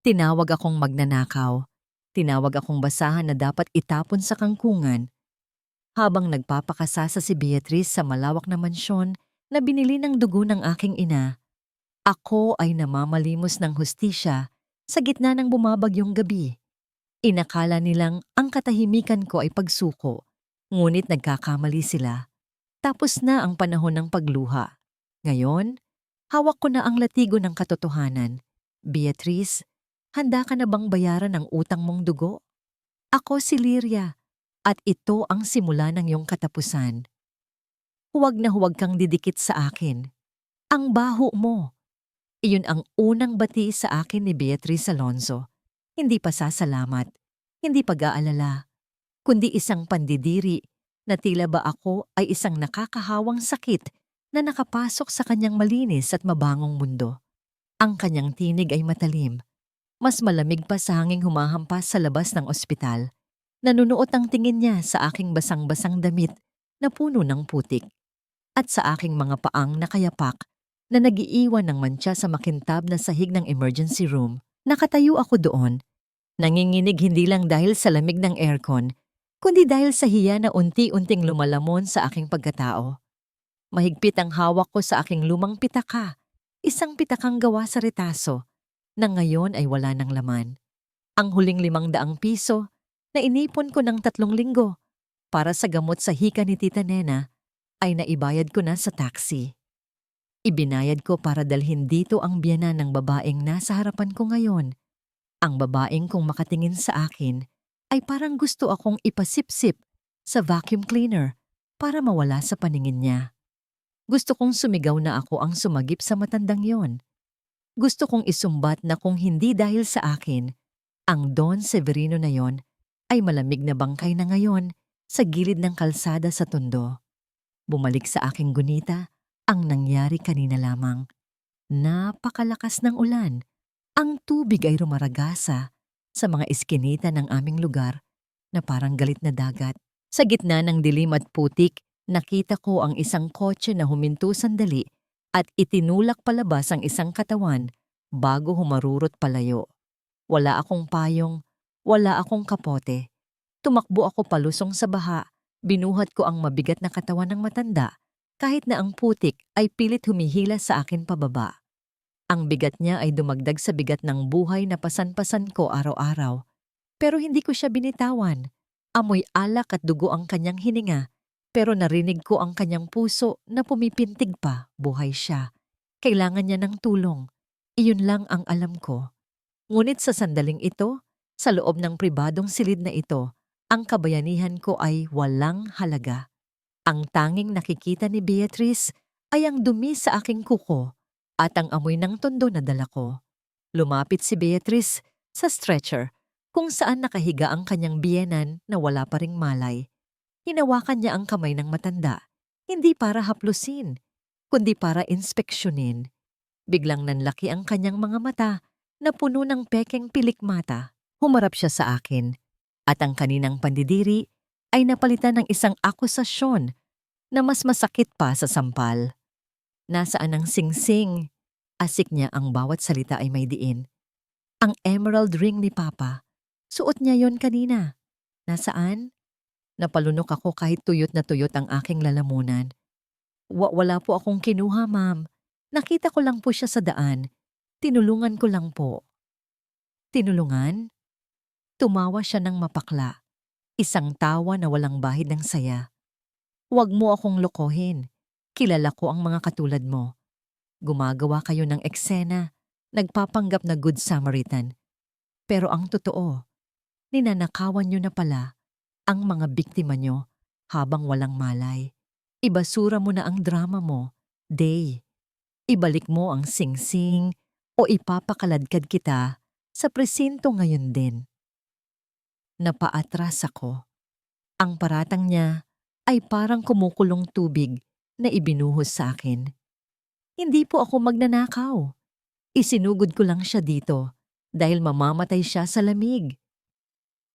Tinawag akong magnanakaw. Tinawag akong basahan na dapat itapon sa kangkungan habang nagpapakasasa si Beatrice sa malawak na mansyon na binili ng dugo ng aking ina. Ako ay namamalimos ng hustisya sa gitna ng bumabagyong gabi. Inakala nilang ang katahimikan ko ay pagsuko, ngunit nagkakamali sila. Tapos na ang panahon ng pagluha. Ngayon, hawak ko na ang latigo ng katotohanan. Beatrice, handa ka na bang bayaran ang utang mong dugo? Ako si Lyria, at ito ang simula ng iyong katapusan. Huwag na huwag kang didikit sa akin. Ang baho mo. Iyon ang unang bati sa akin ni Beatrice Alonso. Hindi pasasalamat, hindi pag-aalala, kundi isang pandidiri na tila ba ako ay isang nakakahawang sakit na nakapasok sa kanyang malinis at mabangong mundo. Ang kanyang tinig ay matalim, mas malamig pa sa hanging humahampas sa labas ng ospital. Nanunuot ang tingin niya sa aking basang-basang damit na puno ng putik at sa aking mga paang nakayapak na nagiiwan ng mantsa sa makintab na sahig ng emergency room. Nakatayo ako doon, nanginginig hindi lang dahil sa lamig ng aircon, kundi dahil sa hiya na unti-unting lumalamon sa aking pagkatao. Mahigpit ang hawak ko sa aking lumang pitaka, isang pitakang gawa sa retaso, na ngayon ay wala ng laman. Ang huling 500 piso na inipon ko ng 3 linggo para sa gamot sa hika ni Tita Nena ay naibayad ko na sa taxi. Ibinayad ko para dalhin dito ang biyenan ng babaeng nasa harapan ko ngayon. Ang babaeng kung makatingin sa akin ay parang gusto akong ipasipsip sa vacuum cleaner para mawala sa paningin niya. Gusto kong sumigaw na ako ang sumagip sa matandang yon. Gusto kong isumbat na kung hindi dahil sa akin, ang Don Severino na yon ay malamig na bangkay na ngayon sa gilid ng kalsada sa Tondo. Bumalik sa aking gunita ang nangyari kanina lamang. Napakalakas ng ulan. Ang tubig ay rumaragasa sa mga iskinita ng aming lugar na parang galit na dagat. Sa gitna ng dilim at putik, nakita ko ang isang kotse na huminto sandali at itinulak palabas ang isang katawan bago humarurot palayo. Wala akong payong, wala akong kapote. Tumakbo ako palusong sa baha, binuhat ko ang mabigat na katawan ng matanda kahit na ang putik ay pilit humihila sa akin pababa. Ang bigat niya ay dumagdag sa bigat ng buhay na pasan-pasan ko araw-araw. Pero hindi ko siya binitawan. Amoy alak at dugo ang kanyang hininga, pero narinig ko ang kanyang puso na pumipintig pa, buhay siya. Kailangan niya ng tulong. Iyon lang ang alam ko. Ngunit sa sandaling ito, sa loob ng pribadong silid na ito, ang kabayanihan ko ay walang halaga. Ang tanging nakikita ni Beatrice ay ang dumi sa aking kuko at ang amoy ng tondo na dala ko. Lumapit si Beatrice sa stretcher kung saan nakahiga ang kanyang biyenan na wala pa ring malay. Hinawakan niya ang kamay ng matanda, hindi para haplusin, kundi para inspeksyonin. Biglang nanlaki ang kanyang mga mata na puno ng pekeng pilikmata. Humarap siya sa akin at ang kaninang pandidiri ay napalitan ng isang akusasyon na mas masakit pa sa sampal. Nasaan ang singsing? Asik niya ang bawat salita ay may diin. Ang emerald ring ni Papa. Suot niya yon kanina. Nasaan? Napalunok ako kahit tuyot na tuyot ang aking lalamunan. Wala po akong kinuha, ma'am. Nakita ko lang po siya sa daan. Tinulungan ko lang po. Tinulungan? Tumawa siya ng mapakla. Isang tawa na walang bahid ng saya. Huwag mo akong lokohin. Kilala ko ang mga katulad mo. Gumagawa kayo ng eksena, nagpapanggap na Good Samaritan. Pero ang totoo, ninanakawan nyo na pala ang mga biktima nyo habang walang malay. Ibasura mo na ang drama mo, Day. Ibalik mo ang singsing o ipapakaladkad kita sa presinto ngayon din. Napaatras ako. Ang paratang niya ay parang kumukulong tubig na ibinuhos sa akin. Hindi po ako magnanakaw. Isinugod ko lang siya dito dahil mamamatay siya sa lamig.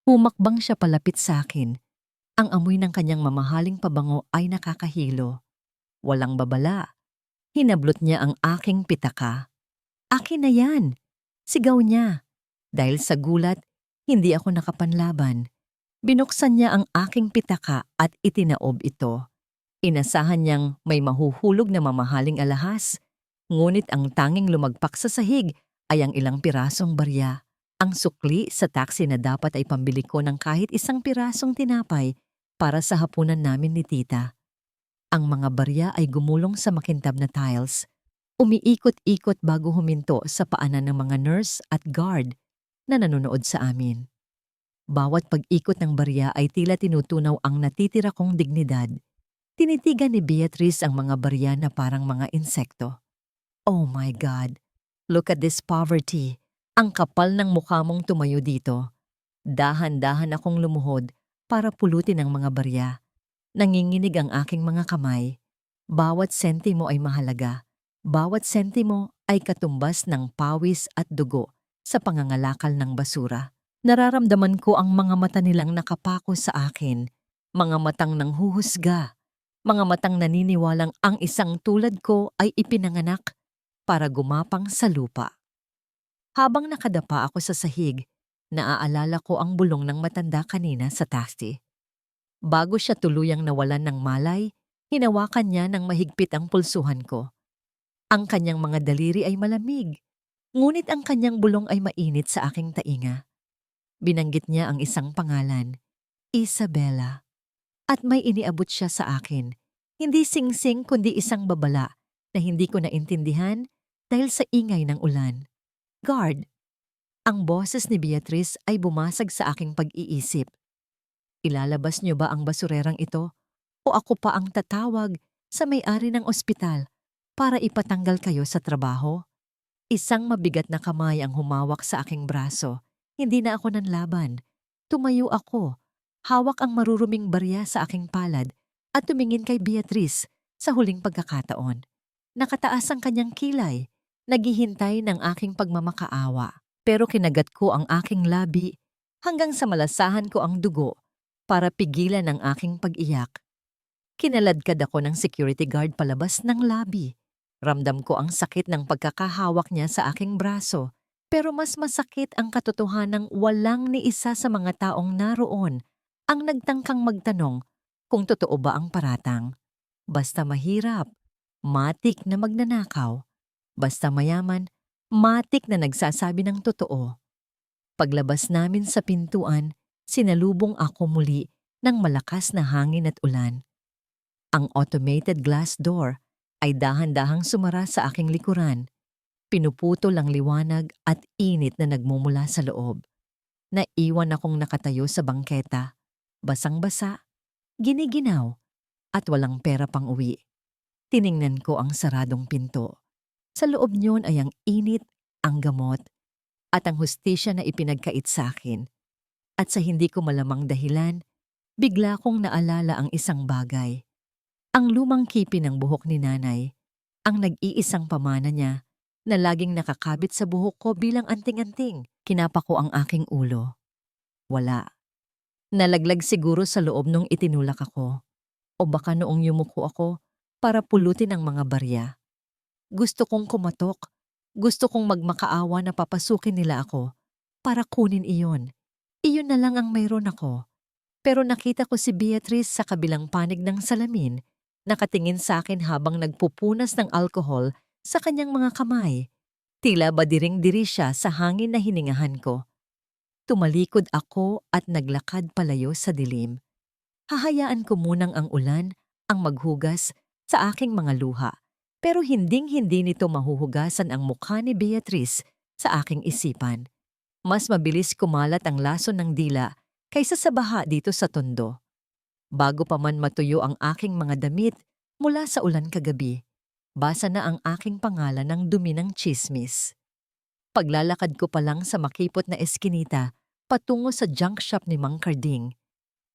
Humakbang siya palapit sa akin. Ang amoy ng kanyang mamahaling pabango ay nakakahilo. Walang babala. Hinablot niya ang aking pitaka. Akin na yan. Sigaw niya. Dahil sa gulat, hindi ako nakapanlaban. Binuksan niya ang aking pitaka at itinaob ito. Inasahan niyang may mahuhulog na mamahaling alahas. Ngunit ang tanging lumagpak sa sahig ay ang ilang pirasong barya. Ang sukli sa taxi na dapat ay pambili ko ng kahit isang pirasong tinapay para sa hapunan namin ni tita. Ang mga barya ay gumulong sa makintab na tiles. Umiikot-ikot bago huminto sa paanan ng mga nurse at guard na nanonood sa amin. Bawat pag-ikot ng barya ay tila tinutunaw ang natitira kong dignidad. Tinitigan ni Beatrice ang mga barya na parang mga insekto. Oh my God! Look at this poverty! Ang kapal ng mukha mong tumayo dito. Dahan-dahan akong lumuhod para pulutin ang mga barya. Nanginginig ang aking mga kamay. Bawat sentimo ay mahalaga. Bawat sentimo ay katumbas ng pawis at dugo sa pangangalakal ng basura. Nararamdaman ko ang mga mata nilang nakapako sa akin. Mga matang nanghuhusga. Mga matang naniniwalang ang isang tulad ko ay ipinanganak para gumapang sa lupa. Habang nakadapa ako sa sahig, naaalala ko ang bulong ng matanda kanina sa taxi. Bago siya tuluyang nawalan ng malay, hinawakan niya ng mahigpit ang pulsuhan ko. Ang kanyang mga daliri ay malamig, ngunit ang kanyang bulong ay mainit sa aking tainga. Binanggit niya ang isang pangalan, Isabela. At may iniabot siya sa akin, hindi singsing kundi isang babala na hindi ko naintindihan dahil sa ingay ng ulan. Guard! Ang boses ni Beatrice ay bumasag sa aking pag-iisip. Ilalabas niyo ba ang basurerang ito o ako pa ang tatawag sa may-ari ng ospital para ipatanggal kayo sa trabaho? Isang mabigat na kamay ang humawak sa aking braso. Hindi na ako nanlaban. Tumayo ako. Hawak ang maruruming barya sa aking palad at tumingin kay Beatrice sa huling pagkakataon. Nakataas ang kanyang kilay, naghihintay ng aking pagmamakaawa. Pero kinagat ko ang aking labi hanggang sa malasahan ko ang dugo para pigilan ang aking pag-iyak. Kinaladkad ako ng security guard palabas ng labi. Ramdam ko ang sakit ng pagkakahawak niya sa aking braso, pero mas masakit ang katotohanang walang ni isa sa mga taong naroon ang nagtangkang magtanong kung totoo ba ang paratang. Basta mahirap, matik na magnanakaw. Basta mayaman, matik na nagsasabi ng totoo. Paglabas namin sa pintuan, sinalubong ako muli ng malakas na hangin at ulan. Ang automated glass door ay dahan-dahang sumara sa aking likuran. Pinuputol ang liwanag at init na nagmumula sa loob. Naiwan akong nakatayo sa bangketa, basang-basa, giniginaw, at walang pera pang uwi. Tiningnan ko ang saradong pinto. Sa loob niyon ay ang init, ang gamot, at ang hustisya na ipinagkait sa akin. At sa hindi ko malamang dahilan, bigla kong naalala ang isang bagay. Ang lumang kipi ng buhok ni nanay, ang nag-iisang pamana niya na laging nakakabit sa buhok ko bilang anting-anting. Kinapa ko ang aking ulo. Wala. Nalaglag siguro sa loob nung itinulak ako. O baka noong yumuko ako para pulutin ang mga barya. Gusto kong kumatok. Gusto kong magmakaawa na papasukin nila ako para kunin iyon. Iyon na lang ang mayroon ako. Pero nakita ko si Beatrice sa kabilang panig ng salamin, nakatingin sa akin habang nagpupunas ng alkohol sa kanyang mga kamay. Tila badiring-diri siya sa hangin na hiningahan ko. Tumalikod ako at naglakad palayo sa dilim. Hahayaan ko munang ang ulan ang maghugas sa aking mga luha. Pero hinding-hindi nito mahuhugasan ang mukha ni Beatrice sa aking isipan. Mas mabilis kumalat ang lason ng dila kaysa sa baha dito sa tondo. Bago pa man matuyo ang aking mga damit mula sa ulan kagabi, basa na ang aking pangalan ng dumi ng tsismis. Paglalakad ko pa lang sa makipot na eskinita patungo sa junk shop ni Mang Carding,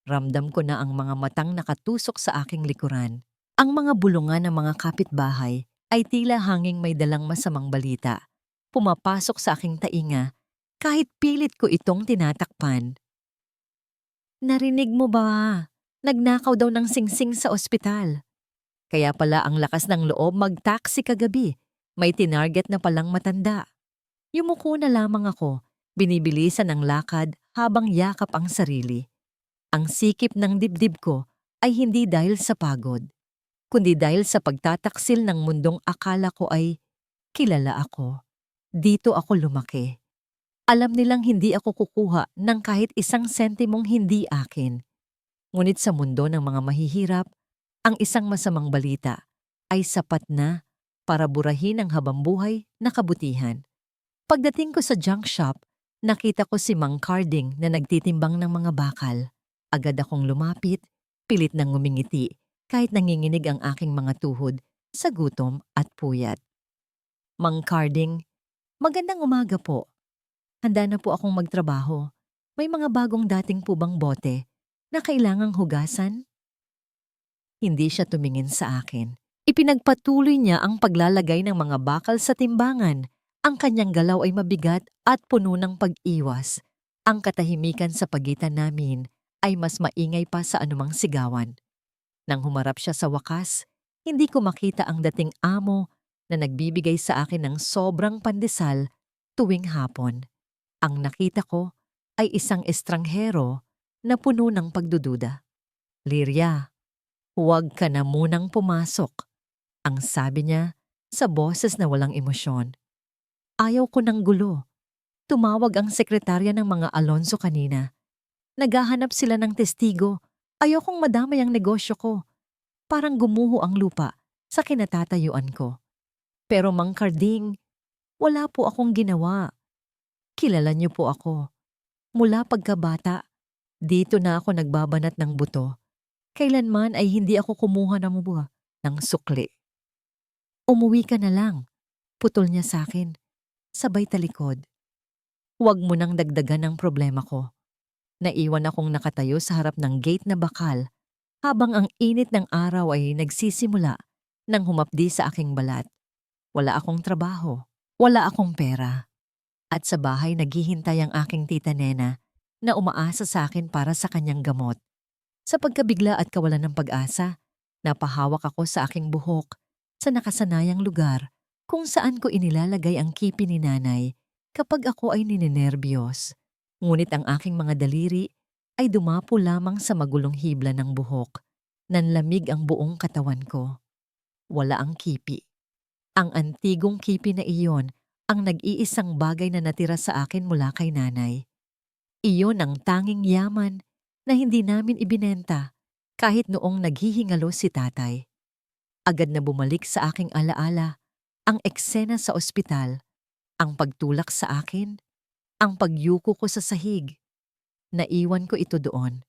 ramdam ko na ang mga matang nakatusok sa aking likuran. Ang mga bulungan ng mga kapitbahay ay tila hanging may dalang masamang balita. Pumapasok sa aking tainga kahit pilit ko itong tinatakpan. Narinig mo ba? Nagnakaw daw ng singsing sa ospital. Kaya pala ang lakas ng loob mag-taxi kagabi. May tinarget na palang matanda. Yumuko na lamang ako Binibilisan ang lakad habang yakap ang sarili. Ang sikip ng dibdib ko ay hindi dahil sa pagod, kundi dahil sa pagtataksil ng mundong akala ko ay kilala ako. Dito ako lumaki. Alam nilang hindi ako kukuha ng kahit isang sentimong hindi akin. Ngunit sa mundo ng mga mahihirap, ang isang masamang balita ay sapat na para burahin ang habambuhay na kabutihan. Pagdating ko sa junk shop, nakita ko si Mang Carding na nagtitimbang ng mga bakal. Agad akong lumapit, pilit nang ngumingiti kahit nanginginig ang aking mga tuhod sa gutom at puyat. Mang Carding, magandang umaga po. Handa na po akong magtrabaho. May mga bagong dating po bang bote na kailangang hugasan? Hindi siya tumingin sa akin. Ipinagpatuloy niya ang paglalagay ng mga bakal sa timbangan. Ang kanyang galaw ay mabigat at puno ng pag-iwas. Ang katahimikan sa pagitan namin ay mas maingay pa sa anumang sigawan. Nang humarap siya sa wakas, hindi ko makita ang dating amo na nagbibigay sa akin ng sobrang pandesal tuwing hapon. Ang nakita ko ay isang estranghero na puno ng pagdududa. "Liria, huwag ka na munang pumasok," ang sabi niya sa boses na walang emosyon. Ayaw ko ng gulo. Tumawag ang sekretarya ng mga Alonso kanina. Naghahanap sila ng testigo. Ayaw kong madamay ang negosyo ko. Parang gumuho ang lupa sa kinatatayuan ko. Pero Mang Carding, wala po akong ginawa. Kilala niyo po ako. Mula pagkabata, dito na ako nagbabanat ng buto. Kailanman ay hindi ako kumuha ng sukli. "Umuwi ka na lang," putol niya sa akin. Sabay talikod. "Huwag mo nang dagdagan ang problema ko." Naiwan akong nakatayo sa harap ng gate na bakal habang ang init ng araw ay nagsisimula nang humapdi sa aking balat. Wala akong trabaho, wala akong pera. At sa bahay naghihintay ang aking tita Nena na umaasa sa akin para sa kanyang gamot. Sa pagkabigla at kawalan ng pag-asa, napahawak ako sa aking buhok sa nakasanayang lugar kung saan ko inilalagay ang kipi ni nanay kapag ako ay ninenerbiyos. Ngunit ang aking mga daliri ay dumapo lamang sa magulong hibla ng buhok. Nanlamig ang buong katawan ko. Wala ang kipi. Ang antigong kipi na iyon ang nag-iisang bagay na natira sa akin mula kay nanay. Iyon ang tanging yaman na hindi namin ibinenta kahit noong naghihingalo si tatay. Agad na bumalik sa aking alaala ang eksena sa ospital, ang pagtulak sa akin, ang pagyuko ko sa sahig. Naiwan ko ito doon.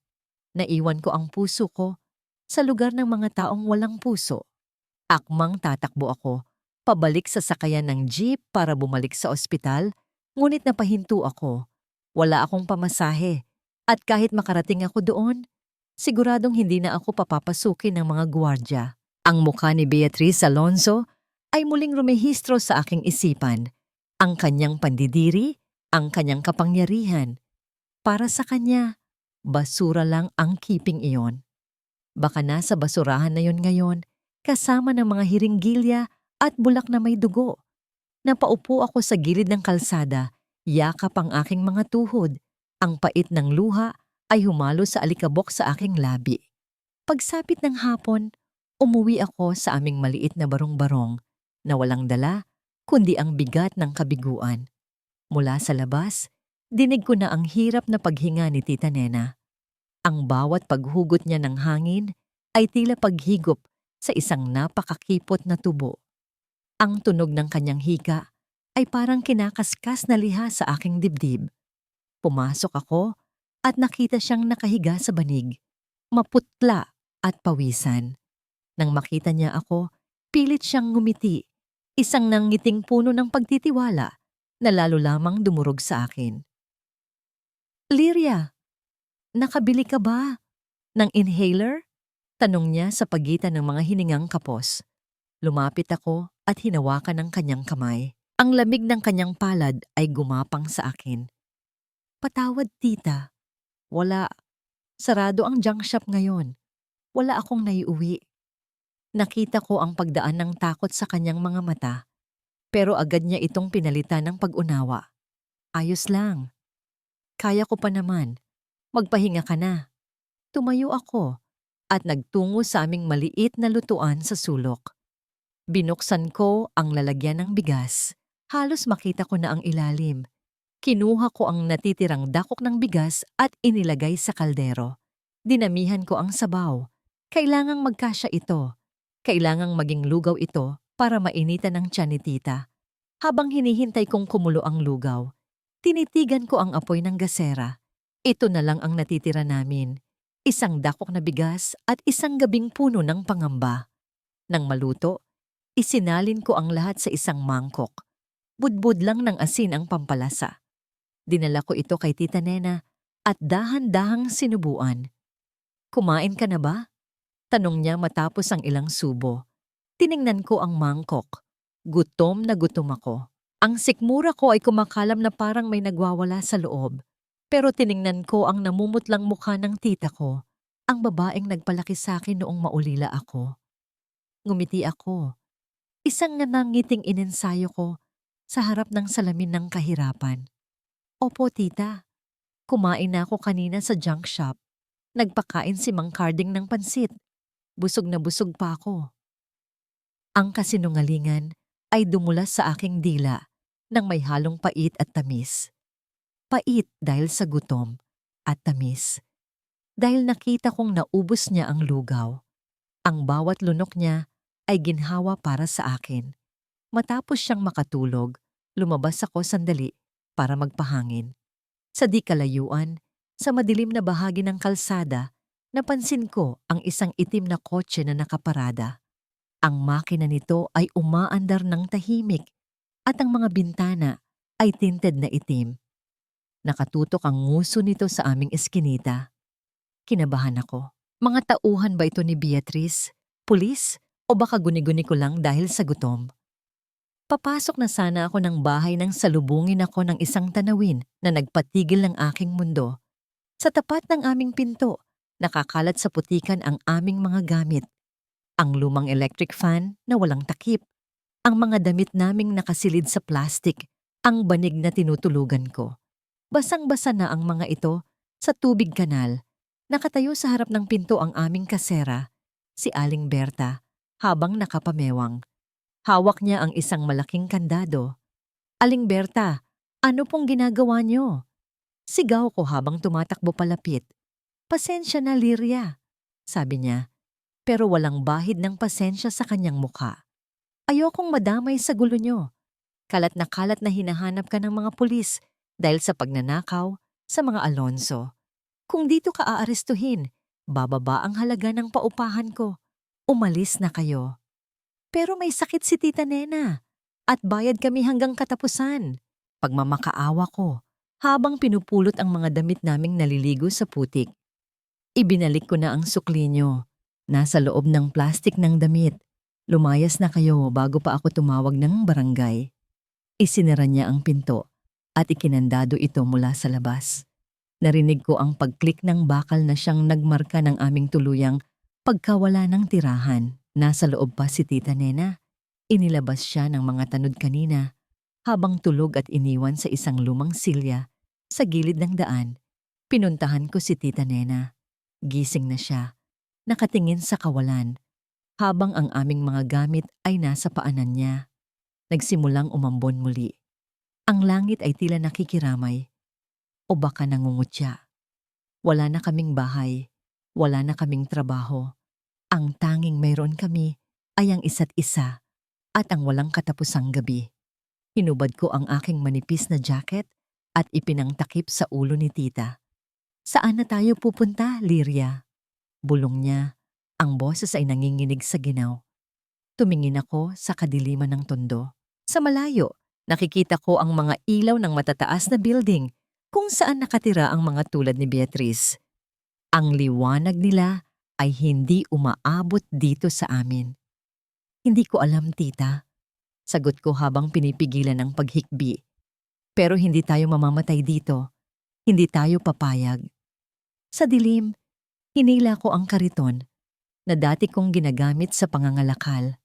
Naiwan ko ang puso ko sa lugar ng mga taong walang puso. Akmang tatakbo ako pabalik sa sakayan ng jeep para bumalik sa ospital, ngunit napahinto ako. Wala akong pamasahe at kahit makarating ako doon, siguradong hindi na ako papapasukin ng mga gwardiya. Ang mukha ni Beatriz Alonso ay muling rumehistro sa aking isipan. Ang kanyang pandidiri, ang kanyang kapangyarihan. Para sa kanya, basura lang ang keeping iyon. Baka nasa basurahan na yon ngayon, kasama ng mga hiringgilya at bulak na may dugo. Napaupo ako sa gilid ng kalsada, yakap ang aking mga tuhod. Ang pait ng luha ay humalo sa alikabok sa aking labi. Pagsapit ng hapon, umuwi ako sa aming maliit na barong-barong na walang dala kundi ang bigat ng kabiguan. Mula sa labas, dinig ko na ang hirap na paghinga ni Tita Nena. Ang bawat paghugot niya ng hangin ay tila paghigop sa isang napakakipot na tubo. Ang tunog ng kanyang hika ay parang kinakaskas na liha sa aking dibdib. Pumasok ako at nakita siyang nakahiga sa banig, maputla at pawisan. Nang makita niya ako, pilit siyang ngumiti, isang nangiting puno ng pagtitiwala na lalo lamang dumurog sa akin. "Liria, nakabili ka ba ng inhaler?" Tanong niya sa pagitan ng mga hiningang kapos. Lumapit ako at hinawakan ang kanyang kamay. Ang lamig ng kanyang palad ay gumapang sa akin. "Patawad, tita. Wala. Sarado ang junk shop ngayon. Wala akong naiuwi." Nakita ko ang pagdaan ng takot sa kanyang mga mata, pero agad niya itong pinalitan ng pag-unawa. "Ayos lang. kaya ko pa naman. Magpahinga ka na. Tumayo ako at nagtungo sa aming maliit na lutuan sa sulok. Binuksan ko ang lalagyan ng bigas. Halos makita ko na ang ilalim. Kinuha ko ang natitirang dakok ng bigas at inilagay sa kaldero. Dinamihan ko ang sabaw. Kailangang magkasya ito. Kailangang maging lugaw ito para mainitan ng tiyan ni tita. Habang hinihintay kong kumulo ang lugaw, tinitigan ko ang apoy ng gasera. Ito na lang ang natitira namin. Isang dakok na bigas at isang gabing puno ng pangamba. Nang maluto, isinalin ko ang lahat sa isang mangkok. Budbud lang ng asin ang pampalasa. Dinala ko ito kay Tita Nena at dahan-dahang sinubuan. Kumain ka na ba? Tanong niya matapos ang ilang subo. Tiningnan ko ang mangkok. Gutom na gutom ako. Ang sikmura ko ay kumakalam na parang may nagwawala sa loob. Pero tiningnan ko ang namumutlang mukha ng tita ko, ang babaeng nagpalaki sa akin noong maulila ako. Ngumiti ako. Isang nanangiting inensayo ko sa harap ng salamin ng kahirapan. Opo, tita. Kumain na ako kanina sa junk shop. Nagpakain si Mang Carding ng pansit. Busog na busog pa ako. Ang kasinungalingan ay dumulas sa aking dila nang may halong pait at tamis. Pait dahil sa gutom at tamis dahil nakita kong naubos niya ang lugaw. Ang bawat lunok niya ay ginhawa para sa akin. Matapos siyang makatulog, lumabas ako sandali para magpahangin. Sa di kalayuan, sa madilim na bahagi ng kalsada, napansin ko ang isang itim na kotse na nakaparada. Ang makina nito ay umaandar ng tahimik at ang mga bintana ay tinted na itim. Nakatutok ang nguso nito sa aming eskinita. Kinabahan ako. Mga tauhan ba ito ni Beatrice? Pulis? O baka guni-guni ko lang dahil sa gutom? Papasok na sana ako ng bahay nang salubungin ako ng isang tanawin na nagpatigil ng aking mundo. Sa tapat ng aming pinto, nakakalat sa putikan ang aming mga gamit. Ang lumang electric fan na walang takip. Ang mga damit naming nakasilid sa plastik. Ang banig na tinutulugan ko. Basang-basa na ang mga ito sa tubig kanal. Nakatayo sa harap ng pinto ang aming kasera, si Aling Berta, habang nakapamewang. Hawak niya ang isang malaking kandado. Aling Berta, ano pong ginagawa niyo? Sigaw ko habang tumatakbo palapit. Pasensya na, Liria, sabi niya, pero walang bahid ng pasensya sa kanyang mukha. Ayokong madamay sa gulo niyo. Kalat na hinahanap ka ng mga pulis dahil sa pagnanakaw sa mga Alonso. Kung dito ka aarestuhin, bababa ang halaga ng paupahan ko. Umalis na kayo. Pero may sakit si Tita Nena at bayad kami hanggang katapusan. Pagmamakaawa ko habang pinupulot ang mga damit naming naliligo sa putik. Ibinalik ko na ang sukli niyo. Nasa loob ng plastik ng damit. Lumayas na kayo bago pa ako tumawag ng barangay. Isinara niya ang pinto at ikinandado ito mula sa labas. Narinig ko ang pag-click ng bakal na siyang nagmarka ng aming tuluyang pagkawala ng tirahan. Nasa loob pa si Tita Nena. Inilabas siya ng mga tanod kanina habang tulog at iniwan sa isang lumang silya sa gilid ng daan. Pinuntahan ko si Tita Nena. Gising na siya, nakatingin sa kawalan, habang ang aming mga gamit ay nasa paanan niya. Nagsimulang umambon muli. Ang langit ay tila nakikiramay o baka nangungutya. Wala na kaming bahay, wala na kaming trabaho. Ang tanging mayroon kami ay ang isa't isa at ang walang katapusang gabi. Hinubad ko ang aking manipis na jacket at ipinangtakip sa ulo ni tita. Saan na tayo pupunta, Liria? Bulong niya. Ang boses ay nanginginig sa ginaw. Tumingin ako sa kadiliman ng tondo. Sa malayo, nakikita ko ang mga ilaw ng matataas na building kung saan nakatira ang mga tulad ni Beatrice. Ang liwanag nila ay hindi umaabot dito sa amin. Hindi ko alam, tita. Sagot ko habang pinipigilan ng paghikbi. Pero hindi tayo mamamatay dito. Hindi tayo papayag. Sa dilim, hinila ko ang kariton na dati kong ginagamit sa pangangalakal.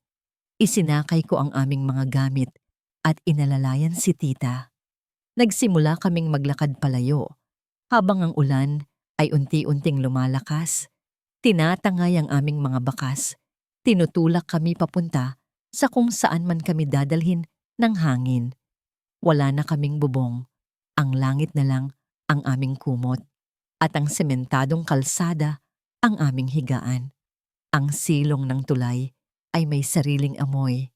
Isinakay ko ang aming mga gamit at inalalayan si tita. Nagsimula kaming maglakad palayo Habang ang ulan ay unti-unting lumalakas, tinatangay ang aming mga bakas. Tinutulak kami papunta sa kung saan man kami dadalhin ng hangin. Wala na kaming bubong. Ang langit na lang ang aming kumot at ang sementadong kalsada ang aming higaan. Ang silong ng tulay ay may sariling amoy.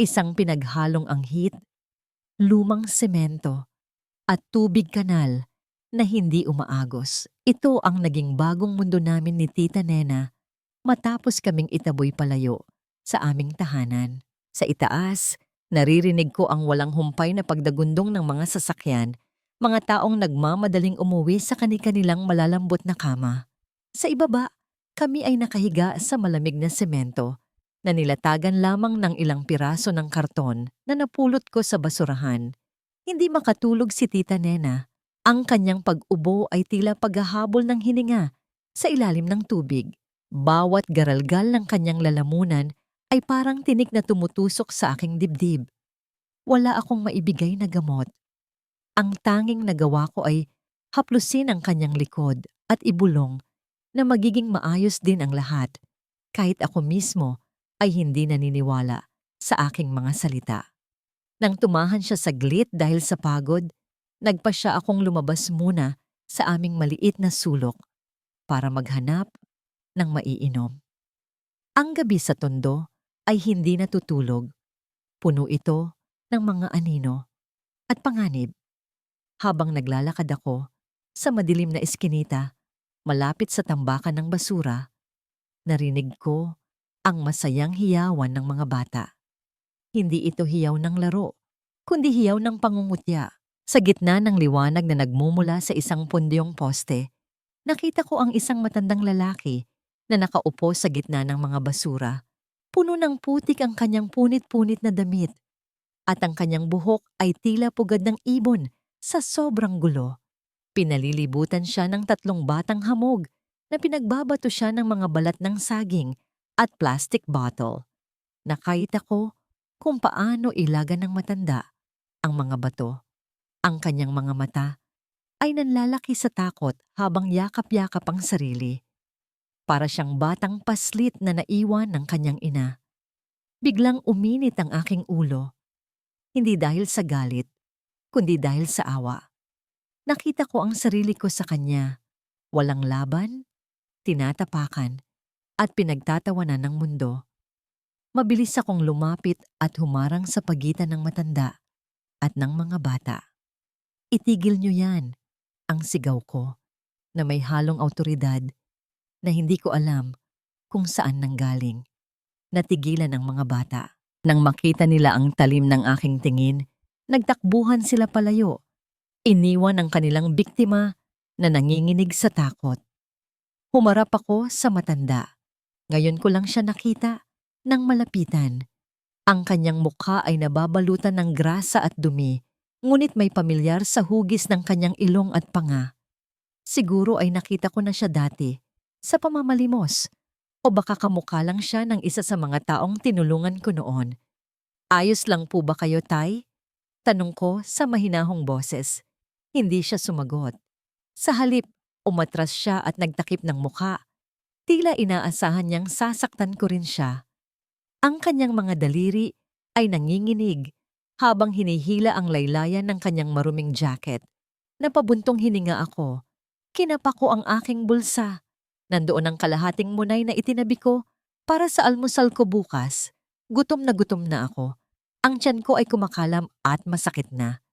Isang pinaghalong anghit, lumang semento at tubig kanal na hindi umaagos. Ito ang naging bagong mundo namin ni Tita Nena matapos kaming itaboy palayo sa aming tahanan. Sa itaas, naririnig ko ang walang humpay na pagdagundong ng mga sasakyan, mga taong nagmamadaling umuwi sa kani-kanilang malalambot na kama. Sa ibaba, kami ay nakahiga sa malamig na semento na nilatagan lamang ng ilang piraso ng karton na napulot ko sa basurahan. Hindi makatulog si Tita Nena. Ang kanyang pag-ubo ay tila paghahabol ng hininga sa ilalim ng tubig. Bawat garalgal ng kanyang lalamunan ay parang tinik na tumutusok sa aking dibdib. Wala akong maibigay na gamot. Ang tanging nagawa ko ay haplusin ang kanyang likod at ibulong na magiging maayos din ang lahat, kahit ako mismo ay hindi naniniwala sa aking mga salita. Nang tumahan siya saglit dahil sa pagod, nagpa siya akong lumabas muna sa aming maliit na sulok para maghanap ng maiinom. Ang gabi sa tondo ay hindi natutulog. Puno ito ng mga anino at panganib. Habang naglalakad ako sa madilim na eskinita malapit sa tambakan ng basura, narinig ko ang masayang hiyawan ng mga bata. Hindi ito hiyaw ng laro, kundi hiyaw ng pangungutya. Sa gitna ng liwanag na nagmumula sa isang pundyong poste, nakita ko ang isang matandang lalaki na nakaupo sa gitna ng mga basura. Puno ng putik ang kanyang punit-punit na damit at ang kanyang buhok ay tila pugad ng ibon sa sobrang gulo. Pinalilibutan siya ng 3 batang hamog na pinagbabato siya ng mga balat ng saging at plastic bottle. Nakita ko kung paano ilagan ng matanda ang mga bato. Ang kanyang mga mata ay nanlalaki sa takot habang yakap-yakap ang sarili. Para siyang batang paslit na naiwan ng kanyang ina. Biglang uminit ang aking ulo. Hindi dahil sa galit, kundi dahil sa awa. Nakita ko ang sarili ko sa kanya. Walang laban, tinatapakan, at pinagtatawanan ng mundo. Mabilis akong lumapit at humarang sa pagitan ng matanda at ng mga bata. Itigil niyo yan, ang sigaw ko, na may halong awtoridad na hindi ko alam kung saan nanggaling. Natigilan ang mga bata. Nang makita nila ang talim ng aking tingin, nagtakbuhan sila palayo. Iniwan ang kanilang biktima na nanginginig sa takot. Humarap ako sa matanda. Ngayon ko lang siya nakita nang malapitan. Ang kanyang mukha ay nababalutan ng grasa at dumi, ngunit may pamilyar sa hugis ng kanyang ilong at panga. Siguro ay nakita ko na siya dati, sa pamamalimos, o baka kamukha lang siya ng isa sa mga taong tinulungan ko noon. Ayos lang po ba kayo, Tay? Tanong ko sa mahinahong boses. Hindi siya sumagot. Sa halip, umatras siya at nagtakip ng mukha. Tila inaasahan niyang sasaktan ko rin siya. Ang kanyang mga daliri ay nanginginig habang hinihila ang laylayan ng kanyang maruming jacket. Napabuntong hininga ako. Kinapa ko ang aking bulsa. Nandoon ang kalahating munay na itinabi ko para sa almusal ko bukas. Gutom na ako. Ang tiyan ko ay kumakalam at masakit na.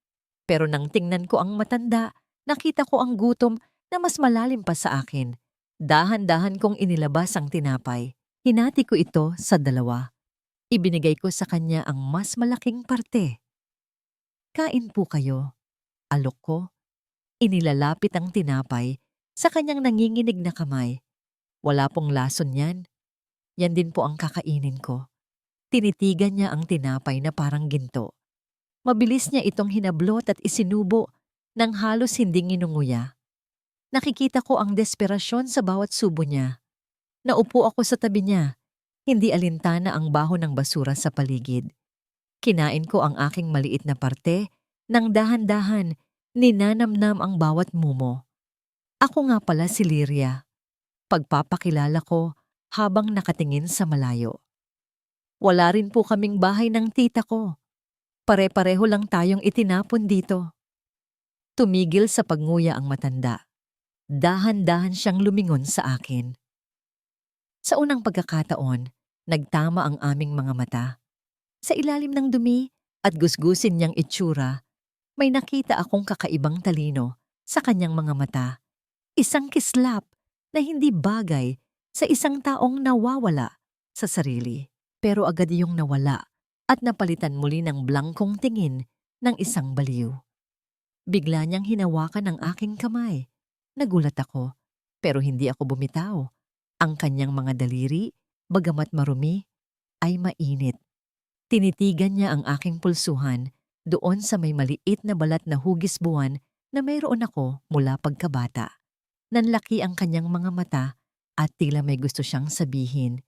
Pero nang tingnan ko ang matanda, nakita ko ang gutom na mas malalim pa sa akin. Dahan-dahan kong inilabas ang tinapay. Hinati ko ito sa 2. Ibinigay ko sa kanya ang mas malaking parte. Kain po kayo. Alok ko. Inilalapit ang tinapay sa kanyang nanginginig na kamay. Wala pong lason yan. Yan din po ang kakainin ko. Tinitigan niya ang tinapay na parang ginto. Mabilis niya itong hinablot at isinubo nang halos hindi nginunguya. Nakikita ko ang desperasyon sa bawat subo niya. Naupo ako sa tabi niya. Hindi alintana ang baho ng basura sa paligid. Kinain ko ang aking maliit na parte nang dahan-dahan ninanamnam ang bawat mumo. Ako nga pala si Lyria. Pagpapakilala ko habang nakatingin sa malayo. Wala rin po kaming bahay ng tita ko. Pare-pareho lang tayong itinapon dito. Tumigil sa pagnguya ang matanda. Dahan-dahan siyang lumingon sa akin. Sa unang pagkakataon, nagtama ang aming mga mata. Sa ilalim ng dumi at gusgusin niyang itsura, may nakita akong kakaibang talino sa kanyang mga mata. Isang kislap na hindi bagay sa isang taong nawawala sa sarili. Pero agad iyong nawala at napalitan muli ng blangkong tingin ng isang baliw. Bigla niyang hinawakan ang aking kamay. Nagulat ako, pero hindi ako bumitaw. Ang kanyang mga daliri, bagamat marumi, ay mainit. Tinitigan niya ang aking pulsuhan doon sa may maliit na balat na hugis buwan na mayroon ako mula pagkabata. Nanlaki ang kanyang mga mata at tila may gusto siyang sabihin.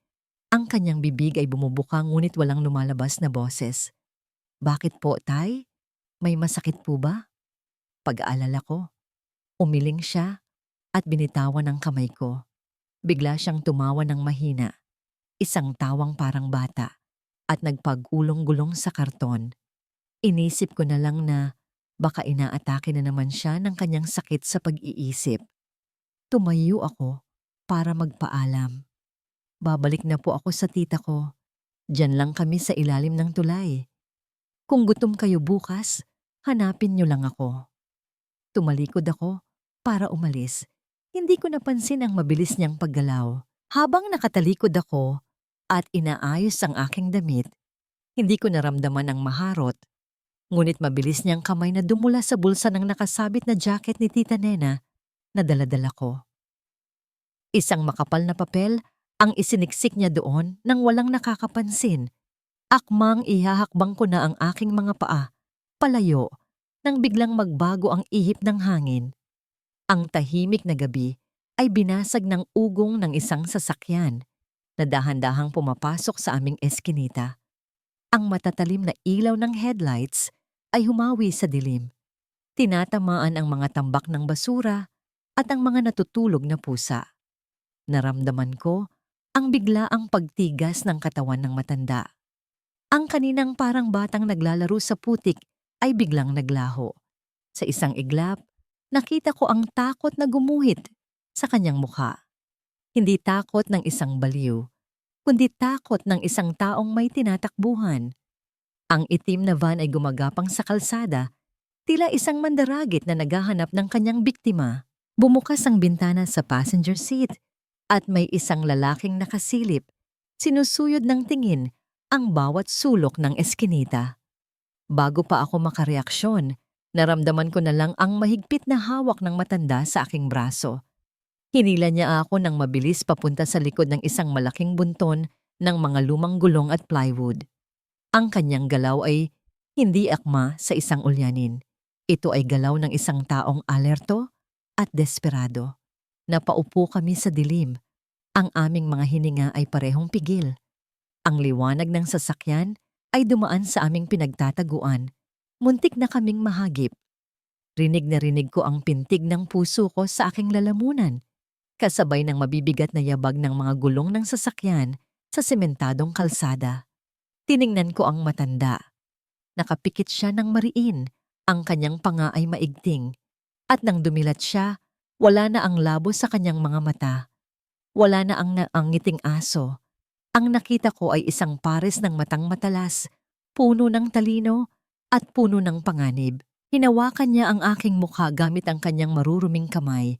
Ang kanyang bibig ay bumubuka ngunit walang lumalabas na boses. Bakit po, Tay? May masakit po ba? Pag-aalala ko. Umiling siya at binitawan ang kamay ko. Bigla siyang tumawa ng mahina. Isang tawang parang bata at nagpagulong-gulong sa karton. Inisip ko na lang na baka inaatake na naman siya ng kanyang sakit sa pag-iisip. Tumayo ako para magpaalam. Babalik na po ako sa tita ko. Diyan lang kami sa ilalim ng tulay. Kung gutom kayo bukas, hanapin niyo lang ako. Tumalikod ako para umalis. Hindi ko napansin ang mabilis niyang paggalaw. Habang nakatalikod ako at inaayos ang aking damit, hindi ko naramdaman ang maharot. Ngunit mabilis niyang kamay na dumula sa bulsa ng nakasabit na jacket ni Tita Nena na dala-dala ko. Isang makapal na papel ang isiniksik niya doon nang walang nakakapansin. Akmang ihahakbang ko na ang aking mga paa, palayo, nang biglang magbago ang ihip ng hangin. Ang tahimik na gabi ay binasag ng ugong ng isang sasakyan na dahan-dahang pumapasok sa aming eskinita. Ang matatalim na ilaw ng headlights ay humawi sa dilim. Tinatamaan ang mga tambak ng basura at ang mga natutulog na pusa. Naramdaman ko ang biglaang pagtigas ng katawan ng matanda. Ang kaninang parang batang naglalaro sa putik ay biglang naglaho. Sa isang iglap, nakita ko ang takot na gumuhit sa kanyang mukha. Hindi takot ng isang baliw, kundi takot ng isang taong may tinatakbuhan. Ang itim na van ay gumagapang sa kalsada, tila isang mandaragit na naghahanap ng kanyang biktima. Bumukas ang bintana sa passenger seat at may isang lalaking nakasilip, sinusuyod ng tingin ang bawat sulok ng eskinita. Bago pa ako makareaksyon, naramdaman ko na lang ang mahigpit na hawak ng matanda sa aking braso. Hinila niya ako ng mabilis papunta sa likod ng isang malaking bunton ng mga lumang gulong at plywood. Ang kanyang galaw ay hindi akma sa isang ulyanin. Ito ay galaw ng isang taong alerto at desperado. Napaupo kami sa dilim. Ang aming mga hininga ay parehong pigil. Ang liwanag ng sasakyan ay dumaan sa aming pinagtataguan. Muntik na kaming mahagip. Rinig na rinig ko ang pintig ng puso ko sa aking lalamunan, kasabay ng mabibigat na yabag ng mga gulong ng sasakyan sa sementadong kalsada. Tiningnan ko ang matanda. Nakapikit siya ng mariin, ang kanyang panga ay maigting. At nang dumilat siya, wala na ang labo sa kanyang mga mata. Wala na ang ngiting aso. Ang nakita ko ay isang pares ng matang matalas, puno ng talino at puno ng panganib. Hinawakan niya ang aking mukha gamit ang kanyang maruruming kamay.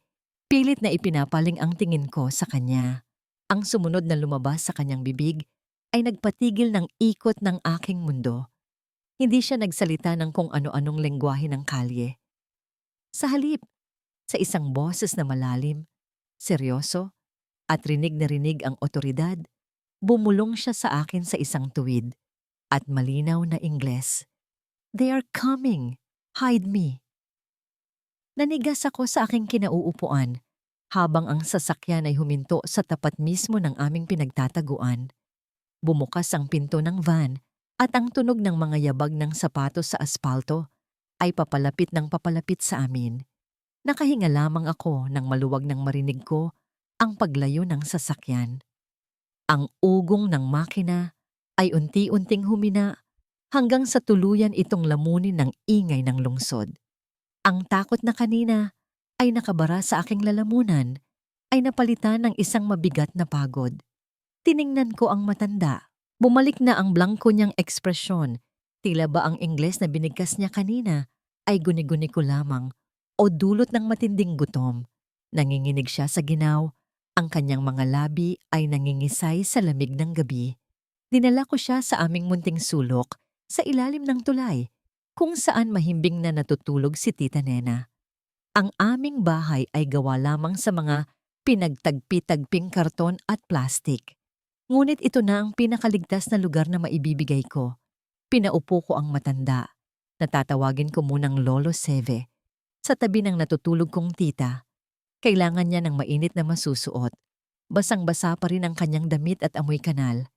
Pilit na ipinapaling ang tingin ko sa kanya. Ang sumunod na lumabas sa kanyang bibig ay nagpatigil ng ikot ng aking mundo. Hindi siya nagsalita ng kung ano-anong lengguwahe ng kalye. Sa halip, sa isang boses na malalim, seryoso, at rinig na rinig ang otoridad, bumulong siya sa akin sa isang tuwid at malinaw na Ingles. "They are coming! Hide me!" Nanigas ako sa aking kinauupuan habang ang sasakyan ay huminto sa tapat mismo ng aming pinagtataguan. Bumukas ang pinto ng van at ang tunog ng mga yabag ng sapatos sa aspalto ay papalapit ng papalapit sa amin. Nakahinga lamang ako nang maluwag nang marinig ko ang paglayo ng sasakyan. Ang ugong ng makina ay unti-unting humina hanggang sa tuluyan itong lamunin ng ingay ng lungsod. Ang takot na kanina ay nakabara sa aking lalamunan ay napalitan ng isang mabigat na pagod. Tiningnan ko ang matanda. Bumalik na ang blangko niyang ekspresyon. Tila ba ang Ingles na binigkas niya kanina ay guni-guni ko lamang o dulot ng matinding gutom. Nanginginig siya sa ginaw. Ang kanyang mga labi ay nangingisay sa lamig ng gabi. Dinala ko siya sa aming munting sulok sa ilalim ng tulay kung saan mahimbing na natutulog si Tita Nena. Ang aming bahay ay gawa lamang sa mga pinagtagpi-tagping karton at plastik. Ngunit ito na ang pinakaligtas na lugar na maibibigay ko. Pinaupo ko ang matanda. Natatawagin ko munang Lolo Seve. Sa tabi ng natutulog kong tita, kailangan niya ng mainit na masusuot. Basang-basa pa rin ang kanyang damit at amoy kanal.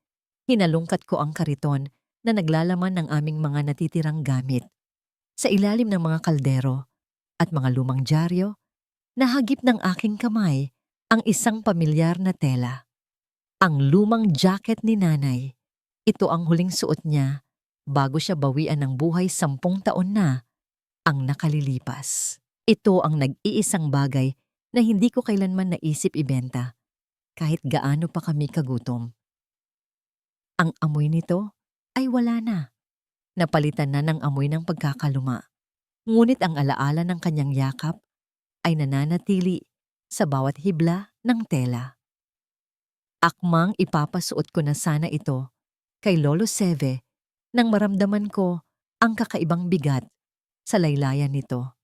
Hinalungkat ko ang kariton na naglalaman ng aming mga natitirang gamit. Sa ilalim ng mga kaldero at mga lumang dyaryo, nahagip ng aking kamay ang isang pamilyar na tela. Ang lumang jacket ni nanay. Ito ang huling suot niya bago siya bawian ng buhay 10 taon na ang nakalilipas. Ito ang nag-iisang bagay na hindi ko kailanman naisip ibenta kahit gaano pa kami kagutom. Ang amoy nito ay wala na. Napalitan na ng amoy ng pagkakaluma. Ngunit ang alaala ng kanyang yakap ay nananatili sa bawat hibla ng tela. Akmang ipapasuot ko na sana ito kay Lolo Seve nang maramdaman ko ang kakaibang bigat sa laylayan nito.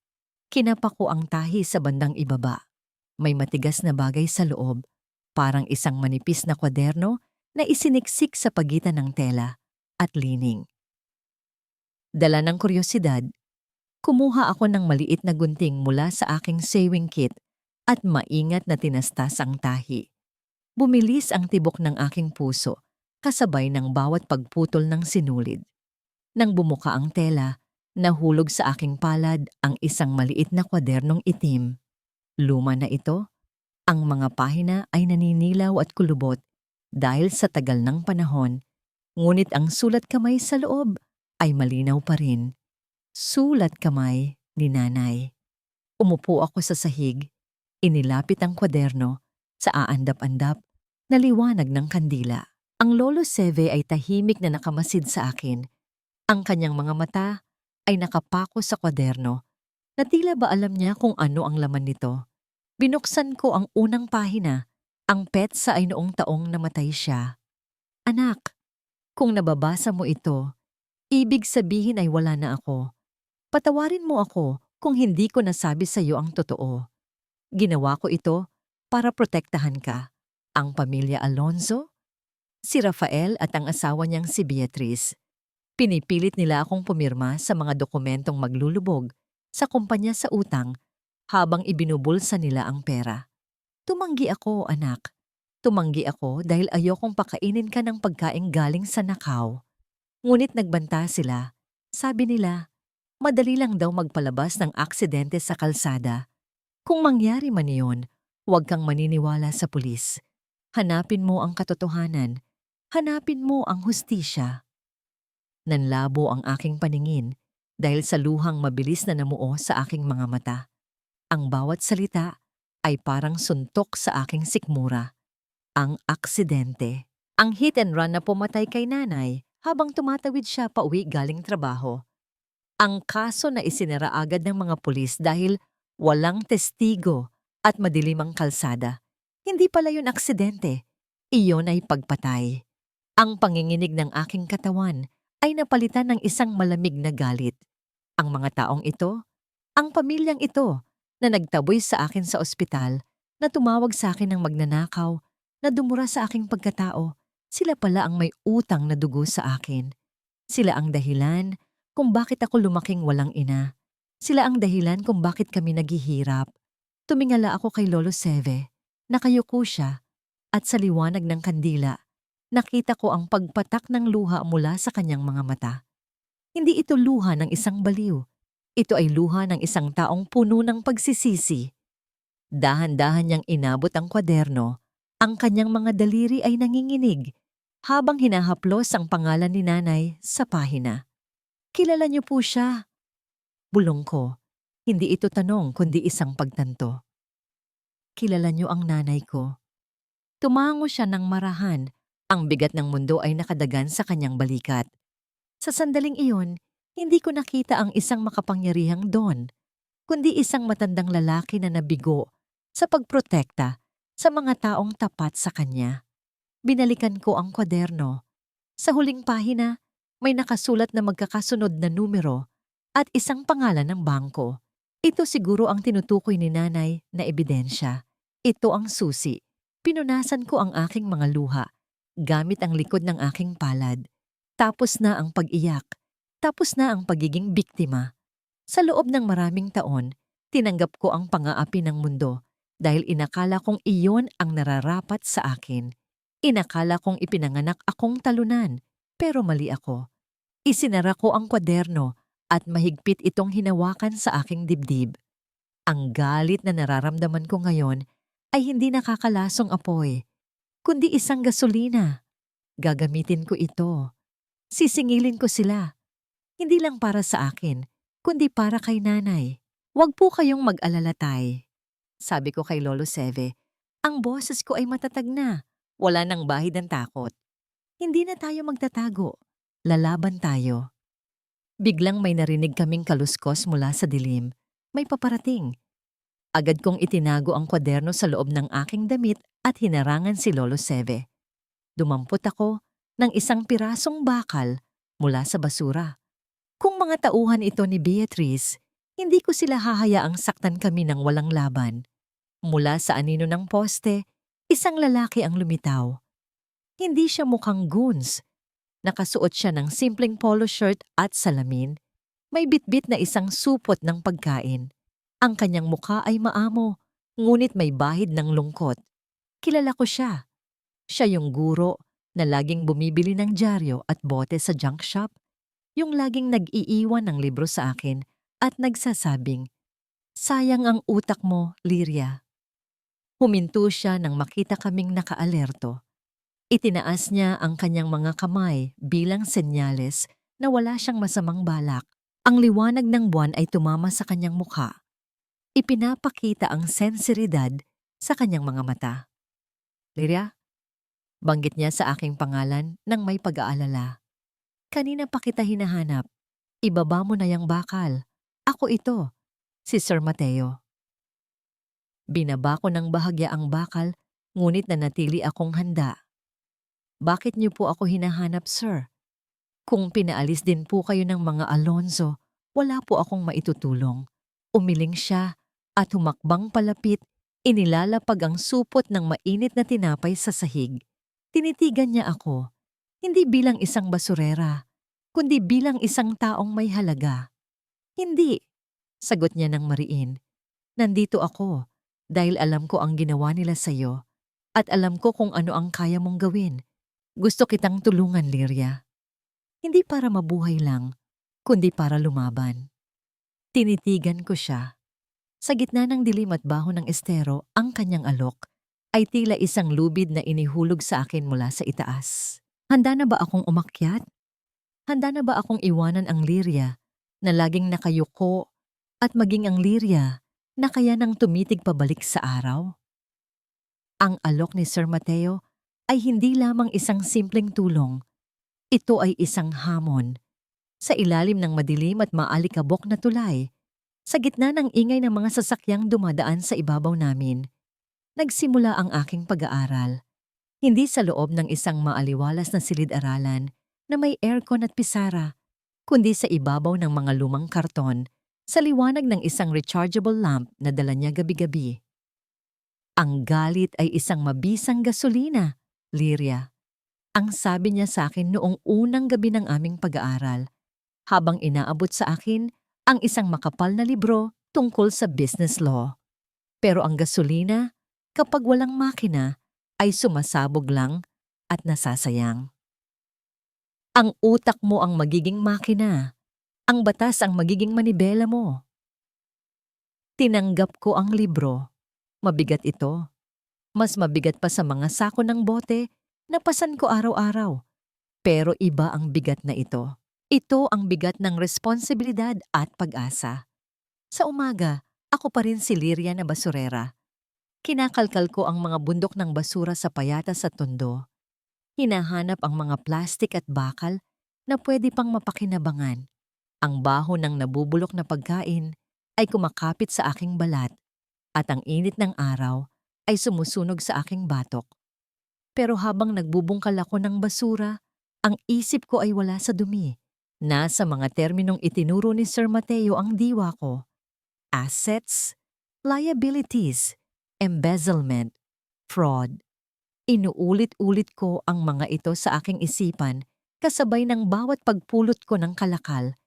Kinapa ko ang tahi sa bandang ibaba. May matigas na bagay sa loob, parang isang manipis na kwaderno na isiniksik sa pagitan ng tela at lining. Dala ng kuryosidad, kumuha ako ng maliit na gunting mula sa aking sewing kit at maingat na tinastas ang tahi. Bumilis ang tibok ng aking puso kasabay ng bawat pagputol ng sinulid. Nang bumuka ang tela, nahulog sa aking palad ang isang maliit na kwadernong itim. Luma na ito, ang mga pahina ay naninilaw at kulubot dahil sa tagal ng panahon, ngunit ang sulat kamay sa loob ay malinaw pa rin. Sulat kamay ni nanay. Umupo ako sa sahig, inilapit ang kwaderno sa aandap-andap na liwanag ng kandila. Ang Lolo Seve ay tahimik na nakamasid sa akin. Ang kanyang mga mata ay nakapako sa kwaderno na tila ba alam niya kung ano ang laman nito. Binuksan ko ang unang pahina. Ang petsa ay noong taong namatay siya. Anak, kung nababasa mo ito, ibig sabihin ay wala na ako. Patawarin mo ako kung hindi ko nasabi sa iyo ang totoo. Ginawa ko ito para protektahan ka, ang pamilya Alonzo, si Rafael at ang asawa niyang si Beatriz. Pinipilit nila akong pumirma sa mga dokumentong maglulubog sa kumpanya sa utang habang ibinubulsa nila ang pera. Tumanggi ako, anak. Tumanggi ako dahil ayokong pakainin ka ng pagkain galing sa nakaw. Ngunit nagbanta sila. Sabi nila, madali lang daw magpalabas ng aksidente sa kalsada. Kung mangyari man iyon, huwag kang maniniwala sa pulis. Hanapin mo ang katotohanan. Hanapin mo ang hustisya. Nanlabo ang aking paningin dahil sa luhang mabilis na namuo sa aking mga mata. Ang bawat salita ay parang suntok sa aking sikmura. Ang aksidente. Ang hit and run na pumatay kay nanay habang tumatawid siya pauwi galing trabaho. Ang kaso na isinara agad ng mga pulis dahil walang testigo at madilim ang kalsada. Hindi pala yun aksidente. Iyon ay pagpatay. Ang panginginig ng aking katawan ay napalitan ng isang malamig na galit. Ang mga taong ito, ang pamilyang ito na nagtaboy sa akin sa ospital, na tumawag sa akin ng magnanakaw, na dumura sa aking pagkatao, sila pala ang may utang na dugo sa akin. Sila ang dahilan kung bakit ako lumaking walang ina. Sila ang dahilan kung bakit kami naghihirap. Tumingala ako kay Lolo Seve, nakayuko siya, at sa liwanag ng kandila, nakita ko ang pagpatak ng luha mula sa kanyang mga mata. Hindi ito luha ng isang baliw. Ito ay luha ng isang taong puno ng pagsisisi. Dahan-dahan niyang inabot ang kwaderno, ang kanyang mga daliri ay nanginginig habang hinahaplos ang pangalan ni nanay sa pahina. Kilala niyo po siya? Bulong ko. Hindi ito tanong kundi isang pagtanto. Kilala niyo ang nanay ko. Tumango siya ng marahan. Ang bigat ng mundo ay nakadagan sa kanyang balikat. Sa sandaling iyon, hindi ko nakita ang isang makapangyarihang don, kundi isang matandang lalaki na nabigo sa pagprotekta sa mga taong tapat sa kanya. Binalikan ko ang kwaderno. Sa huling pahina, may nakasulat na magkakasunod na numero at isang pangalan ng bangko. Ito siguro ang tinutukoy ni nanay na ebidensya. Ito ang susi. Pinunasan ko ang aking mga luha gamit ang likod ng aking palad. Tapos na ang pag-iyak. Tapos na ang pagiging biktima. Sa loob ng maraming taon, tinanggap ko ang pang-aapi ng mundo dahil inakala kong iyon ang nararapat sa akin. Inakala kong ipinanganak akong talunan, pero mali ako. Isinara ko ang kwaderno at mahigpit itong hinawakan sa aking dibdib. Ang galit na nararamdaman ko ngayon ay hindi nakakalasong apoy, kundi isang gasolina. Gagamitin ko ito. Sisingilin ko sila. Hindi lang para sa akin, kundi para kay nanay. Huwag po kayong mag-alala, tay. Sabi ko kay Lolo Seve, ang boses ko ay matatag na. Wala nang bahid ng takot. Hindi na tayo magtatago. Lalaban tayo. Biglang may narinig kaming kaluskos mula sa dilim. May paparating. Agad kong itinago ang kwaderno sa loob ng aking damit at hinarangan si Lolo Seve. Dumampot ako ng isang pirasong bakal mula sa basura. Kung mga tauhan ito ni Beatrice, hindi ko sila hahayaang saktan kami ng walang laban. Mula sa anino ng poste, isang lalaki ang lumitaw. Hindi siya mukhang goons. Nakasuot siya ng simpleng polo shirt at salamin. May bitbit na isang supot ng pagkain. Ang kanyang mukha ay maamo, ngunit may bahid ng lungkot. Kilala ko siya. Siya yung guro na laging bumibili ng dyaryo at bote sa junk shop, yung laging nag-iiwan ng libro sa akin at nagsasabing, "Sayang ang utak mo, Liria." Huminto siya nang makita kaming nakaalerto. Itinaas niya ang kanyang mga kamay bilang senyales na wala siyang masamang balak. Ang liwanag ng buwan ay tumama sa kanyang mukha. Ipinapakita ang sensiridad sa kanyang mga mata. "Liria?" Banggit niya sa aking pangalan nang may pag-aalala. "Kanina pa kita hinahanap. Ibaba mo na yang bakal. Ako ito, si Sir Mateo." Binaba ko ng bahagya ang bakal, ngunit nanatili akong handa. "Bakit niyo po ako hinahanap, sir? Kung pinaalis din po kayo ng mga Alonzo, wala po akong maitutulong." Umiling siya at humakbang palapit, inilalapag ang supot ng mainit na tinapay sa sahig. Tinitigan niya ako, hindi bilang isang basurera, kundi bilang isang taong may halaga. "Hindi," sagot niya ng mariin. "Nandito ako dahil alam ko ang ginawa nila sa'yo at alam ko kung ano ang kaya mong gawin. Gusto kitang tulungan, Liria. Hindi para mabuhay lang, kundi para lumaban." Tinitigan ko siya. Sa gitna ng dilim at baho ng estero, ang kanyang alok ay tila isang lubid na inihulog sa akin mula sa itaas. Handa na ba akong umakyat? Handa na ba akong iwanan ang Liria na laging nakayuko at maging ang Liria na kaya nang tumitig pabalik sa araw? Ang alok ni Sir Mateo ay hindi lamang isang simpleng tulong. Ito ay isang hamon. Sa ilalim ng madilim at maalikabok na tulay, sa gitna ng ingay ng mga sasakyang dumadaan sa ibabaw namin, nagsimula ang aking pag-aaral. Hindi sa loob ng isang maaliwalas na silid-aralan na may aircon at pisara, kundi sa ibabaw ng mga lumang karton, sa liwanag ng isang rechargeable lamp na dala niya gabi-gabi. "Ang galit ay isang mabisang gasolina, Liria." Ang sabi niya sa akin noong unang gabi ng aming pag-aaral, habang inaabot sa akin ang isang makapal na libro tungkol sa business law. Pero ang gasolina, kapag walang makina, ay sumasabog lang at nasasayang. "Ang utak mo ang magiging makina. Ang batas ang magiging manibela mo. Tinanggap ko ang libro. Mabigat ito. Mas mabigat pa sa mga sako ng bote na pasan ko araw-araw. Pero iba ang bigat na ito. Ito ang bigat ng responsibilidad at pag-asa. Sa umaga, ako pa rin si Liria na basurera. Kinakalkal ko ang mga bundok ng basura sa payatas at tondo. Hinahanap ang mga plastik at bakal na pwede pang mapakinabangan. Ang baho ng nabubulok na pagkain ay kumakapit sa aking balat at ang init ng araw ay sumusunog sa aking batok. Pero habang nagbubungkal ako ng basura, ang isip ko ay wala sa dumi. Nasa mga terminong itinuro ni Sir Mateo ang diwa ko. Assets, liabilities, embezzlement, fraud. Inuulit-ulit ko ang mga ito sa aking isipan kasabay ng bawat pagpulot ko ng kalakal,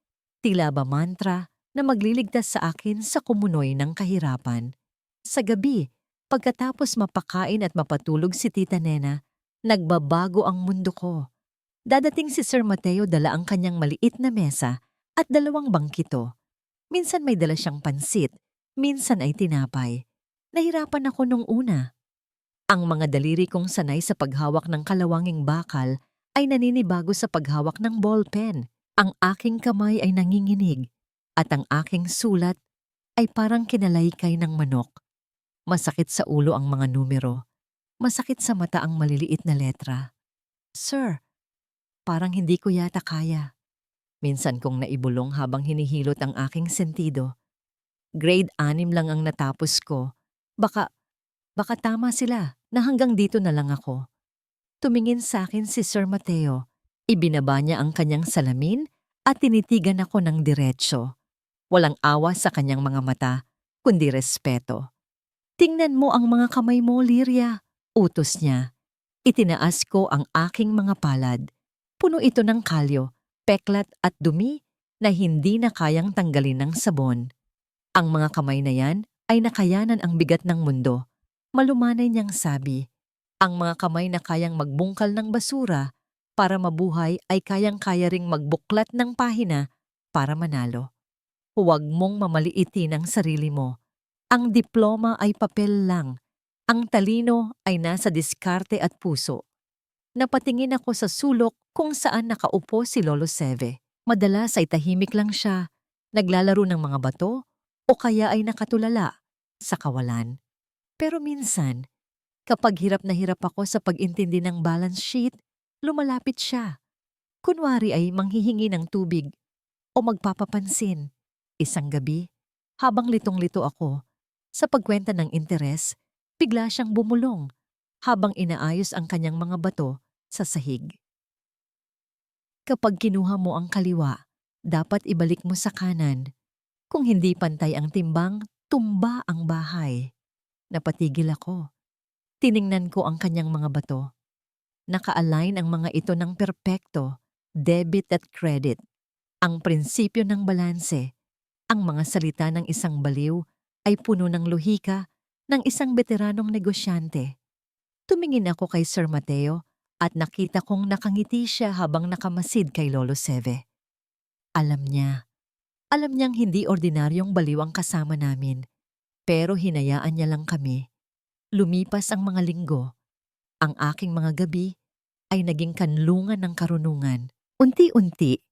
tila ba mantra na magliligtas sa akin sa kumunoy ng kahirapan. Sa gabi, pagkatapos mapakain at mapatulog si Tita Nena, nagbabago ang mundo ko. Dadating si Sir Mateo dala ang kanyang maliit na mesa at 2 bangkito. Minsan may dala siyang pansit, minsan ay tinapay. Nahirapan ako nung una. Ang mga daliri kong sanay sa paghawak ng kalawanging bakal ay naninibago sa paghawak ng ballpen. Ang aking kamay ay nanginginig at ang aking sulat ay parang kinalaykay ng manok. Masakit sa ulo ang mga numero. Masakit sa mata ang maliliit na letra. Sir, parang hindi ko yata kaya. Minsan kong naibulong habang hinihilot ang aking sentido. Grade 6 lang ang natapos ko. Baka tama sila na hanggang dito na lang ako. Tumingin sa akin si Sir Mateo. Ibinaba niya ang kanyang salamin at tinitigan ako ng diretsyo. Walang awa sa kanyang mga mata, kundi respeto. Tingnan mo ang mga kamay mo, Liria. Utos niya. Itinaas ko ang aking mga palad. Puno ito ng kalyo, peklat at dumi na hindi na kayang tanggalin ng sabon. Ang mga kamay na yan ay nakayanan ang bigat ng mundo. Malumanay niyang sabi, ang mga kamay na kayang magbungkal ng basura para mabuhay ay kayang-kaya ring magbuklat ng pahina para manalo. Huwag mong mamaliitin ang sarili mo. Ang diploma ay papel lang. Ang talino ay nasa diskarte at puso. Napatingin ako sa sulok kung saan nakaupo si Lolo Seve. Madalas ay tahimik lang siya, naglalaro ng mga bato o kaya ay nakatulala sa kawalan. Pero minsan, kapag hirap na hirap ako sa pag-intindi ng balance sheet, lumalapit siya. Kunwari ay manghihingi ng tubig o magpapapansin. Isang gabi, habang litong-lito ako, sa pagkwenta ng interes, bigla siyang bumulong habang inaayos ang kanyang mga bato sa sahig. Kapag kinuha mo ang kaliwa, dapat ibalik mo sa kanan. Kung hindi pantay ang timbang, tumba ang bahay. Napatigil ako. Tiningnan ko ang kanyang mga bato. Naka-align ang mga ito ng perpekto, debit at credit. Ang prinsipyo ng balanse, ang mga salita ng isang baliw ay puno ng lohika ng isang veteranong negosyante. Tumingin ako kay Sir Mateo at nakita kong nakangiti siya habang nakamasid kay Lolo Seve. Alam niyang hindi ordinaryong baliw ang kasama namin, pero hinayaan niya lang kami. Lumipas ang mga linggo. Ang aking mga gabi ay naging kanlungan ng karunungan. Unti-unti,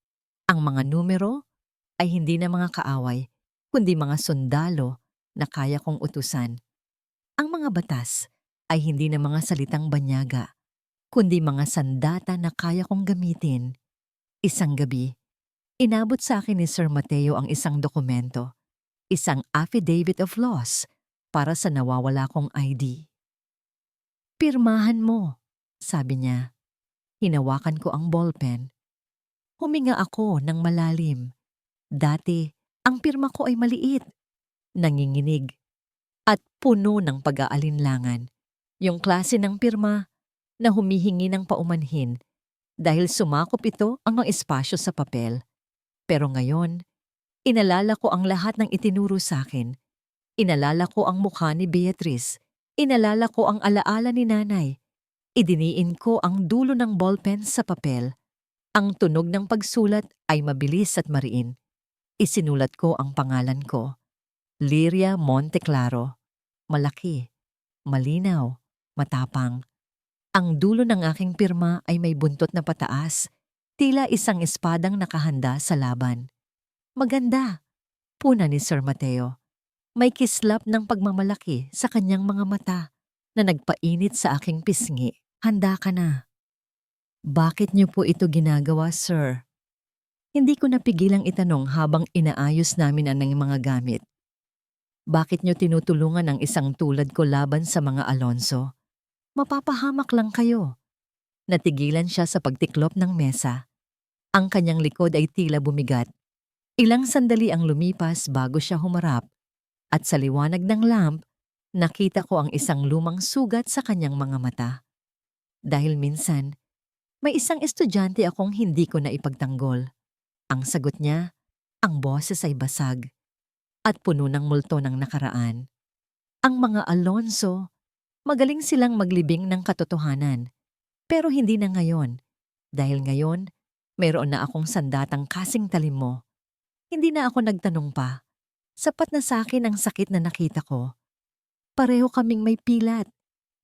ang mga numero ay hindi na mga kaaway, kundi mga sundalo na kaya kong utusan. Ang mga batas ay hindi na mga salitang banyaga, kundi mga sandata na kaya kong gamitin. Isang gabi, inabot sa akin ni Sir Mateo ang isang dokumento, isang affidavit of loss para sa nawawala kong ID. Pirmahan mo, sabi niya. Hinawakan ko ang ballpen. Huminga ako ng malalim. Dati, ang pirma ko ay maliit, nanginginig, at puno ng pag-aalinlangan. Yung klase ng pirma na humihingi ng paumanhin dahil sumakop ito ang espasyo sa papel. Pero ngayon, inalala ko ang lahat ng itinuro sa akin. Inalala ko ang mukha ni Beatrice. Inalala ko ang alaala ni Nanay. Idiniin ko ang dulo ng ballpen sa papel. Ang tunog ng pagsulat ay mabilis at mariin. Isinulat ko ang pangalan ko, Liria Monteclaro. Malaki, malinaw, matapang. Ang dulo ng aking pirma ay may buntot na pataas, tila isang espadang nakahanda sa laban. Maganda, puna ni Sir Mateo. May kislap ng pagmamalaki sa kanyang mga mata na nagpainit sa aking pisngi. Handa ka na. Bakit niyo po ito ginagawa, sir? Hindi ko napigilang itanong habang inaayos namin ang mga gamit. Bakit niyo tinutulungan ang isang tulad ko laban sa mga Alonso? Mapapahamak lang kayo. Natigilan siya sa pagtiklop ng mesa. Ang kanyang likod ay tila bumigat. Ilang sandali ang lumipas bago siya humarap. At sa liwanag ng lamp, nakita ko ang isang lumang sugat sa kanyang mga mata. Dahil minsan, may isang estudyante akong hindi ko na ipagtanggol. Ang sagot niya, ang boses ay basag at puno ng multo ng nakaraan. Ang mga Alonso, magaling silang maglibing ng katotohanan. Pero hindi na ngayon. Dahil ngayon, mayroon na akong sandatang kasing talim mo. Hindi na ako nagtanong pa. Sapat na sa akin ang sakit na nakita ko. Pareho kaming may pilat.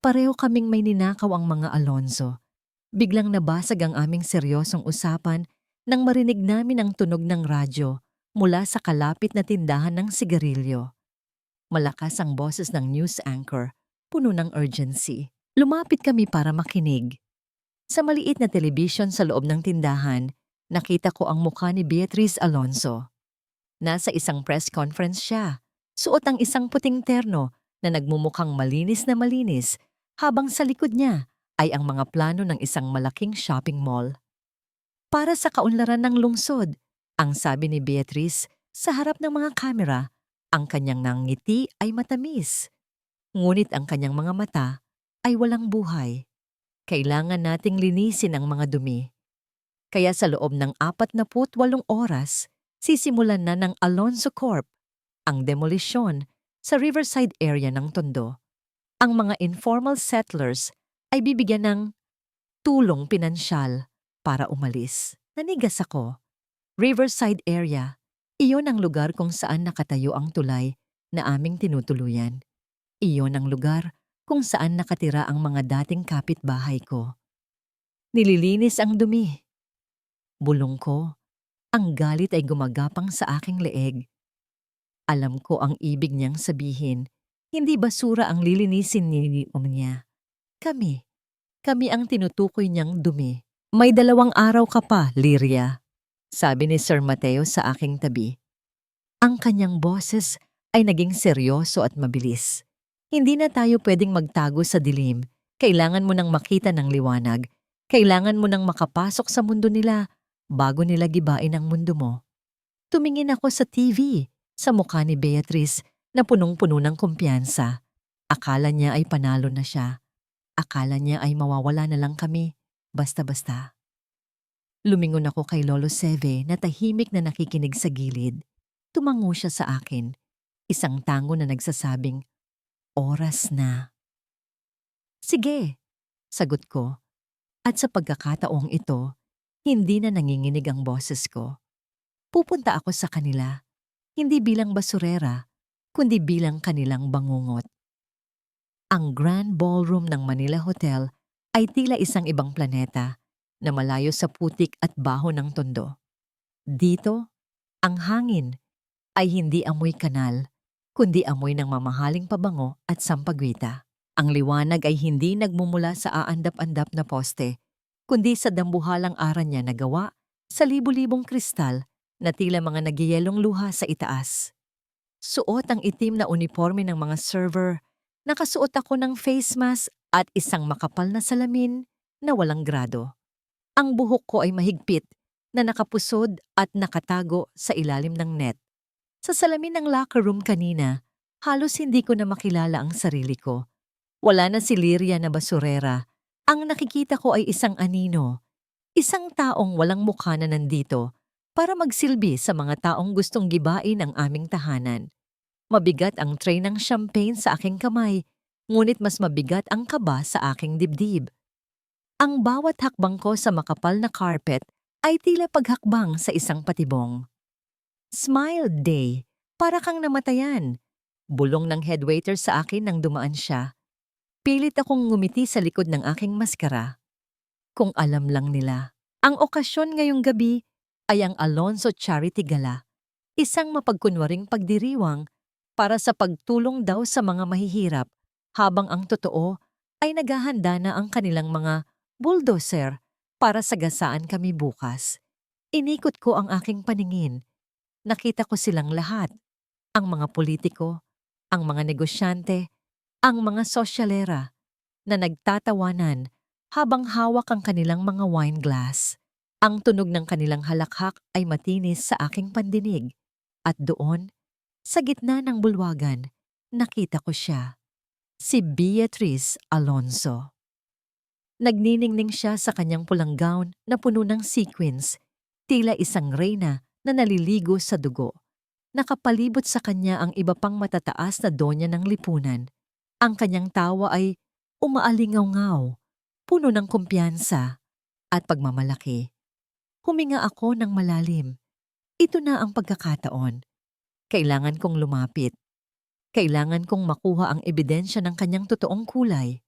Pareho kaming may ninakaw ang mga Alonso. Biglang nabasag ang aming seryosong usapan nang marinig namin ang tunog ng radyo mula sa kalapit na tindahan ng sigarilyo. Malakas ang boses ng news anchor, puno ng urgency. Lumapit kami para makinig. Sa maliit na telebisyon sa loob ng tindahan, nakita ko ang mukha ni Beatriz Alonso. Nasa isang press conference siya. Suot ang isang puting terno na nagmumukhang malinis na malinis habang sa likod niya ay ang mga plano ng isang malaking shopping mall. Para sa kaunlaran ng lungsod, ang sabi ni Beatriz sa harap ng mga kamera, ang kanyang nangiti ay matamis. Ngunit ang kanyang mga mata ay walang buhay. Kailangan nating linisin ang mga dumi. Kaya sa loob ng 48 oras, sisimulan na ng Alonso Corp ang demolisyon sa Riverside area ng Tondo. Ang mga informal settlers ay bibigyan ng tulong pinansyal para umalis. Nanigas ako. Riverside area, iyon ang lugar kung saan nakatayo ang tulay na aming tinutuluyan. Iyon ang lugar kung saan nakatira ang mga dating kapitbahay ko. Nililinis ang dumi. Bulong ko, ang galit ay gumagapang sa aking leeg. Alam ko ang ibig niyang sabihin, hindi basura ang lilinisin niya. Kami ang tinutukoy niyang dumi. May 2 araw ka pa, Liria, sabi ni Sir Mateo sa aking tabi. Ang kanyang boses ay naging seryoso at mabilis. Hindi na tayo pwedeng magtago sa dilim. Kailangan mo nang makita ng liwanag. Kailangan mo nang makapasok sa mundo nila bago nila gibain ang mundo mo. Tumingin ako sa TV, sa mukha ni Beatriz na punong-puno ng kumpiyansa. Akala niya ay panalo na siya. Akala niya ay mawawala na lang kami, basta-basta. Lumingon ako kay Lolo Seve na tahimik na nakikinig sa gilid. Tumango siya sa akin, isang tango na nagsasabing, oras na. Sige, sagot ko. At sa pagkakataong ito, hindi na nanginginig ang boses ko. Pupunta ako sa kanila, hindi bilang basurera, kundi bilang kanilang bangungot. Ang Grand Ballroom ng Manila Hotel ay tila isang ibang planeta na malayo sa putik at baho ng Tondo. Dito, ang hangin ay hindi amoy kanal, kundi amoy ng mamahaling pabango at sampagwita. Ang liwanag ay hindi nagmumula sa aandap-andap na poste, kundi sa dambuhalang aranya na gawa sa libu-libong kristal na tila mga nagyayelong luha sa itaas. Suot ang itim na uniforme ng mga server, nakasuot ako ng face mask at isang makapal na salamin na walang grado. Ang buhok ko ay mahigpit na nakapusod at nakatago sa ilalim ng net. Sa salamin ng locker room kanina, halos hindi ko na makilala ang sarili ko. Wala na si Liria na basurera. Ang nakikita ko ay isang anino. Isang taong walang mukha na nandito para magsilbi sa mga taong gustong gibain ang aming tahanan. Mabigat ang tray ng champagne sa aking kamay, ngunit mas mabigat ang kaba sa aking dibdib. Ang bawat hakbang ko sa makapal na carpet ay tila paghakbang sa isang patibong. Smile day. Para kang namatayan. Bulong ng headwaiter sa akin nang dumaan siya. Pilit akong ngumiti sa likod ng aking maskara. Kung alam lang nila, ang okasyon ngayong gabi ay ang Alonso Charity Gala, isang mapagkunwaring pagdiriwang para sa pagtulong daw sa mga mahihirap habang ang totoo ay naghahanda na ang kanilang mga bulldozer para sagasaan kami bukas. Inikot ko ang aking paningin. Nakita ko silang lahat, ang mga politiko, ang mga negosyante, ang mga sosyalera na nagtatawanan habang hawak ang kanilang mga wine glass. Ang tunog ng kanilang halakhak ay matinis sa aking pandinig. At doon, sa gitna ng bulwagan, nakita ko siya. Si Beatrice Alonso. Nagniningning siya sa kanyang pulang gown na puno ng sequins, tila isang reyna na naliligo sa dugo. Nakapalibot sa kanya ang iba pang matataas na donya ng lipunan. Ang kanyang tawa ay umaalingaw-ngaw, puno ng kumpiyansa at pagmamalaki. Huminga ako ng malalim. Ito na ang pagkakataon. Kailangan kong lumapit. Kailangan kong makuha ang ebidensya ng kanyang totoong kulay.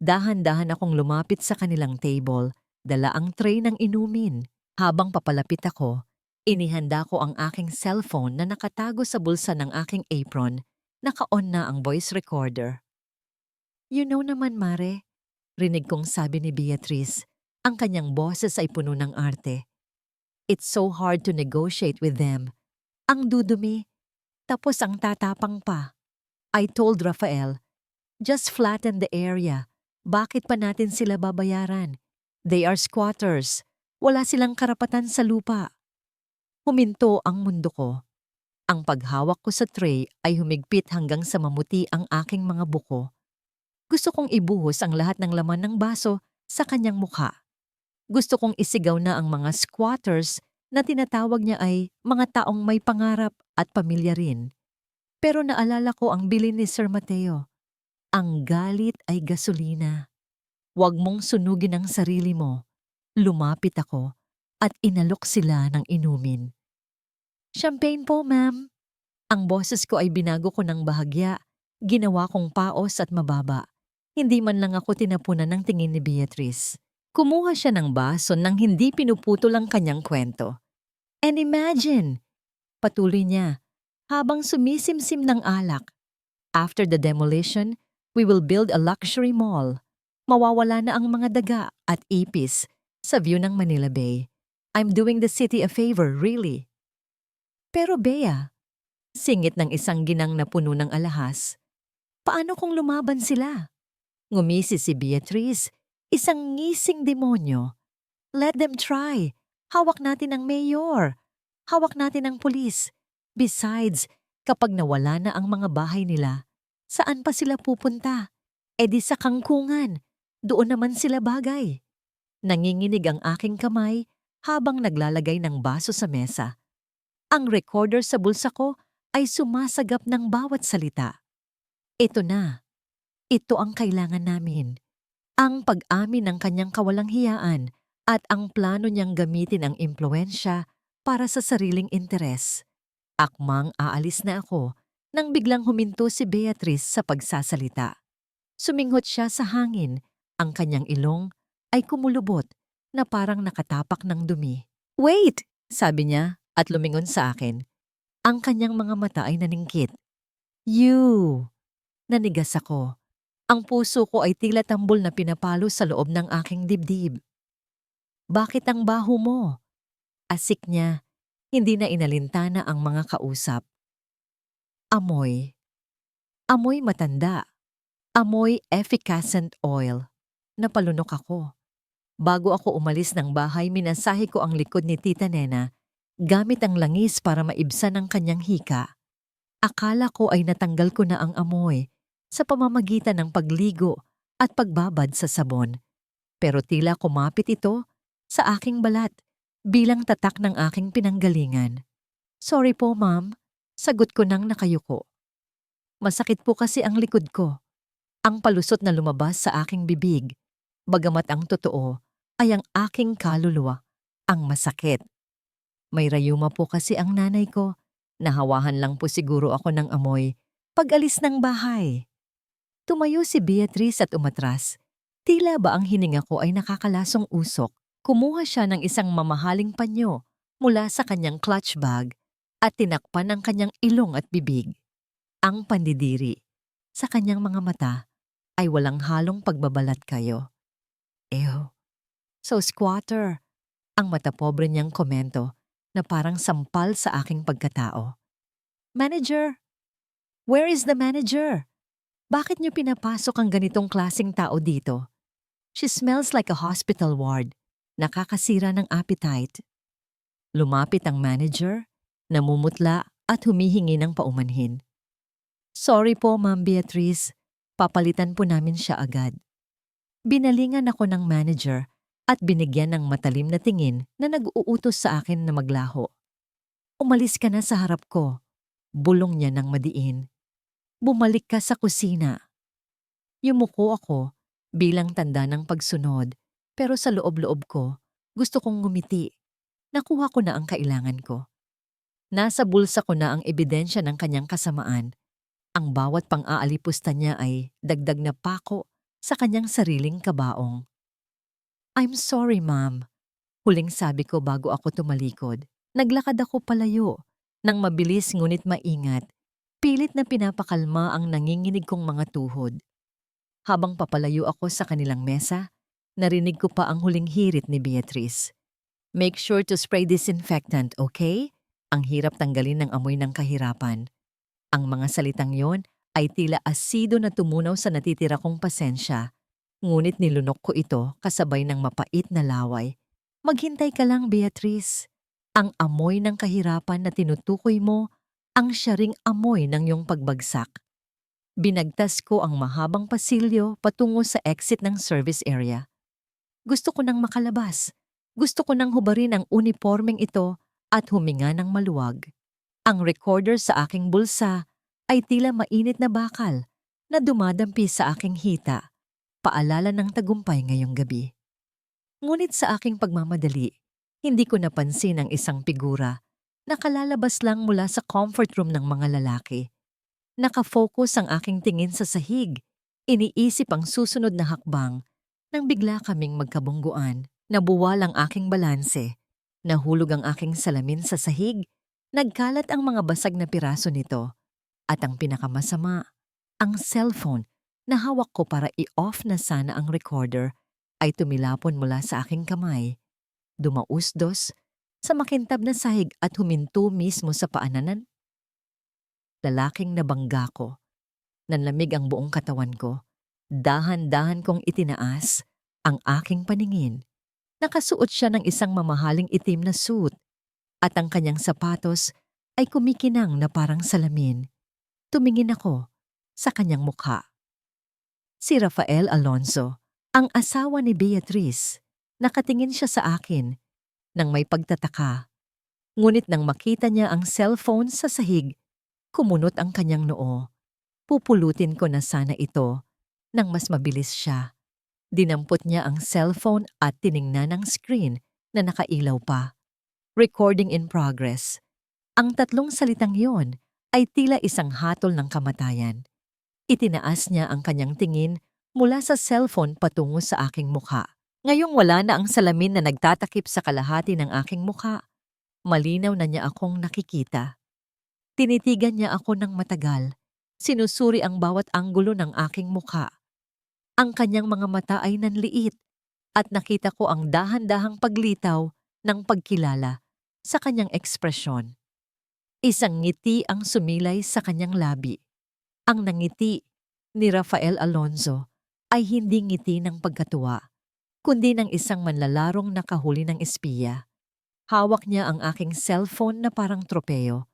Dahan-dahan akong lumapit sa kanilang table, dala ang tray ng inumin. Habang papalapit ako, inihanda ko ang aking cellphone na nakatago sa bulsa ng aking apron. Naka-on na ang voice recorder. You know naman, Mare, rinig kong sabi ni Beatrice. Ang kanyang boses ay puno ng arte. It's so hard to negotiate with them. Ang dudumi, tapos ang tatapang pa. I told Rafael, just flatten the area. Bakit pa natin sila babayaran? They are squatters. Wala silang karapatan sa lupa. Huminto ang mundo ko. Ang paghawak ko sa tray ay humigpit hanggang sa mamuti ang aking mga buko. Gusto kong ibuhos ang lahat ng laman ng baso sa kanyang mukha. Gusto kong isigaw na ang mga squatters na tinatawag niya ay mga taong may pangarap at pamilya rin. Pero naalala ko ang bilin ni Sir Mateo. Ang galit ay gasolina. Huwag mong sunugin ang sarili mo. Lumapit ako at inalok sila ng inumin. Champagne po, ma'am. Ang boses ko ay binago ko ng bahagya. Ginawa kong paos at mababa. Hindi man lang ako tinapunan ng tingin ni Beatrice. Kumuha siya ng baso nang hindi pinuputol ang kanyang kwento. And imagine, patuloy niya, habang sumisimsim ng alak. After the demolition, we will build a luxury mall. Mawawala na ang mga daga at ipis sa view ng Manila Bay. I'm doing the city a favor, really. Pero Bea, singit ng isang ginang na puno ng alahas, paano kung lumaban sila? Ngumisi si Beatrice, isang ngising demonyo. Let them try. Hawak natin ang mayor. Hawak natin ang pulis. Besides, kapag nawala na ang mga bahay nila, saan pa sila pupunta? E di sa kangkungan. Doon naman sila bagay. Nanginginig ang aking kamay habang naglalagay ng baso sa mesa. Ang recorder sa bulsa ko ay sumasagap ng bawat salita. Ito na. Ito ang kailangan namin. Ang pag-amin ng kanyang kawalang hiyaan at ang plano niyang gamitin ang impluensya para sa sariling interes. Akmang aalis na ako nang biglang huminto si Beatrice sa pagsasalita. Suminghot siya sa hangin. Ang kanyang ilong ay kumulubot na parang nakatapak ng dumi. Wait! Sabi niya at lumingon sa akin. Ang kanyang mga mata ay naningkit. You! Nanigas ako. Ang puso ko ay tila tambol na pinapalo sa loob ng aking dibdib. Bakit ang baho mo? Asik niya, hindi na inalintana ang mga kausap. Amoy. Amoy matanda. Amoy efficacent oil. Napalunok ako. Bago ako umalis ng bahay, minasahe ko ang likod ni Tita Nena gamit ang langis para maibsan ang kanyang hika. Akala ko ay natanggal ko na ang amoy sa pamamagitan ng pagligo at pagbabad sa sabon. Pero tila kumapit ito sa aking balat bilang tatak ng aking pinanggalingan. Sorry po, ma'am. Sagot ko nang nakayuko. Masakit po kasi ang likod ko. Ang palusot na lumabas sa aking bibig. Bagamat ang totoo ay ang aking kaluluwa ang masakit. May rayuma po kasi ang nanay ko. Nahawahan lang po siguro ako ng amoy pag-alis ng bahay. Tumayo si Beatrice at umatras. Tila ba ang hininga ko ay nakakalasong usok. Kumuha siya ng isang mamahaling panyo mula sa kanyang clutch bag at tinakpan ang kanyang ilong at bibig. Ang pandidiri sa kanyang mga mata ay walang halong pagbabalat kayo. Ew, so squatter, ang matapobre niyang komento na parang sampal sa aking pagkatao. Manager! Where is the manager? Bakit niyo pinapasok ang ganitong klaseng tao dito? She smells like a hospital ward. Nakakasira ng appetite. Lumapit ang manager, namumutla at humihingi ng paumanhin. Sorry po, Ma'am Beatrice. Papalitan po namin siya agad. Binalingan ako ng manager at binigyan ng matalim na tingin na nag-uutos sa akin na maglaho. Umalis ka na sa harap ko. Bulong niya ng madiin. Bumalik ka sa kusina. Yumuko ako bilang tanda ng pagsunod, pero sa loob-loob ko, gusto kong ngumiti. Nakuha ko na ang kailangan ko. Nasa bulsa ko na ang ebidensya ng kanyang kasamaan. Ang bawat pang-aalipusta niya ay dagdag na pako sa kanyang sariling kabaong. I'm sorry, ma'am. Huling sabi ko bago ako tumalikod. Naglakad ako palayo. Nang mabilis ngunit maingat, pilit na pinapakalma ang nanginginig kong mga tuhod. Habang papalayo ako sa kanilang mesa, narinig ko pa ang huling hirit ni Beatrice. Make sure to spray disinfectant, okay? Ang hirap tanggalin ng amoy ng kahirapan. Ang mga salitang yon ay tila asido na tumunaw sa natitira kong pasensya. Ngunit nilunok ko ito kasabay ng mapait na laway. Maghintay ka lang, Beatrice. Ang amoy ng kahirapan na tinutukoy mo, ang siya ring amoy ng iyong pagbagsak. Binagtas ko ang mahabang pasilyo patungo sa exit ng service area. Gusto ko nang makalabas. Gusto ko nang hubarin ang uniformeng ito at huminga ng maluwag. Ang recorder sa aking bulsa ay tila mainit na bakal na dumadampi sa aking hita, paalala ng tagumpay ngayong gabi. Ngunit sa aking pagmamadali, hindi ko napansin ang isang figura na kalalabas lang mula sa comfort room ng mga lalaki. Nakafocus ang aking tingin sa sahig, iniisip ang susunod na hakbang nang bigla kaming magkabungguan. Nabuwal ang aking balanse, nahulog ang aking salamin sa sahig, nagkalat ang mga basag na piraso nito, at ang pinakamasama, ang cellphone na hawak ko para i-off na sana ang recorder ay tumilapon mula sa aking kamay. Dumausdos sa makintab na sahig at huminto mismo sa paanan. Lalaking nabangga ko. Nanlamig ang buong katawan ko. Dahan-dahan kong itinaas ang aking paningin. Nakasuot siya ng isang mamahaling itim na suit at ang kanyang sapatos ay kumikinang na parang salamin. Tumingin ako sa kanyang mukha. Si Rafael Alonzo, ang asawa ni Beatrice. Nakatingin siya sa akin nang may pagtataka. Ngunit nang makita niya ang cellphone sa sahig, kumunot ang kanyang noo. Pupulutin ko na sana ito nang mas mabilis siya. Dinampot niya ang cellphone at tiningnan ang screen na nakailaw pa. Recording in progress. Ang tatlong salitang yon ay tila isang hatol ng kamatayan. Itinaas niya ang kanyang tingin mula sa cellphone patungo sa aking mukha. Ngayong wala na ang salamin na nagtatakip sa kalahati ng aking mukha, malinaw na niya akong nakikita. Tinitigan niya ako ng matagal. Sinusuri ang bawat anggulo ng aking mukha. Ang kanyang mga mata ay nanliit at nakita ko ang dahan-dahang paglitaw ng pagkilala sa kanyang ekspresyon. Isang ngiti ang sumilay sa kanyang labi. Ang nangiti ni Rafael Alonzo ay hindi ngiti ng pagkatuwa, kundi ng isang manlalarong nakahuli ng espiya. Hawak niya ang aking cellphone na parang tropeyo,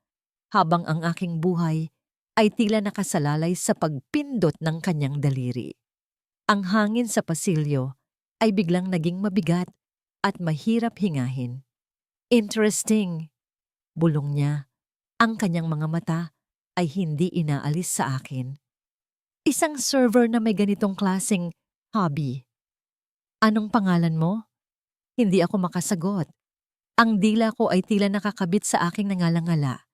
habang ang aking buhay ay tila nakasalalay sa pagpindot ng kanyang daliri. Ang hangin sa pasilyo ay biglang naging mabigat at mahirap hingahin. Interesting, bulong niya. Ang kanyang mga mata ay hindi inaalis sa akin. Isang server na may ganitong klaseng hobby. Anong pangalan mo? Hindi ako makasagot. Ang dila ko ay tila nakakabit sa aking nangalangala.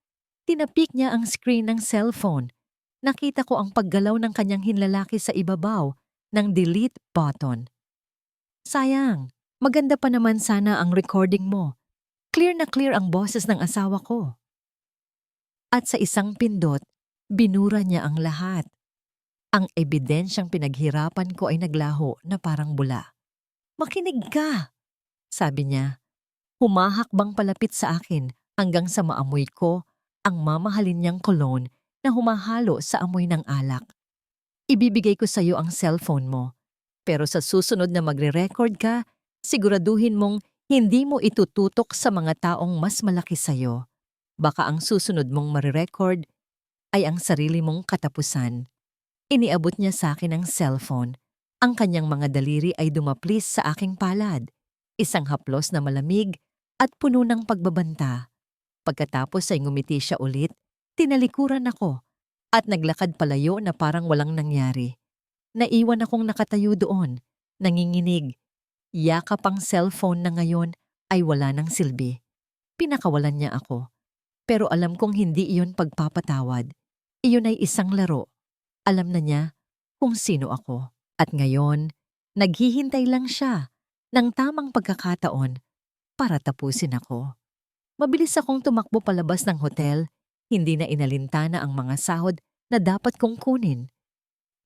Tinapik niya ang screen ng cellphone. Nakita ko ang paggalaw ng kanyang hinlalaki sa ibabaw ng delete button. Sayang, maganda pa naman sana ang recording mo. Clear na clear ang boses ng asawa ko. At sa isang pindot, binura niya ang lahat. Ang ebidensyang pinaghirapan ko ay naglaho na parang bula. "Makinig ka," sabi niya. Humahakbang palapit sa akin hanggang sa maamoy ko ang mamahalin niyang cologne na humahalo sa amoy ng alak. "Ibibigay ko sa iyo ang cellphone mo. Pero sa susunod na magre-record ka, siguraduhin mong hindi mo itututok sa mga taong mas malaki sa iyo. Baka ang susunod mong marirecord ay ang sarili mong katapusan." Iniabot niya sa akin ang cellphone. Ang kanyang mga daliri ay dumaplis sa aking palad. Isang haplos na malamig at puno ng pagbabanta. Pagkatapos ay ngumiti siya ulit, tinalikuran ako at naglakad palayo na parang walang nangyari. Naiwan akong nakatayo doon, nanginginig. Yakap ang cellphone na ngayon ay wala ng silbi. Pinakawalan niya ako. Pero alam kong hindi iyon pagpapatawad. Iyon ay isang laro. Alam na niya kung sino ako. At ngayon, naghihintay lang siya ng tamang pagkakataon para tapusin ako. Mabilis akong tumakbo palabas ng hotel, hindi na inalintana ang mga sahod na dapat kong kunin.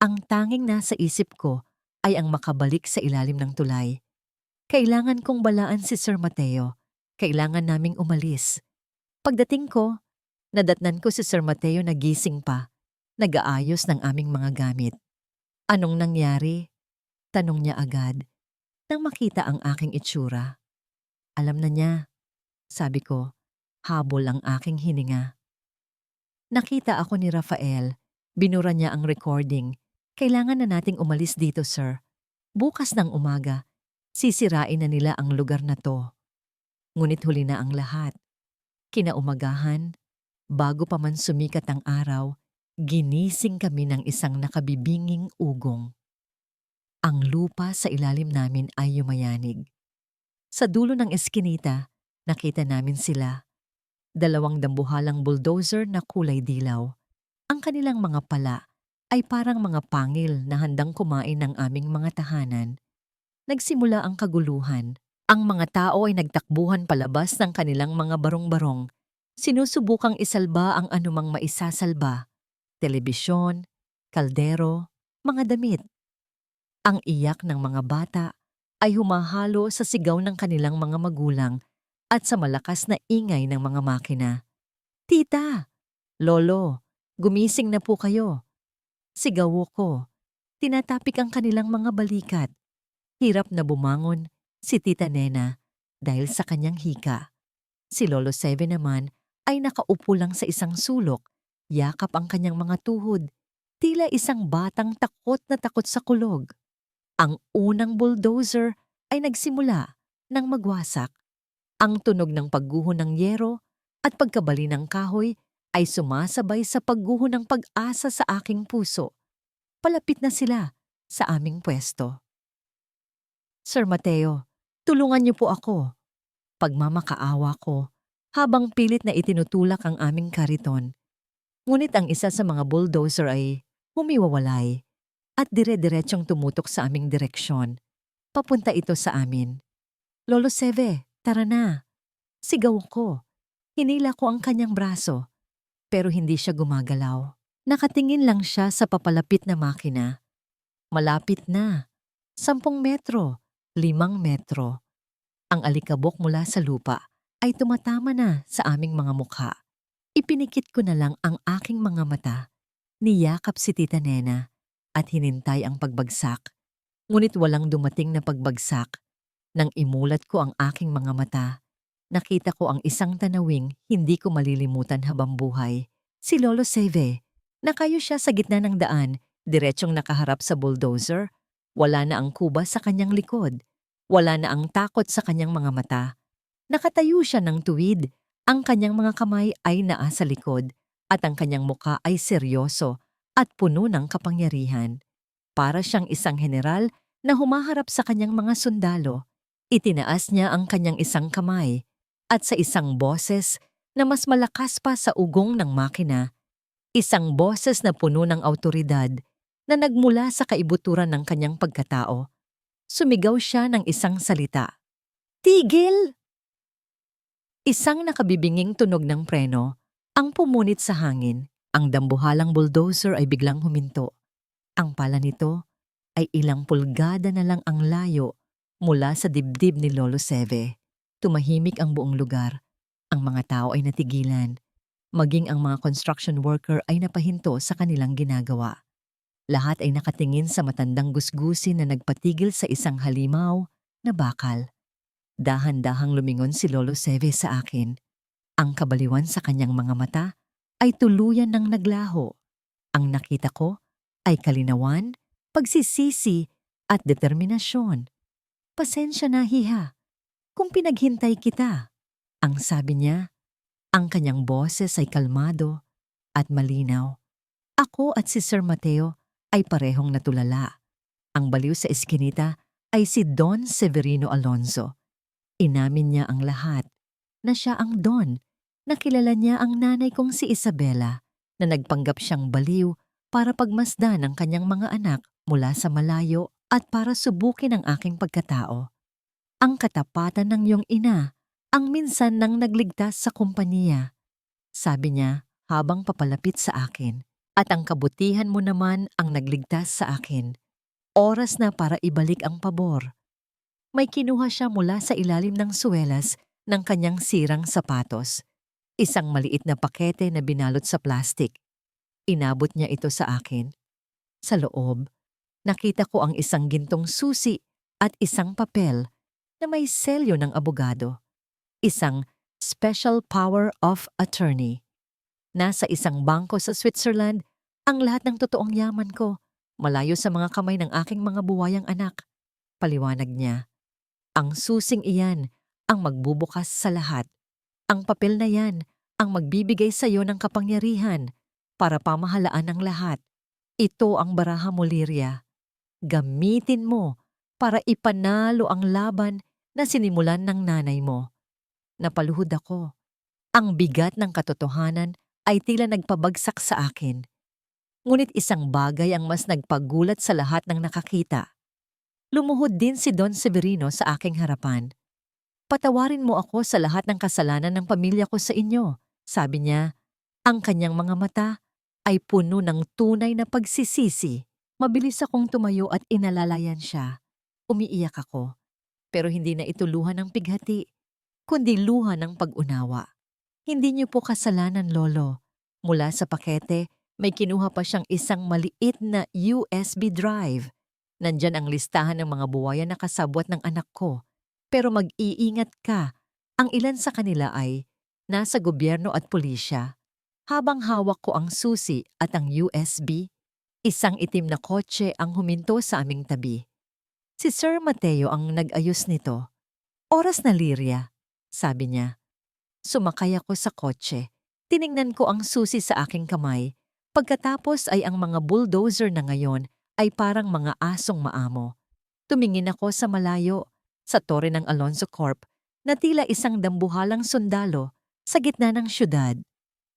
Ang tanging nasa isip ko ay ang makabalik sa ilalim ng tulay. Kailangan kong balaan si Sir Mateo. Kailangan naming umalis. Pagdating ko, nadatnan ko si Sir Mateo na gising pa. Nag-aayos ng aming mga gamit. "Anong nangyari?" tanong niya agad nang makita ang aking itsura. "Alam na niya," sabi ko, habol ang aking hininga. Nakita ako ni Rafael. Binura niya ang recording. "Kailangan na nating umalis dito, sir. Bukas ng umaga, sisirain na nila ang lugar na to." Ngunit huli na ang lahat. Kinaumagahan, bago pa man sumikat ang araw, ginising kami ng isang nakabibinging ugong. Ang lupa sa ilalim namin ay yumayanig. Sa dulo ng eskinita, nakita namin sila. 2 dambuhalang bulldozer na kulay dilaw. Ang kanilang mga pala ay parang mga pangil na handang kumain ng aming mga tahanan. Nagsimula ang kaguluhan. Ang mga tao ay nagtakbuhan palabas ng kanilang mga barong-barong. Sinusubukang isalba ang anumang maisasalba. Telebisyon, kaldero, mga damit. Ang iyak ng mga bata ay humahalo sa sigaw ng kanilang mga magulang at sa malakas na ingay ng mga makina. "Tita! Lolo! Gumising na po kayo!" Sigaw ko. Tinatapik ang kanilang mga balikat. Hirap na bumangon si Tita Nena dahil sa kanyang hika. Si Lolo Seve naman ay nakaupo lang sa isang sulok. Yakap ang kanyang mga tuhod, tila isang batang takot na takot sa kulog. Ang unang bulldozer ay nagsimula nang magwasak. Ang tunog ng pagguho ng yero at pagkabali ng kahoy ay sumasabay sa pagguho ng pag-asa sa aking puso. Palapit na sila sa aming pwesto. "Sir Mateo, tulungan niyo po ako." Pagmamakaawa ko habang pilit na itinutulak ang aming kariton. Ngunit ang isa sa mga bulldozer ay humiwawalay at dire-diretsyong tumutok sa aming direksyon. Papunta ito sa amin. "Lolo Seve, tara na." Sigaw ko. Hinila ko ang kanyang braso, pero hindi siya gumagalaw. Nakatingin lang siya sa papalapit na makina. Malapit na. 10 metro, 5 metro. Ang alikabok mula sa lupa ay tumatama na sa aming mga mukha. Ipinikit ko na lang ang aking mga mata. Niyakap si Tita Nena at hinintay ang pagbagsak. Ngunit walang dumating na pagbagsak. Nang imulat ko ang aking mga mata, nakita ko ang isang tanawing hindi ko malilimutan habang buhay. Si Lolo Seve. Nakayo siya sa gitna ng daan, diretsyong nakaharap sa bulldozer. Wala na ang kuba sa kanyang likod. Wala na ang takot sa kanyang mga mata. Nakatayo siya ng tuwid. Ang kanyang mga kamay ay naa sa likod at ang kanyang muka ay seryoso at puno ng kapangyarihan. Para siyang isang general na humaharap sa kanyang mga sundalo. Itinaas niya ang kanyang isang kamay. at sa isang boses na mas malakas pa sa ugong ng makina, isang boses na puno ng awtoridad na nagmula sa kaibuturan ng kanyang pagkatao. Sumigaw siya ng isang salita. Tigil! Isang nakabibinging tunog ng preno ang pumunit sa hangin. Ang dambuhalang bulldozer ay biglang huminto. Ang pala nito ay ilang pulgada na lang ang layo mula sa dibdib ni Lolo Seve. Tumahimik ang buong lugar. Ang mga tao ay natigilan. Maging ang mga construction worker ay napahinto sa kanilang ginagawa. Lahat ay nakatingin sa matandang gusgusin na nagpatigil sa isang halimaw na bakal. Dahan-dahang lumingon si Lolo Seve sa akin. Ang kabaliwan sa kanyang mga mata ay tuluyan ng naglaho. Ang nakita ko ay kalinawan, pagsisisi at determinasyon. Pasensya na, hiha, kung pinaghintay kita. Ang sabi niya, ang kanyang boses ay kalmado at malinaw. Ako at si Sir Mateo ay parehong natulala. Ang baliw sa eskinita ay si Don Severino Alonzo. Inamin niya ang lahat, na siya ang Don, na kilala niya ang nanay kong si Isabela, na nagpanggap siyang baliw para pagmasdan ang kanyang mga anak mula sa malayo at para subukin ang aking pagkatao. Ang katapatan ng iyong ina ang minsan nang nagligtas sa kumpanya, sabi niya habang papalapit sa akin, at ang kabutihan mo naman ang nagligtas sa akin. Oras na para ibalik ang pabor. May kinuha siya mula sa ilalim ng suwelas ng kanyang sirang sapatos. Isang maliit na pakete na binalot sa plastik. Inabot niya ito sa akin. Sa loob, nakita ko ang isang gintong susi at isang papel na may selyo ng abogado. Isang Special Power of Attorney. Nasa isang bangko sa Switzerland ang lahat ng totoong yaman ko, malayo sa mga kamay ng aking mga buwayang anak. Paliwanag niya. Ang susing iyan ang magbubukas sa lahat. Ang papel na yan ang magbibigay sa iyo ng kapangyarihan para pamahalaan ang lahat. Ito ang baraha mo, Lyria. Gamitin mo para ipanalo ang laban na sinimulan ng nanay mo. Napaluhod ako. Ang bigat ng katotohanan ay tila nagpabagsak sa akin. Ngunit isang bagay ang mas nagpagulat sa lahat ng nakakita. Lumuhod din si Don Severino sa aking harapan. Patawarin mo ako sa lahat ng kasalanan ng pamilya ko sa inyo, sabi niya. Ang kanyang mga mata ay puno ng tunay na pagsisisi. Mabilis akong tumayo at inalalayan siya. Umiiyak ako, pero hindi na ito luha ng pighati, kundi luha ng pag-unawa. Hindi niyo po kasalanan, Lolo. Mula sa pakete, may kinuha pa siyang isang maliit na USB drive. Nandyan ang listahan ng mga buwaya na kasabwat ng anak ko. Pero mag-iingat ka, ang ilan sa kanila ay nasa gobyerno at pulisya. Habang hawak ko ang susi at ang USB, isang itim na kotse ang huminto sa aming tabi. Si Sir Mateo ang nag-ayos nito. Oras na, Lyria, sabi niya. Sumakay ako sa kotse. Tiningnan ko ang susi sa aking kamay. Pagkatapos ay ang mga bulldozer na ngayon ay parang mga asong maamo. Tumingin ako sa malayo, sa tore ng Alonzo Corp, na tila isang dambuhalang sundalo sa gitna ng syudad.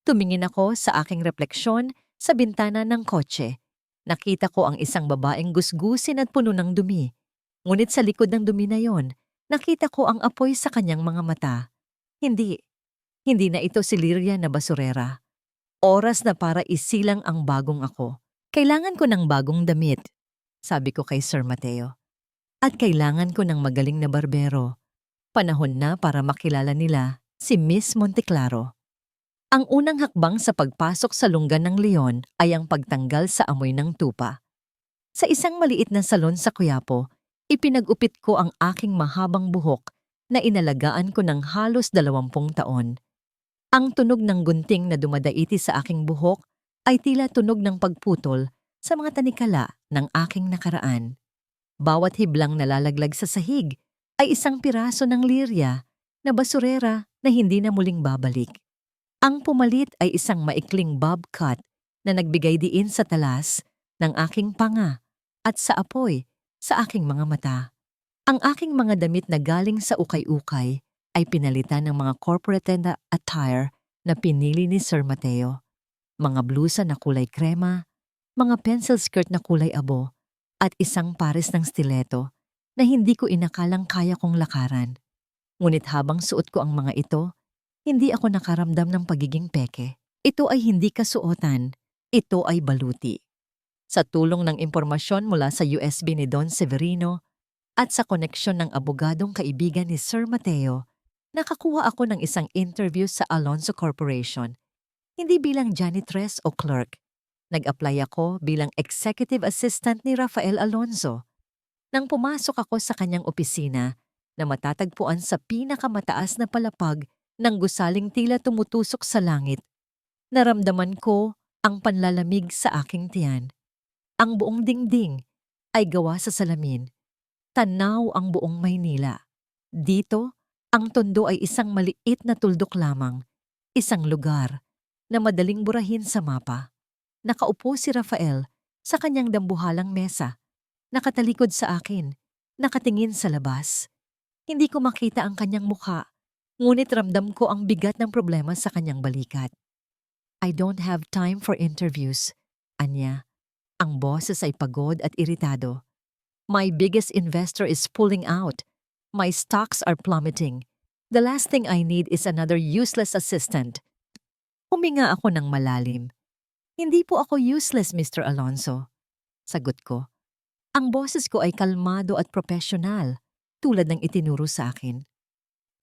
Tumingin ako sa aking refleksyon sa bintana ng kotse. Nakita ko ang isang babaeng gusgusin at puno ng dumi. Ngunit sa likod ng dumi na yon, nakita ko ang apoy sa kanyang mga mata. Hindi na ito si Lyria na basurera. Oras na para isilang ang bagong ako. Kailangan ko ng bagong damit, sabi ko kay Sir Mateo. At kailangan ko ng magaling na barbero. Panahon na para makilala nila si Miss Monteclaro. Ang unang hakbang sa pagpasok sa lunggan ng leon ay ang pagtanggal sa amoy ng tupa. Sa isang maliit na salon sa Quiapo, ipinag-upit ko ang aking mahabang buhok na inalagaan ko ng halos 20 taon. Ang tunog ng gunting na dumadaiti sa aking buhok ay tila tunog ng pagputol sa mga tanikala ng aking nakaraan. Bawat hiblang nalalaglag sa sahig ay isang piraso ng Lyria na basurera na hindi na muling babalik. Ang pumalit ay isang maikling bob cut na nagbigay diin sa talas ng aking panga at sa apoy sa aking mga mata. Ang aking mga damit na galing sa ukay-ukay ay pinalitan ng mga corporate attire na pinili ni Sir Mateo. Mga blusa na kulay krema, mga pencil skirt na kulay abo, at isang pares ng stiletto na hindi ko inakalang kaya kong lakaran. Ngunit habang suot ko ang mga ito, hindi ako nakaramdam ng pagiging peke. Ito ay hindi kasuotan, ito ay baluti. Sa tulong ng impormasyon mula sa USB ni Don Severino at sa koneksyon ng abogadong kaibigan ni Sir Mateo, nakakuha ako ng isang interview sa Alonzo Corporation. Hindi bilang janitress o clerk. Nag-apply ako bilang executive assistant ni Rafael Alonzo. Nang pumasok ako sa kanyang opisina na matatagpuan sa pinakamataas na palapag ng gusaling tila tumutusok sa langit, naramdaman ko ang panlalamig sa aking tiyan. Ang buong dingding ay gawa sa salamin. Tanaw ang buong Maynila. Dito, ang tondo ay isang maliit na tuldok lamang, isang lugar na madaling burahin sa mapa. Nakaupo si Rafael sa kanyang dambuhalang mesa, nakatalikod sa akin, nakatingin sa labas. Hindi ko makita ang kanyang mukha, ngunit ramdam ko ang bigat ng problema sa kanyang balikat. I don't have time for interviews, anya. Ang boses ay pagod at iritado. My biggest investor is pulling out. My stocks are plummeting. The last thing I need is another useless assistant. Huminga ako ng malalim. Hindi po ako useless, Mr. Alonzo. Sagot ko. Ang boses ko ay kalmado at profesional, tulad ng itinuro sa akin.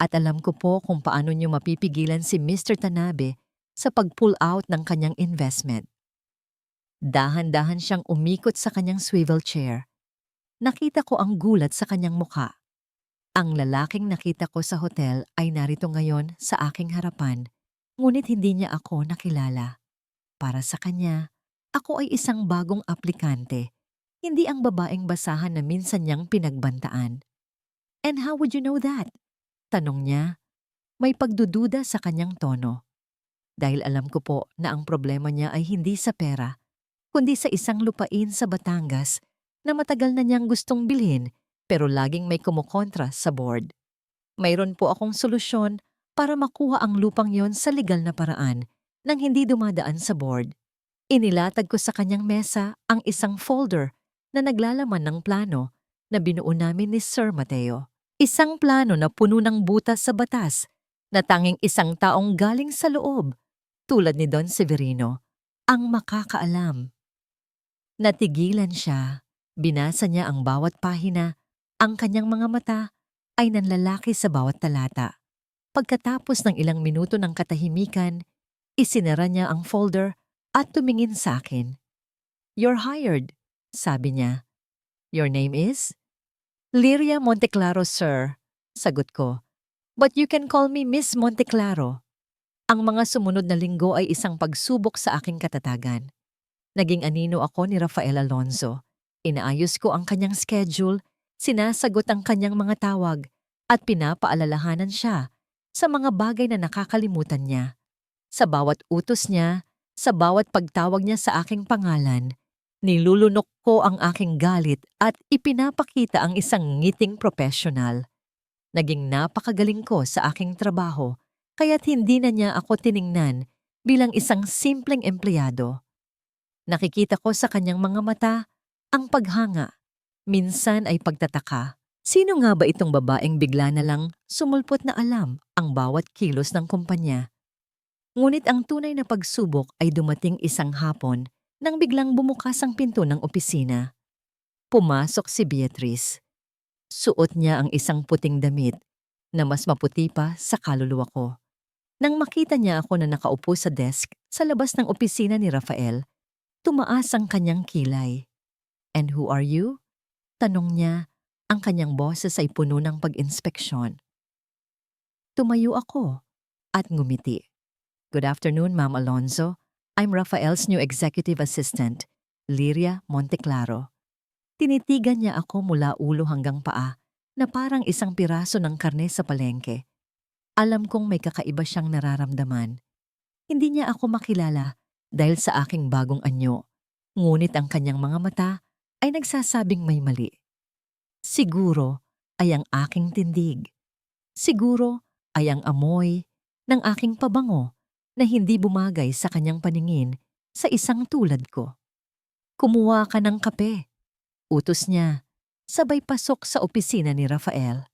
At alam ko po kung paano niyo mapipigilan si Mr. Tanabe sa pag-pull out ng kanyang investment. Dahan-dahan siyang umikot sa kanyang swivel chair. Nakita ko ang gulat sa kanyang mukha. Ang lalaking nakita ko sa hotel ay narito ngayon sa aking harapan, ngunit hindi niya ako nakilala. Para sa kanya, ako ay isang bagong aplikante, hindi ang babaeng basahan na minsan niyang pinagbantaan. And how would you know that? Tanong niya. May pagdududa sa kanyang tono. Dahil alam ko po na ang problema niya ay hindi sa pera, kundi sa isang lupain sa Batangas na matagal na niyang gustong bilhin pero laging may kumukontra sa board. Mayroon po akong solusyon para makuha ang lupang yon sa legal na paraan nang hindi dumadaan sa board. Inilatag ko sa kanyang mesa ang isang folder na naglalaman ng plano na binuo namin ni Sir Mateo. Isang plano na puno ng butas sa batas na tanging isang taong galing sa loob, tulad ni Don Severino, ang makakaalam. Natigilan siya, binasa niya ang bawat pahina, ang kanyang mga mata ay nanlalaki sa bawat talata. Pagkatapos ng ilang minuto ng katahimikan, isinara niya ang folder at tumingin sa akin. You're hired, sabi niya. Your name is? Liria Monteclaro, sir, sagot ko. But you can call me Miss Monteclaro. Ang mga sumunod na linggo ay isang pagsubok sa aking katatagan. Naging anino ako ni Rafael Alonzo. Inaayos ko ang kanyang schedule, sinasagot ang kanyang mga tawag, at pinapaalalahanan siya sa mga bagay na nakakalimutan niya. Sa bawat utos niya, sa bawat pagtawag niya sa aking pangalan, nilulunok ko ang aking galit at ipinapakita ang isang ngiting profesional. Naging napakagaling ko sa aking trabaho, kaya't hindi na niya ako tiningnan bilang isang simpleng empleyado. Nakikita ko sa kanyang mga mata ang paghanga, minsan ay pagtataka. Sino nga ba itong babaeng bigla na lang sumulpot na alam ang bawat kilos ng kumpanya? Ngunit ang tunay na pagsubok ay dumating isang hapon nang biglang bumukas ang pinto ng opisina. Pumasok si Beatrice. Suot niya ang isang puting damit na mas maputi pa sa kaluluwa ko. Nang makita niya ako na nakaupo sa desk sa labas ng opisina ni Rafael, tumaas ang kanyang kilay. And who are you? Tanong niya, ang kanyang boses ay puno ng pag-inspeksyon. Tumayo ako at ngumiti. Good afternoon, Ma'am Alonzo. I'm Rafael's new executive assistant, Liria Monteclaro. Tinitigan niya ako mula ulo hanggang paa na parang isang piraso ng karne sa palengke. Alam kong may kakaiba siyang nararamdaman. Hindi niya ako makilala dahil sa aking bagong anyo, ngunit ang kanyang mga mata ay nagsasabing may mali. Siguro ay ang aking tindig. Siguro ay ang amoy ng aking pabango na hindi bumagay sa kanyang paningin sa isang tulad ko. Kumuha ka ng kape, utos niya, sabay pasok sa opisina ni Rafael.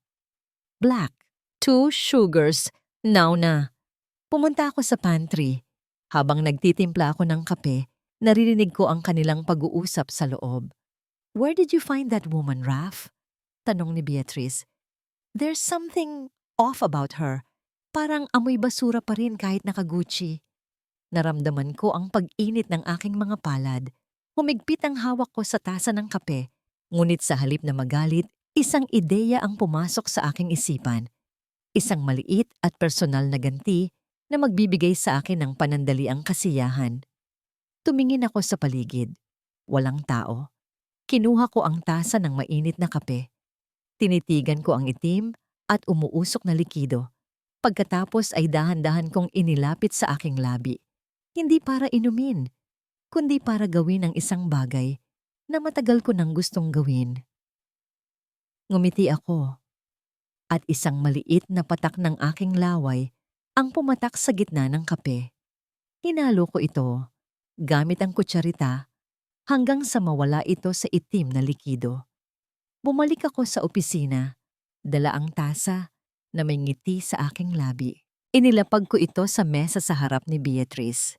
Black, 2 sugars, now na. Pumunta ako sa pantry. Habang nagtitimpla ako ng kape, naririnig ko ang kanilang pag-uusap sa loob. Where did you find that woman, Raf? Tanong ni Beatrice. There's something off about her. Parang amoy basura pa rin kahit naka-Gucci. Naramdaman ko ang pag-init ng aking mga palad. Humigpit ang hawak ko sa tasa ng kape. Ngunit sa halip na magalit, isang ideya ang pumasok sa aking isipan. Isang maliit at personal na ganti na magbibigay sa akin ng panandaliang kasiyahan. Tumingin ako sa paligid. Walang tao. Kinuha ko ang tasa ng mainit na kape. Tinitigan ko ang itim at umuusok na likido. Pagkatapos ay dahan-dahan kong inilapit sa aking labi. Hindi para inumin, kundi para gawin ang isang bagay na matagal ko nang gustong gawin. Ngumiti ako at isang maliit na patak ng aking laway ang pumatak sa gitna ng kape. Hinalo ko ito gamit ang kutsarita hanggang sa mawala ito sa itim na likido. Bumalik ako sa opisina, dala ang tasa na may ngiti sa aking labi. Inilapag ko ito sa mesa sa harap ni Beatrice.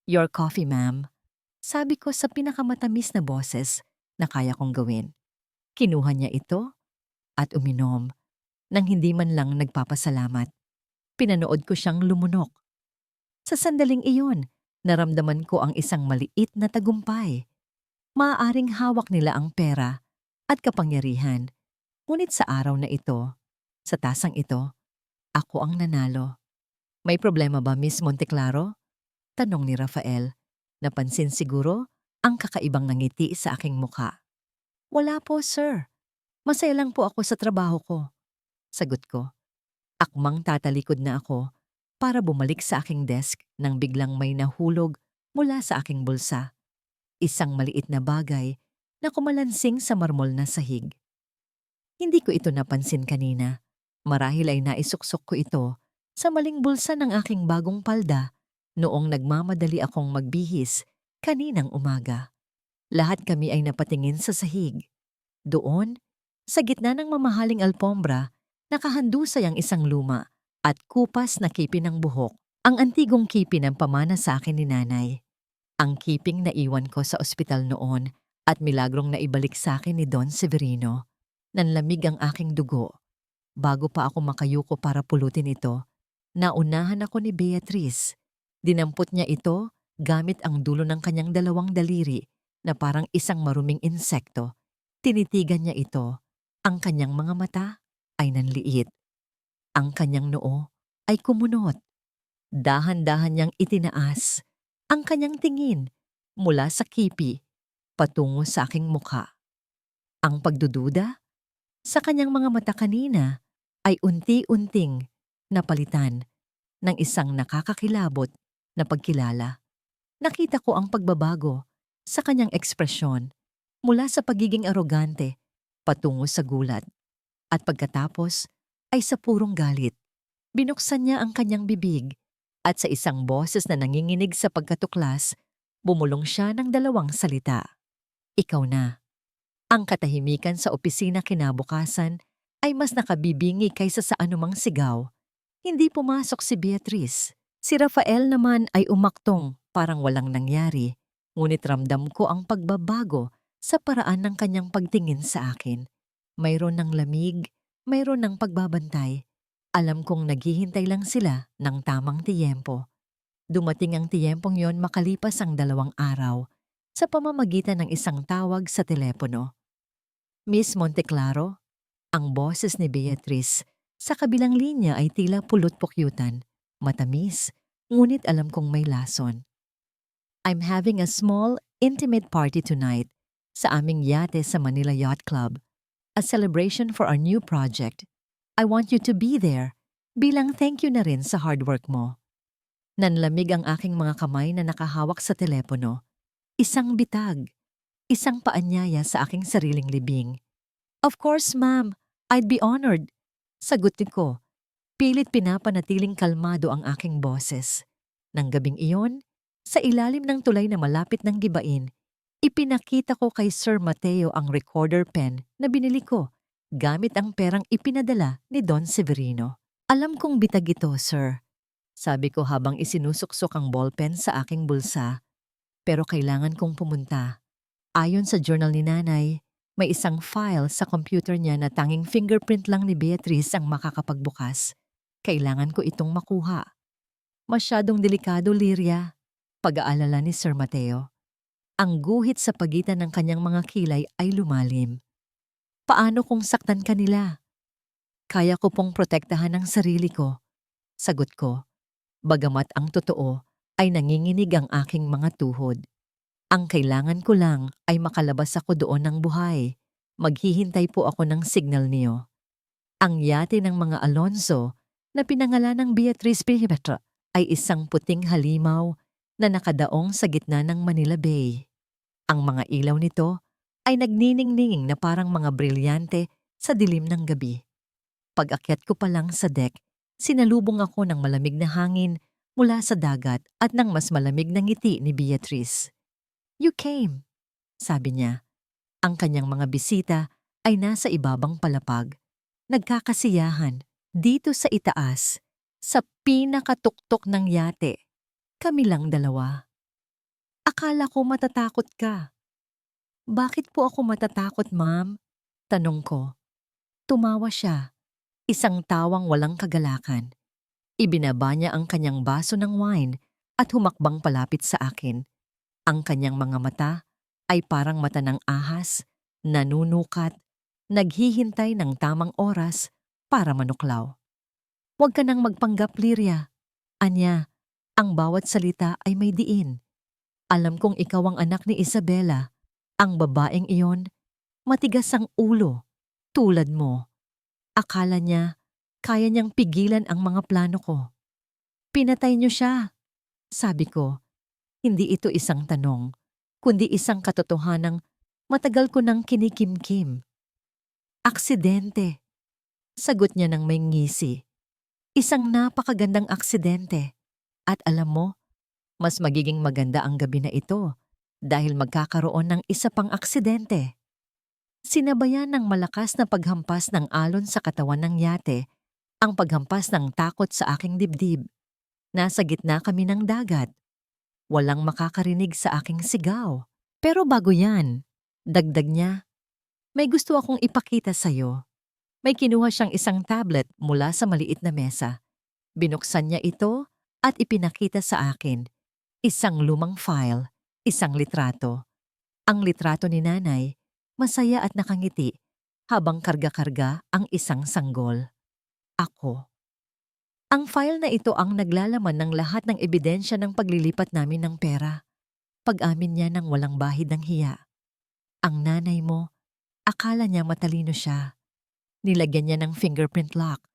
Your coffee, ma'am. Sabi ko sa pinakamatamis na boses na kaya kong gawin. Kinuha niya ito at uminom nang hindi man lang nagpapasalamat. Pinanood ko siyang lumunok. Sa sandaling iyon, naramdaman ko ang isang maliit na tagumpay. Maaaring hawak nila ang pera at kapangyarihan. Ngunit sa araw na ito, sa tasang ito, ako ang nanalo. May problema ba, Miss Monteclaro? Tanong ni Rafael. Napansin siguro ang kakaibang ngiti sa aking mukha. Wala po, sir. Masaya lang po ako sa trabaho ko. Sagot ko. Akmang tatalikod na ako para bumalik sa aking desk nang biglang may nahulog mula sa aking bulsa. Isang maliit na bagay na kumalansing sa marmol na sahig. Hindi ko ito napansin kanina. Marahil ay naisuksok ko ito sa maling bulsa ng aking bagong palda noong nagmamadali akong magbihis kaninang umaga. Lahat kami ay napatingin sa sahig. Doon, sa gitna ng mamahaling alpombra, nakahandusay ang isang luma at kupas na kipi ng buhok, ang antigong kipi ng pamana sa akin ni nanay. Ang kiping na iwan ko sa ospital noon at milagrong naibalik sa akin ni Don Severino. Nanlamig ang aking dugo. Bago pa ako makayuko para pulutin ito, naunahan ako ni Beatrice. Dinampot niya ito gamit ang dulo ng kanyang dalawang daliri na parang isang maruming insekto. Tinitigan niya ito. Ang kanyang mga mata ay nanliit. Ang kanyang noo ay kumunot. Dahan-dahan niyang itinaas ang kanyang tingin mula sa kipi patungo sa aking mukha. Ang pagdududa sa kanyang mga mata kanina ay unti-unting napalitan ng isang nakakakilabot na pagkilala. Nakita ko ang pagbabago sa kanyang ekspresyon mula sa pagiging arogante patungo sa gulat. At pagkatapos ay sa purong galit. Binuksan niya ang kanyang bibig at sa isang boses na nanginginig sa pagkatuklas, bumulong siya ng 2 salita. Ikaw na. Ang katahimikan sa opisina kinabukasan ay mas nakabibingi kaysa sa anumang sigaw. Hindi pumasok si Beatrice. Si Rafael naman ay umaktong parang walang nangyari, ngunit ramdam ko ang pagbabago sa paraan ng kanyang pagtingin sa akin. Mayroon ng lamig, mayroon ng pagbabantay. Alam kong naghihintay lang sila ng tamang tiyempo. Dumating ang tiyempong yon makalipas ang 2 araw sa pamamagitan ng isang tawag sa telepono. Miss Monteclaro, ang boses ni Beatrice sa kabilang linya ay tila pulot-pukyutan, matamis, ngunit alam kong may lason. I'm having a small, intimate party tonight sa aming yate sa Manila Yacht Club, a celebration for our new project. I want you to be there, bilang thank you na rin sa hard work mo. Nanlamig ang aking mga kamay na nakahawak sa telepono. Isang bitag, isang paanyaya sa aking sariling libing. Of course, ma'am, I'd be honored. Sagutin ko. Pilit pinapanatiling kalmado ang aking boses. Nang gabing iyon, sa ilalim ng tulay na malapit ng gibain, ipinakita ko kay Sir Mateo ang recorder pen na binili ko gamit ang perang ipinadala ni Don Severino. Alam kong bitag ito, sir. Sabi ko habang isinusuksok ang ballpen sa aking bulsa. Pero kailangan kong pumunta. Ayon sa journal ni nanay, may isang file sa computer niya na tanging fingerprint lang ni Beatrice ang makakapagbukas. Kailangan ko itong makuha. Masyadong delikado, Lyria. Pag-aalala ni Sir Mateo. Ang guhit sa pagitan ng kanyang mga kilay ay lumalim. Paano kung saktan ka nila? Kaya ko pong protektahan ang sarili ko. Sagot ko. Bagamat ang totoo ay nanginginig ang aking mga tuhod. Ang kailangan ko lang ay makalabas ako doon ng buhay. Maghihintay po ako ng signal niyo. Ang yate ng mga Alonso na pinangalan ng Beatrice Petra ay isang puting halimaw na nakadaong sa gitna ng Manila Bay. Ang mga ilaw nito ay nagniningning na parang mga brilyante sa dilim ng gabi. Pag-akyat ko pa lang sa deck, sinalubong ako ng malamig na hangin mula sa dagat at ng mas malamig na ngiti ni Beatrice. "You came," sabi niya. Ang kanyang mga bisita ay nasa ibabang palapag. Nagkakasiyahan dito sa itaas, sa pinakatuktok ng yate. Kami lang dalawa. Akala ko matatakot ka. Bakit po ako matatakot, ma'am? Tanong ko. Tumawa siya. Isang tawang walang kagalakan. Ibinaba niya ang kanyang baso ng wine at humakbang palapit sa akin. Ang kanyang mga mata ay parang mata ng ahas, nanunukat, naghihintay ng tamang oras para manuklaw. Huwag ka nang magpanggap, Lyria. Anya, ang bawat salita ay may diin. Alam kong ikaw ang anak ni Isabela. Ang babaeng iyon, matigas ang ulo, tulad mo. Akala niya, kaya niyang pigilan ang mga plano ko. Pinatay niyo siya, sabi ko. Hindi ito isang tanong, kundi isang katotohanang matagal ko nang kinikimkim. Aksidente, sagot niya ng may ngisi. Isang napakagandang aksidente. At alam mo, mas magiging maganda ang gabi na ito dahil magkakaroon ng isa pang aksidente. Sinabayan ng malakas na paghampas ng alon sa katawan ng yate, ang paghampas ng takot sa aking dibdib. Nasa gitna kami ng dagat. Walang makakarinig sa aking sigaw. Pero bago yan, dagdag niya, may gusto akong ipakita sa'yo. May kinuha siyang isang tablet mula sa maliit na mesa. Binuksan niya ito at ipinakita sa akin. Isang lumang file, isang litrato. Ang litrato ni nanay, masaya at nakangiti, habang karga-karga ang isang sanggol. Ako. Ang file na ito ang naglalaman ng lahat ng ebidensya ng paglilipat namin ng pera. Pag-amin niya ng walang bahid ng hiya. Ang nanay mo, akala niya matalino siya. Nilagyan niya ng fingerprint lock.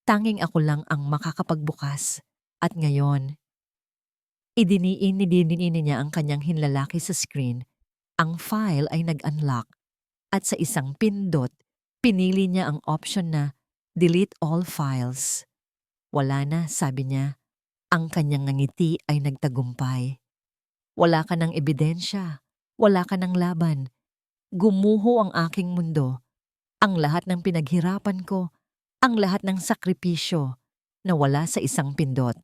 Tanging ako lang ang makakapagbukas. At ngayon, idiniin niya ang kanyang hinlalaki sa screen. Ang file ay nag-unlock. At sa isang pindot, pinili niya ang option na delete all files. Wala na, sabi niya. Ang kanyang ngiti ay nagtagumpay. Wala ka ng ebidensya. Wala ka ng laban. Gumuho ang aking mundo. Ang lahat ng pinaghirapan ko, ang lahat ng sakripisyo, nawala sa isang pindot.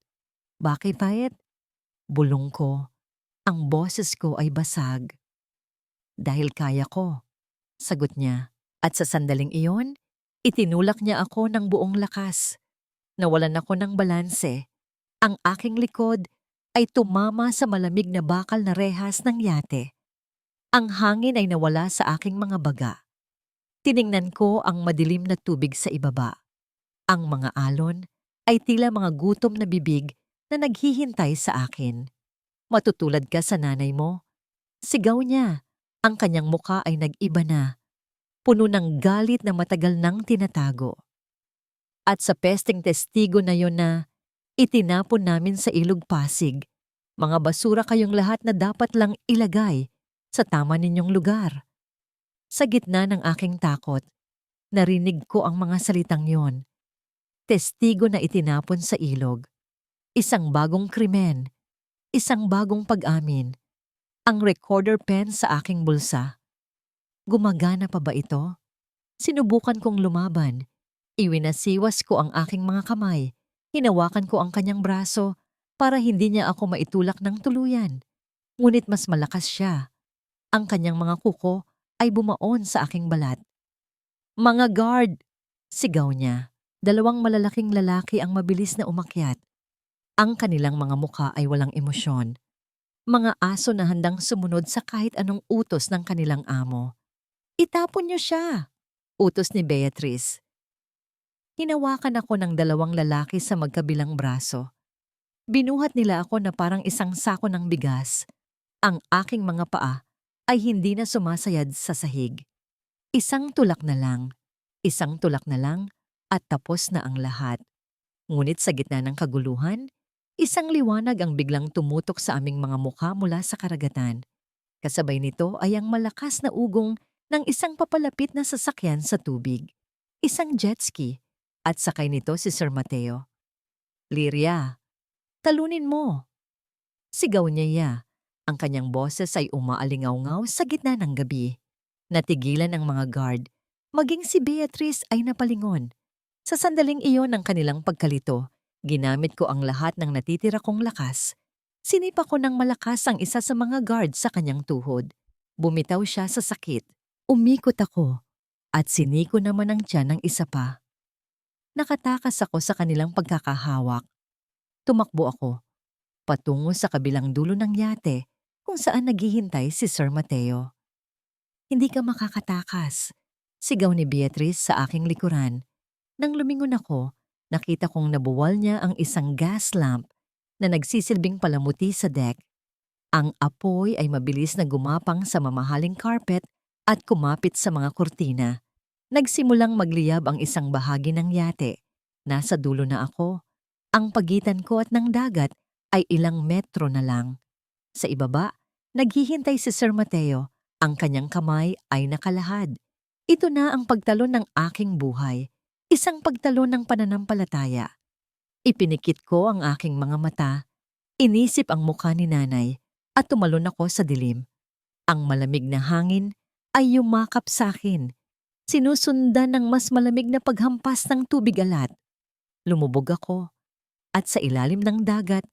Bakit, Payet? Bulong ko. Ang boses ko ay basag. Dahil kaya ko, sagot niya. At sa sandaling iyon, itinulak niya ako ng buong lakas. Nawalan ako ng balanse. Ang aking likod ay tumama sa malamig na bakal na rehas ng yate. Ang hangin ay nawala sa aking mga baga. Tiningnan ko ang madilim na tubig sa ibaba. Ang mga alon ay tila mga gutom na bibig na naghihintay sa akin. Matutulad ka sa nanay mo. Sigaw niya. Ang kanyang muka ay nag-iba na. Puno ng galit na matagal nang tinatago. At sa pesteng testigo na yon na itinapon namin sa ilog Pasig, mga basura kayong lahat na dapat lang ilagay sa tama ninyong lugar. Sa gitna ng aking takot, narinig ko ang mga salitang yon. Testigo na itinapon sa ilog. Isang bagong krimen. Isang bagong pag-amin. Ang recorder pen sa aking bulsa. Gumagana pa ba ito? Sinubukan kong lumaban. Iwinasiwas ko ang aking mga kamay. Hinawakan ko ang kanyang braso para hindi niya ako maitulak ng tuluyan. Ngunit mas malakas siya. Ang kanyang mga kuko ay bumaon sa aking balat. "Mga guard!" Sigaw niya. Dalawang malalaking lalaki ang mabilis na umakyat. Ang kanilang mga muka ay walang emosyon. Mga aso na handang sumunod sa kahit anong utos ng kanilang amo. "Itapon niyo siya!" utos ni Beatrice. Hinawakan ako ng dalawang lalaki sa magkabilang braso. Binuhat nila ako na parang isang sako ng bigas. Ang aking mga paa ay hindi na sumasayad sa sahig. Isang tulak na lang, at tapos na ang lahat. Ngunit sa gitna ng kaguluhan, isang liwanag ang biglang tumutok sa aming mga mukha mula sa karagatan. Kasabay nito ay ang malakas na ugong ng isang papalapit na sasakyan sa tubig. Isang jet ski, at sakay nito si Sir Mateo. "Lyria, talunin mo!" Sigaw niya. Ang kanyang boses ay umaalingaw-ngaw sa gitna ng gabi. Natigilan ang mga guard. Maging si Beatrice ay napalingon. Sa sandaling iyon ng kanilang pagkalito, ginamit ko ang lahat ng natitira kong lakas. Sinipa ko ng malakas ang isa sa mga guard sa kanyang tuhod. Bumitaw siya sa sakit. Umikot ako at siniko naman ang tiyan ng isa pa. Nakatakas ako sa kanilang pagkakahawak. Tumakbo ako, patungo sa kabilang dulo ng yate kung saan naghihintay si Sir Mateo. "Hindi ka makakatakas," sigaw ni Beatrice sa aking likuran. Nang lumingon ako, nakita kong nabuwal niya ang isang gas lamp na nagsisilbing palamuti sa deck. Ang apoy ay mabilis na gumapang sa mamahaling carpet at kumapit sa mga kurtina. Nagsimulang magliyab ang isang bahagi ng yate. Nasa dulo na ako. Ang pagitan ko at ng dagat ay ilang metro na lang. Sa ibaba, naghihintay si Sir Mateo. Ang kanyang kamay ay nakalahad. Ito na ang pagtalon ng aking buhay. Isang pagtalon ng pananampalataya. Ipinikit ko ang aking mga mata. Inisip ang mukha ni nanay at tumalon ako sa dilim. Ang malamig na hangin ay yumakap sa akin. Sinusundan ng mas malamig na paghampas ng tubig alat. Lumubog ako at sa ilalim ng dagat,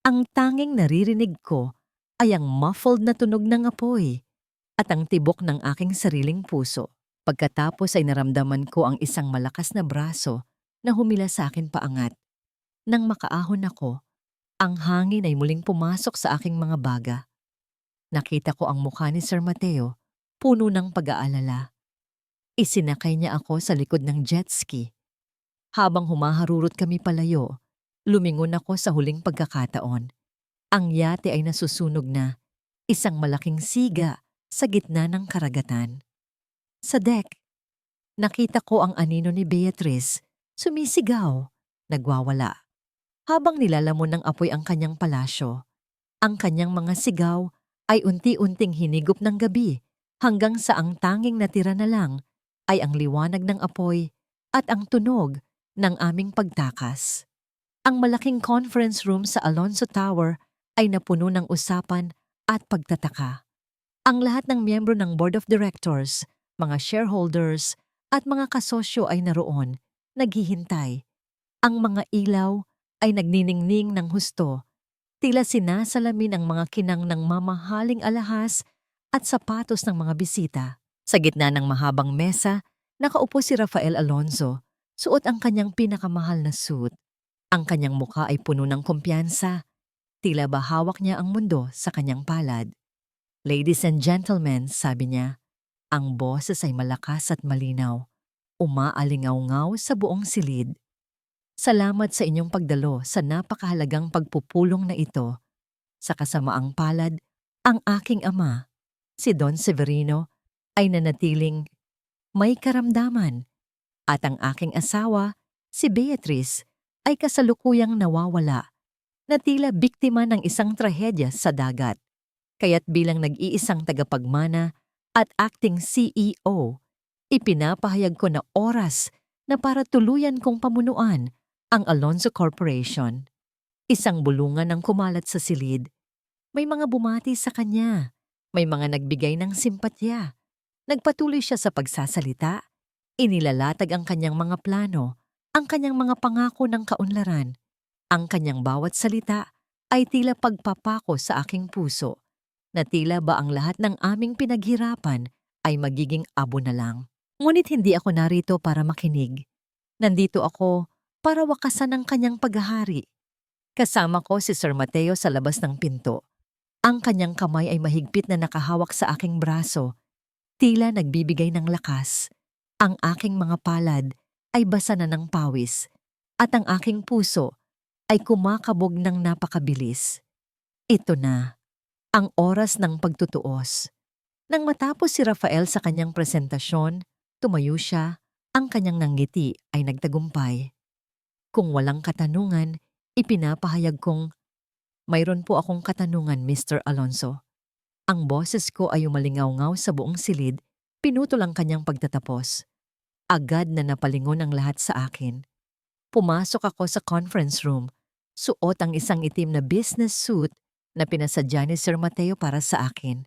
ang tanging naririnig ko ay ang muffled na tunog ng apoy at ang tibok ng aking sariling puso. Pagkatapos ay naramdaman ko ang isang malakas na braso na humila sa akin paangat. Nang makaahon ako, ang hangin ay muling pumasok sa aking mga baga. Nakita ko ang mukha ni Sir Mateo, puno ng pag-aalala. Isinakay niya ako sa likod ng jet ski. Habang humaharurot kami palayo, lumingon ako sa huling pagkakataon. Ang yate ay nasusunog na, isang malaking siga sa gitna ng karagatan. Sa deck, nakita ko ang anino ni Beatrice, sumisigaw, nagwawala. Habang nilalamon ng apoy ang kanyang palasyo, ang kanyang mga sigaw ay unti-unting hinigop ng gabi hanggang sa ang tanging natira na lang ay ang liwanag ng apoy at ang tunog ng aming pagtakas. Ang malaking conference room sa Alonso Tower ay napuno ng usapan at pagtataka. Ang lahat ng miyembro ng Board of Directors, mga shareholders at mga kasosyo ay naroon, naghihintay. Ang mga ilaw ay nagniningning ng husto. Tila sinasalamin ang mga kinang ng mamahaling alahas at sapatos ng mga bisita. Sa gitna ng mahabang mesa, nakaupo si Rafael Alonzo, suot ang kanyang pinakamahal na suit. Ang kanyang mukha ay puno ng kumpiyansa. Tila ba hawak niya ang mundo sa kanyang palad. "Ladies and gentlemen," sabi niya, ang boses ay malakas at malinaw, umaalingaw-ngaw sa buong silid. "Salamat sa inyong pagdalo sa napakahalagang pagpupulong na ito. Sa kasamaang palad, ang aking ama, si Don Severino, ay nanatiling may karamdaman at ang aking asawa, si Beatrice, ay kasalukuyang nawawala na tila biktima ng isang trahedya sa dagat. Kaya't bilang nag-iisang tagapagmana at acting CEO, ipinapahayag ko na oras na para tuluyan kong pamunuan Ang Alonso Corporation, isang bulungan ng kumalat sa silid. May mga bumati sa kanya. May mga nagbigay ng simpatya. Nagpatuloy siya sa pagsasalita. Inilalatag ang kanyang mga plano, ang kanyang mga pangako ng kaunlaran. Ang kanyang bawat salita ay tila pagpapako sa aking puso, na tila ba ang lahat ng aming pinaghirapan ay magiging abo na lang. Ngunit hindi ako narito para makinig. Nandito ako para wakasan ang kanyang paghahari. Kasama ko si Sir Mateo sa labas ng pinto. Ang kanyang kamay ay mahigpit na nakahawak sa aking braso, tila nagbibigay ng lakas. Ang aking mga palad ay basa na ng pawis, at ang aking puso ay kumakabog ng napakabilis. Ito na, ang oras ng pagtutuos. Nang matapos si Rafael sa kanyang presentasyon, tumayo siya, ang kanyang nanggiti ay nagtagumpay. Kung walang katanungan, ipinapahayag kong, mayroon po akong katanungan, Mr. Alonso. Ang boses ko ay umalingaw-ngaw sa buong silid, pinutol ang kanyang pagtatapos. Agad na napalingon ang lahat sa akin. Pumasok ako sa conference room, suot ang isang itim na business suit na pinasadya ni Sir Mateo para sa akin.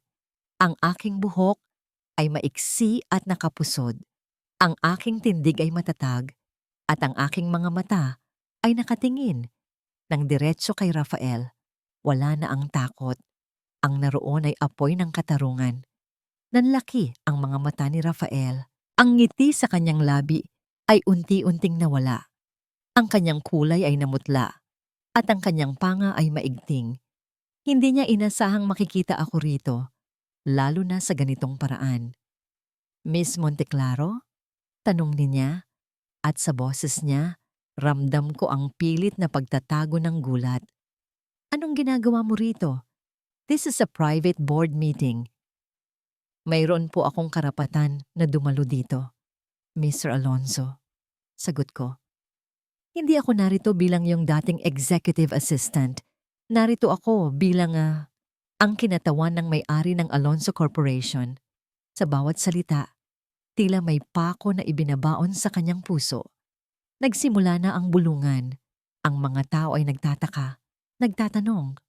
Ang aking buhok ay maiksi at nakapusod. Ang aking tindig ay matatag, at ang aking mga mata ay nakatingin ng diretso kay Rafael. Wala na ang takot. Ang naroon ay apoy ng katarungan. Nanlaki ang mga mata ni Rafael. Ang ngiti sa kanyang labi ay unti-unting nawala. Ang kanyang kulay ay namutla, at ang kanyang panga ay maigting. Hindi niya inasahang makikita ako rito, lalo na sa ganitong paraan. Miss Monteclaro? Tanong niya, at sa boses niya, ramdam ko ang pilit na pagtatago ng gulat. Anong ginagawa mo rito? This is a private board meeting. Mayroon po akong karapatan na dumalo dito, Mr. Alonso. Sagot ko. Hindi ako narito bilang yung dating executive assistant. Narito ako bilang ang kinatawan ng may-ari ng Alonso Corporation. Sa bawat salita, tila may pako na ibinabaon sa kanyang puso. Nagsimula na ang bulungan. Ang mga tao ay nagtataka, nagtatanong.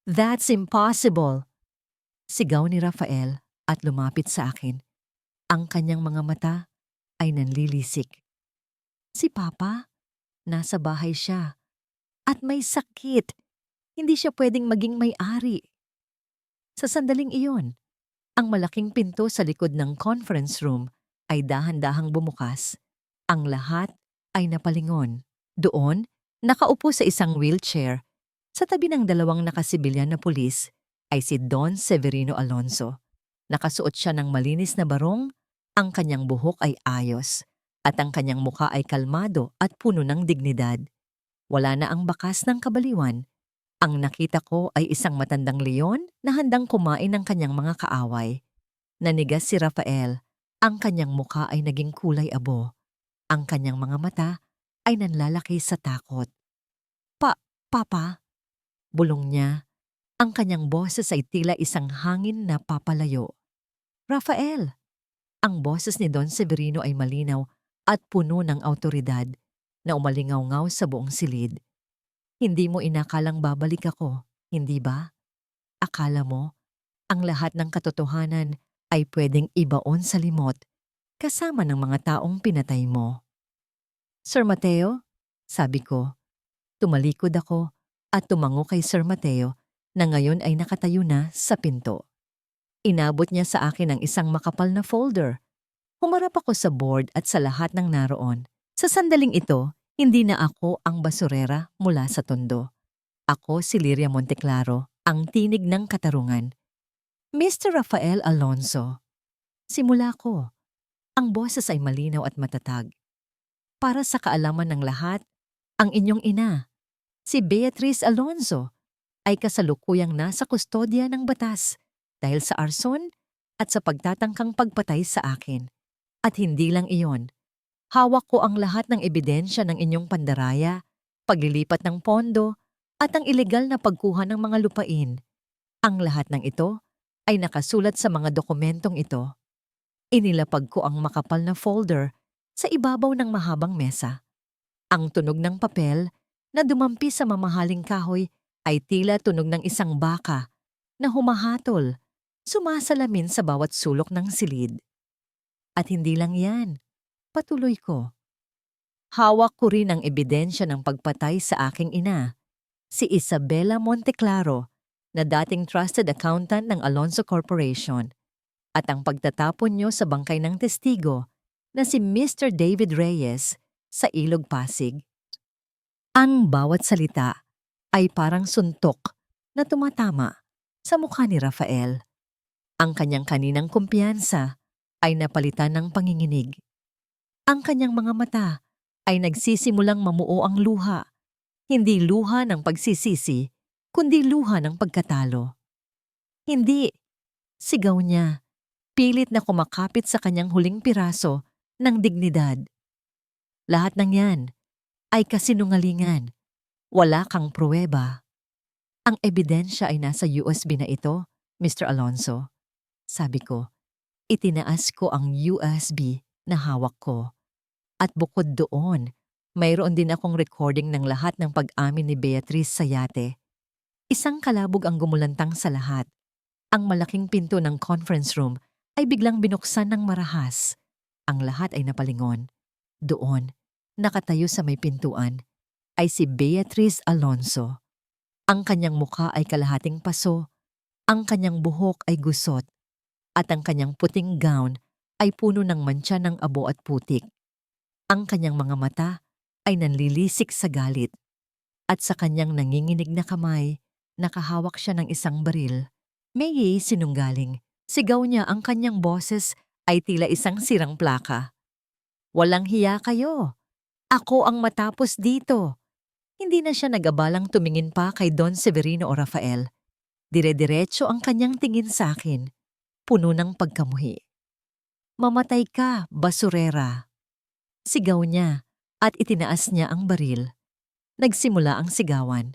That's impossible! Sigaw ni Rafael at lumapit sa akin. Ang kanyang mga mata ay nanlilisik. Si Papa, nasa bahay siya. At may sakit. Hindi siya pwedeng maging may-ari. Sa sandaling iyon, ang malaking pinto sa likod ng conference room ay dahan-dahang bumukas. Ang lahat ay napalingon. Doon, nakaupo sa isang wheelchair, sa tabi ng dalawang nakasibilyan na pulis, ay si Don Severino Alonso. Nakasuot siya ng malinis na barong, ang kanyang buhok ay ayos, at ang kanyang muka ay kalmado at puno ng dignidad. Wala na ang bakas ng kabaliwan. Ang nakita ko ay isang matandang leon na handang kumain ng kanyang mga kaaway. Nanigas si Rafael. Ang kanyang muka ay naging kulay abo. Ang kanyang mga mata ay nanlalaki sa takot. Papa, bulong niya. Ang kanyang boses ay tila isang hangin na papalayo. Rafael! Ang boses ni Don Severino ay malinaw at puno ng awtoridad na umalingaw-ngaw sa buong silid. Hindi mo inakalang babalik ako, hindi ba? Akala mo, ang lahat ng katotohanan ay pwedeng ibaon sa limot kasama ng mga taong pinatay mo. Sir Mateo, sabi ko. Tumalikod ako at tumango kay Sir Mateo na ngayon ay nakatayo na sa pinto. Inabot niya sa akin ang isang makapal na folder. Humarap ako sa board at sa lahat ng naroon. Sa sandaling ito, hindi na ako ang basurera mula sa tondo. Ako si Liria Monteclaro, ang tinig ng katarungan. Mr. Rafael Alonso. Simula ko. Ang boses ay malinaw at matatag. Para sa kaalaman ng lahat, ang inyong ina, si Beatriz Alonso, ay kasalukuyang nasa kustodya ng batas dahil sa arson at sa pagtatangkang pagpatay sa akin. At hindi lang iyon, hawak ko ang lahat ng ebidensya ng inyong pandaraya, paglilipat ng pondo, at ang ilegal na pagkuha ng mga lupain. Ang lahat ng ito ay nakasulat sa mga dokumentong ito. Inilapag ko ang makapal na folder sa ibabaw ng mahabang mesa. Ang tunog ng papel na dumampi sa mamahaling kahoy ay tila tunog ng isang baka na humahatol, sumasalamin sa bawat sulok ng silid. At hindi lang yan, patuloy ko. Hawak ko rin ang ebidensya ng pagpatay sa aking ina, si Isabela Monteclaro, na dating trusted accountant ng Alonso Corporation, at ang pagtatapon niyo sa bangkay ng testigo na si Mr. David Reyes sa Ilog Pasig. Ang bawat salita ay parang suntok na tumatama sa mukha ni Rafael. Ang kanyang kaninang kumpiyansa ay napalitan ng panginginig. Ang kanyang mga mata ay nagsisimulang mamuo ang luha, hindi luha ng pagsisisi, kundi luha ng pagkatalo. Hindi, sigaw niya, pilit na kumakapit sa kanyang huling piraso ng dignidad. Lahat ng yan ay kasinungalingan. Wala kang pruweba. Ang ebidensya ay nasa USB na ito, Mr. Alonso. Sabi ko, itinaas ko ang USB na hawak ko. At bukod doon, mayroon din akong recording ng lahat ng pag-amin ni Beatrice sa yate. Isang kalabog ang gumulantang sa lahat. Ang malaking pinto ng conference room ay biglang binuksan ng marahas. Ang lahat ay napalingon. Doon, nakatayo sa may pintuan, ay si Beatrice Alonso. Ang kanyang mukha ay kalahating paso, ang kanyang buhok ay gusot, at ang kanyang puting gown ay puno ng mantsa ng abo at putik. Ang kanyang mga mata ay nanlilisik sa galit, at sa kanyang nanginginig na kamay, nakahawak siya ng isang baril. May sinunggaling, sigaw niya, ang kanyang boses ay tila isang sirang plaka. Walang hiya kayo. Ako ang matapos dito. Hindi na siya nag-abalang tumingin pa kay Don Severino o Rafael. Dire-diretso ang kanyang tingin sa akin, puno ng pagkamuhi. Mamatay ka, basurera. Sigaw niya at itinaas niya ang baril. Nagsimula ang sigawan.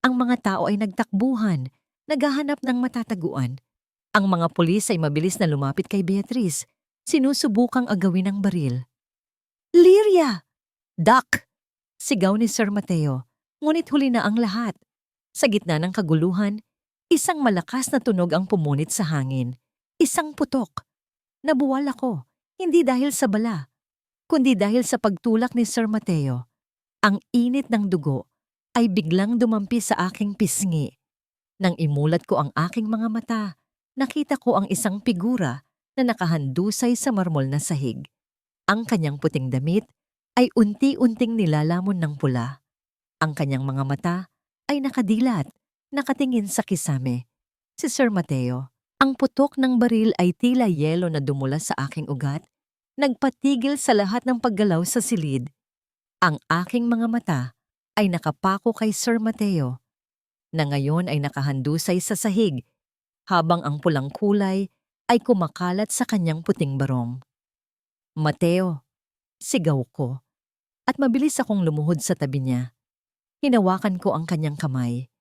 Ang mga tao ay nagtakbuhan, naghahanap ng matataguan. Ang mga pulis ay mabilis na lumapit kay Beatrice, sinusubukang agawin ang baril. Lyria! Duck! Sigaw ni Sir Mateo, ngunit huli na ang lahat. Sa gitna ng kaguluhan, isang malakas na tunog ang pumunit sa hangin. Isang putok. Nabuwal ako, hindi dahil sa bala, kundi dahil sa pagtulak ni Sir Mateo. Ang init ng dugo ay biglang dumampi sa aking pisngi. Nang imulat ko ang aking mga mata, nakita ko ang isang figura na nakahandusay sa marmol na sahig. Ang kanyang puting damit ay unti-unting nilalamon ng pula. Ang kanyang mga mata ay nakadilat, nakatingin sa kisame. Si Sir Mateo, ang putok ng baril ay tila yelo na dumula sa aking ugat, nagpatigil sa lahat ng paggalaw sa silid. Ang aking mga mata ay nakapako kay Sir Mateo, na ngayon ay nakahandusay sa sahig, habang ang pulang kulay ay kumakalat sa kanyang puting barong. Mateo, sigaw ko, at mabilis akong lumuhod sa tabi niya. Hinawakan ko ang kanyang kamay.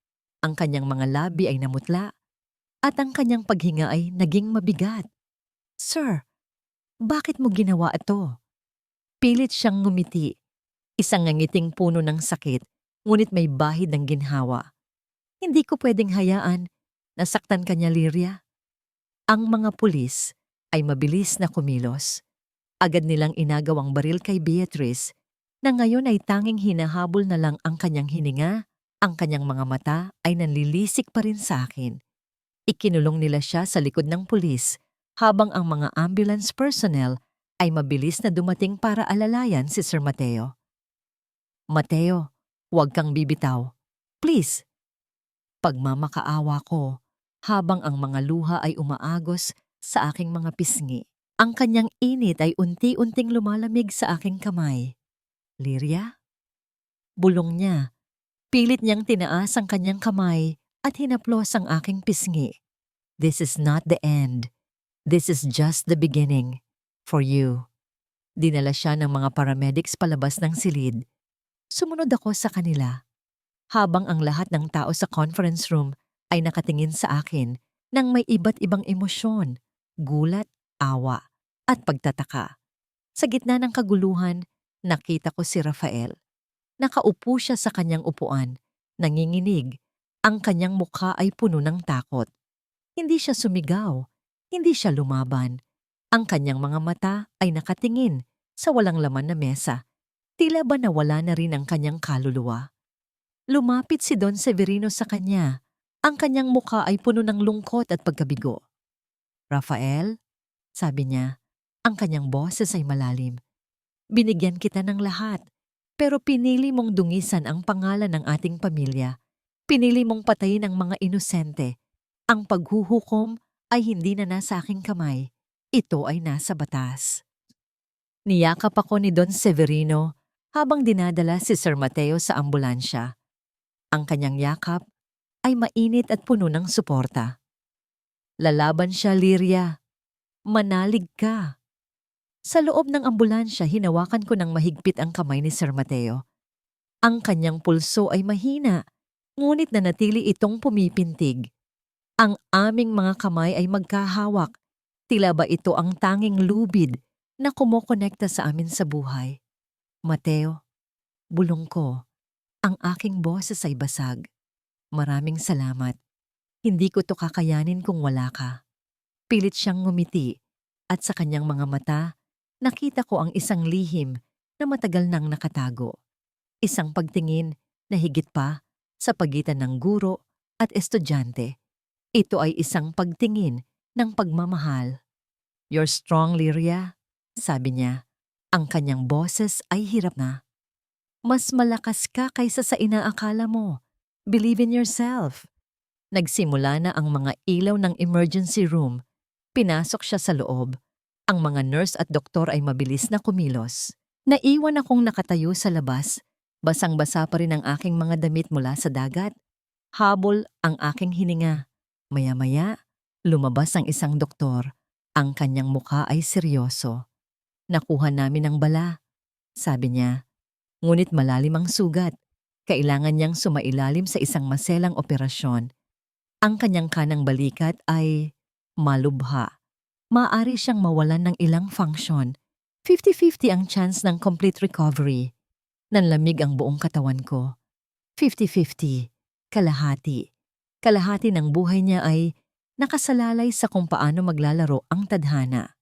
Ang kanyang mga labi ay namutla, at ang kanyang paghinga ay naging mabigat. Sir, bakit mo ginawa ito? Pilit siyang ngumiti. Isang ngangiting puno ng sakit, ngunit may bahid ng ginhawa. Hindi ko pwedeng hayaan. Nasaktan ka niya, Lyria. Ang mga pulis ay mabilis na kumilos. Agad nilang inagaw ang baril kay Beatrice, na ngayon ay tanging hinahabol na lang ang kanyang hininga. Ang kanyang mga mata ay nanlilisik pa rin sa akin. Ikinulong nila siya sa likod ng pulis, habang ang mga ambulance personnel ay mabilis na dumating para alalayan si Sir Mateo. Mateo, huwag kang bibitaw. Please. Pagmamakaawa ko, habang ang mga luha ay umaagos sa aking mga pisngi. Ang kanyang init ay unti-unting lumalamig sa aking kamay. Lyria? Bulong niya. Pilit niyang tinaas ang kanyang kamay at hinaplos ang aking pisngi. This is not the end. This is just the beginning. For you. Dinala siya ng mga paramedics palabas ng silid. Sumunod ako sa kanila. Habang ang lahat ng tao sa conference room ay nakatingin sa akin nang may iba't ibang emosyon, gulat, awa, at pagtataka. Sa gitna ng kaguluhan, nakita ko si Rafael. Nakaupo siya sa kanyang upuan, nanginginig. Ang kanyang mukha ay puno ng takot. Hindi siya sumigaw, hindi siya lumaban. Ang kanyang mga mata ay nakatingin sa walang laman na mesa. Tila ba nawala na rin ang kanyang kaluluwa. Lumapit si Don Severino sa kanya. Ang kanyang mukha ay puno ng lungkot at pagkabigo. "Rafael," sabi niya, ang kanyang boses ay malalim. "Binigyan kita ng lahat, pero pinili mong dungisan ang pangalan ng ating pamilya. Pinili mong patayin ang mga inosente. Ang paghuhukom ay hindi na nasa aking kamay. Ito ay nasa batas." Niyakap ako ni Don Severino habang dinadala si Sir Mateo sa ambulansya. Ang kanyang yakap ay mainit at puno ng suporta. "Lalaban siya, Lyria. Manalig ka." Sa loob ng ambulansya, hinawakan ko ng mahigpit ang kamay ni Sir Mateo. Ang kanyang pulso ay mahina, ngunit nanatili itong pumipintig. Ang aming mga kamay ay magkahawak. Tila ba ito ang tanging lubid na kumokonekta sa amin sa buhay. "Mateo," bulong ko, ang aking boses ay basag. "Maraming salamat. Hindi ko to kakayanin kung wala ka." Pilit siyang ngumiti at sa kanyang mga mata, nakita ko ang isang lihim na matagal nang nakatago. Isang pagtingin na higit pa sa pagitan ng guro at estudyante. Ito ay isang pagtingin ng pagmamahal. "You're strong, Lyria," sabi niya. Ang kanyang boses ay hirap na. "Mas malakas ka kaysa sa inaakala mo. Believe in yourself." Nagsimula na ang mga ilaw ng emergency room. Pinasok siya sa loob. Ang mga nurse at doktor ay mabilis na kumilos. Naiwan akong nakatayo sa labas. Basang-basa pa rin ang aking mga damit mula sa dagat. Habol ang aking hininga. Maya-maya, lumabas ang isang doktor. Ang kanyang mukha ay seryoso. "Nakuha namin ang bala," sabi niya. "Ngunit malalim ang sugat. Kailangan niyang sumailalim sa isang maselang operasyon. Ang kanyang kanang balikat ay malubha. Maaari siyang mawalan ng ilang function. 50-50 ang chance ng complete recovery." Nanlamig ang buong katawan ko. 50-50, kalahati. Kalahati ng buhay niya ay nakasalalay sa kung paano maglalaro ang tadhana.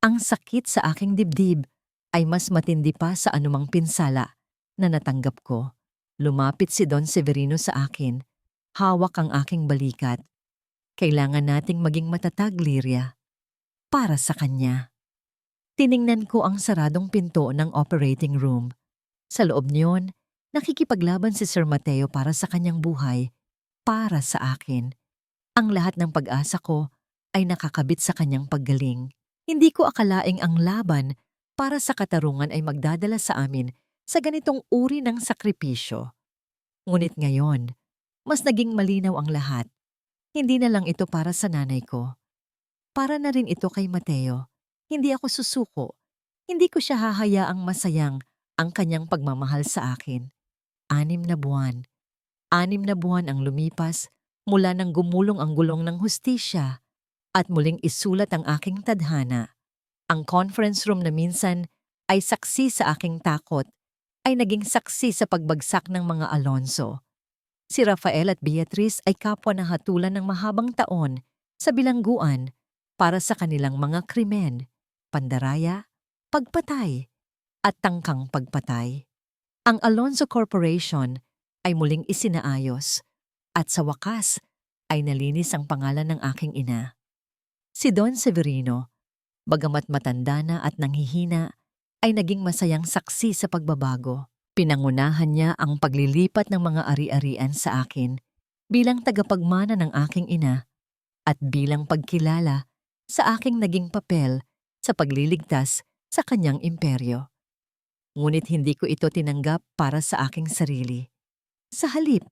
Ang sakit sa aking dibdib ay mas matindi pa sa anumang pinsala na natanggap ko. Lumapit si Don Severino sa akin. Hawak ang aking balikat. "Kailangan nating maging matatag, Lyria. Para sa kanya." Tiningnan ko ang saradong pinto ng operating room. Sa loob niyon, nakikipaglaban si Sir Mateo para sa kanyang buhay, para sa akin. Ang lahat ng pag-asa ko ay nakakabit sa kanyang paggaling. Hindi ko akalaing ang laban para sa katarungan ay magdadala sa amin sa ganitong uri ng sakripisyo. Ngunit ngayon, mas naging malinaw ang lahat. Hindi na lang ito para sa nanay ko. Para na rin ito kay Mateo. Hindi ako susuko. Hindi ko siya hahayaang masayang ang kanyang pagmamahal sa akin. 6 na buwan. 6 na buwan ang lumipas mula nang gumulong ang gulong ng hustisya at muling isulat ang aking tadhana. Ang conference room na minsan ay saksi sa aking takot ay naging saksi sa pagbagsak ng mga Alonso. Si Rafael at Beatrice ay kapwa na hatulan ng mahabang taon sa bilangguan para sa kanilang mga krimen, pandaraya, pagpatay, at tangkang pagpatay. Ang Alonso Corporation ay muling isinaayos at sa wakas ay nalinis ang pangalan ng aking ina. Si Don Severino, bagamat matanda na at nanghihina, ay naging masayang saksi sa pagbabago. Pinangunahan niya ang paglilipat ng mga ari-arian sa akin bilang tagapagmana ng aking ina at bilang pagkilala sa aking naging papel sa pagliligtas sa kanyang imperyo. Ngunit hindi ko ito tinanggap para sa aking sarili. Sa halip,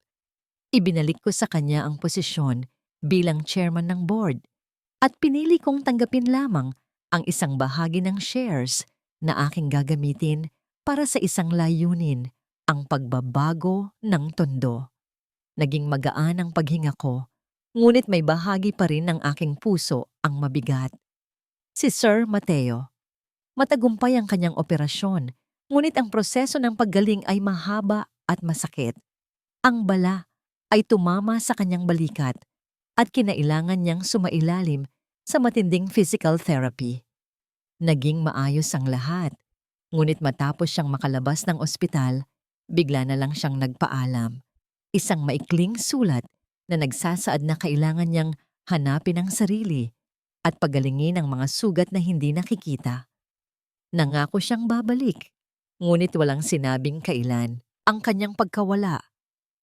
ibinalik ko sa kanya ang posisyon bilang chairman ng board at pinili kong tanggapin lamang ang isang bahagi ng shares na aking gagamitin para sa isang layunin, ang pagbabago ng tondo. Naging magaan ang paghinga ko, ngunit may bahagi pa rin ng aking puso ang mabigat. Si Sir Mateo. Matagumpay ang kanyang operasyon Ngunit ang proseso ng paggaling ay mahaba at masakit. Ang bala ay tumama sa kanyang balikat at kinailangan niyang sumailalim sa matinding physical therapy. Naging maayos ang lahat, ngunit matapos siyang makalabas ng ospital, bigla na lang siyang nagpaalam. Isang maikling sulat na nagsasaad na kailangan niyang hanapin ang sarili at pagalingin ang mga sugat na hindi nakikita. Nangako siyang babalik, ngunit walang sinabing kailan. Ang kanyang pagkawala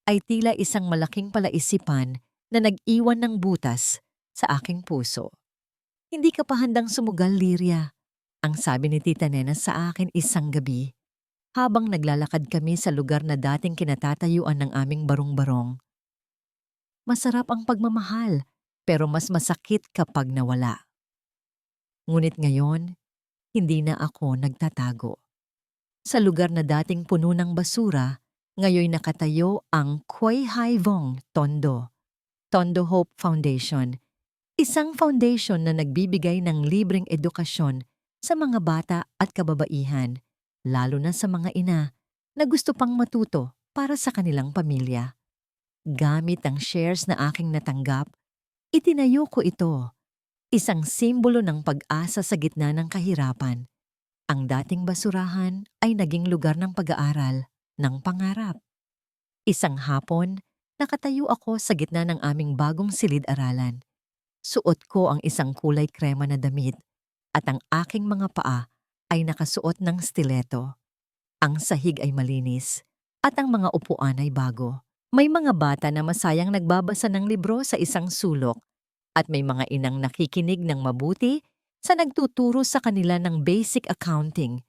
ay tila isang malaking palaisipan na nag-iwan ng butas sa aking puso. Hindi ka pa handang sumugal, Lyria, ang sabi ni Tita Nena sa akin isang gabi, habang naglalakad kami sa lugar na dating kinatatayuan ng aming barong-barong. Masarap ang pagmamahal, pero mas masakit kapag nawala. Ngunit ngayon, hindi na ako nagtatago. Sa lugar na dating puno ng basura, ngayon nakatayo ang Koi Hai Vong Tondo, Tondo Hope Foundation, isang foundation na nagbibigay ng libreng edukasyon sa mga bata at kababaihan, lalo na sa mga ina na gusto pang matuto para sa kanilang pamilya. Gamit ang shares na aking natanggap, itinayo ko ito, isang simbolo ng pag-asa sa gitna ng kahirapan. Ang dating basurahan ay naging lugar ng pag-aaral, ng pangarap. Isang hapon, nakatayo ako sa gitna ng aming bagong silid-aralan. Suot ko ang isang kulay krema na damit at ang aking mga paa ay nakasuot ng stiletto. Ang sahig ay malinis at ang mga upuan ay bago. May mga bata na masayang nagbabasa ng libro sa isang sulok at may mga inang nakikinig ng mabuti sa nagtuturo sa kanila ng basic accounting.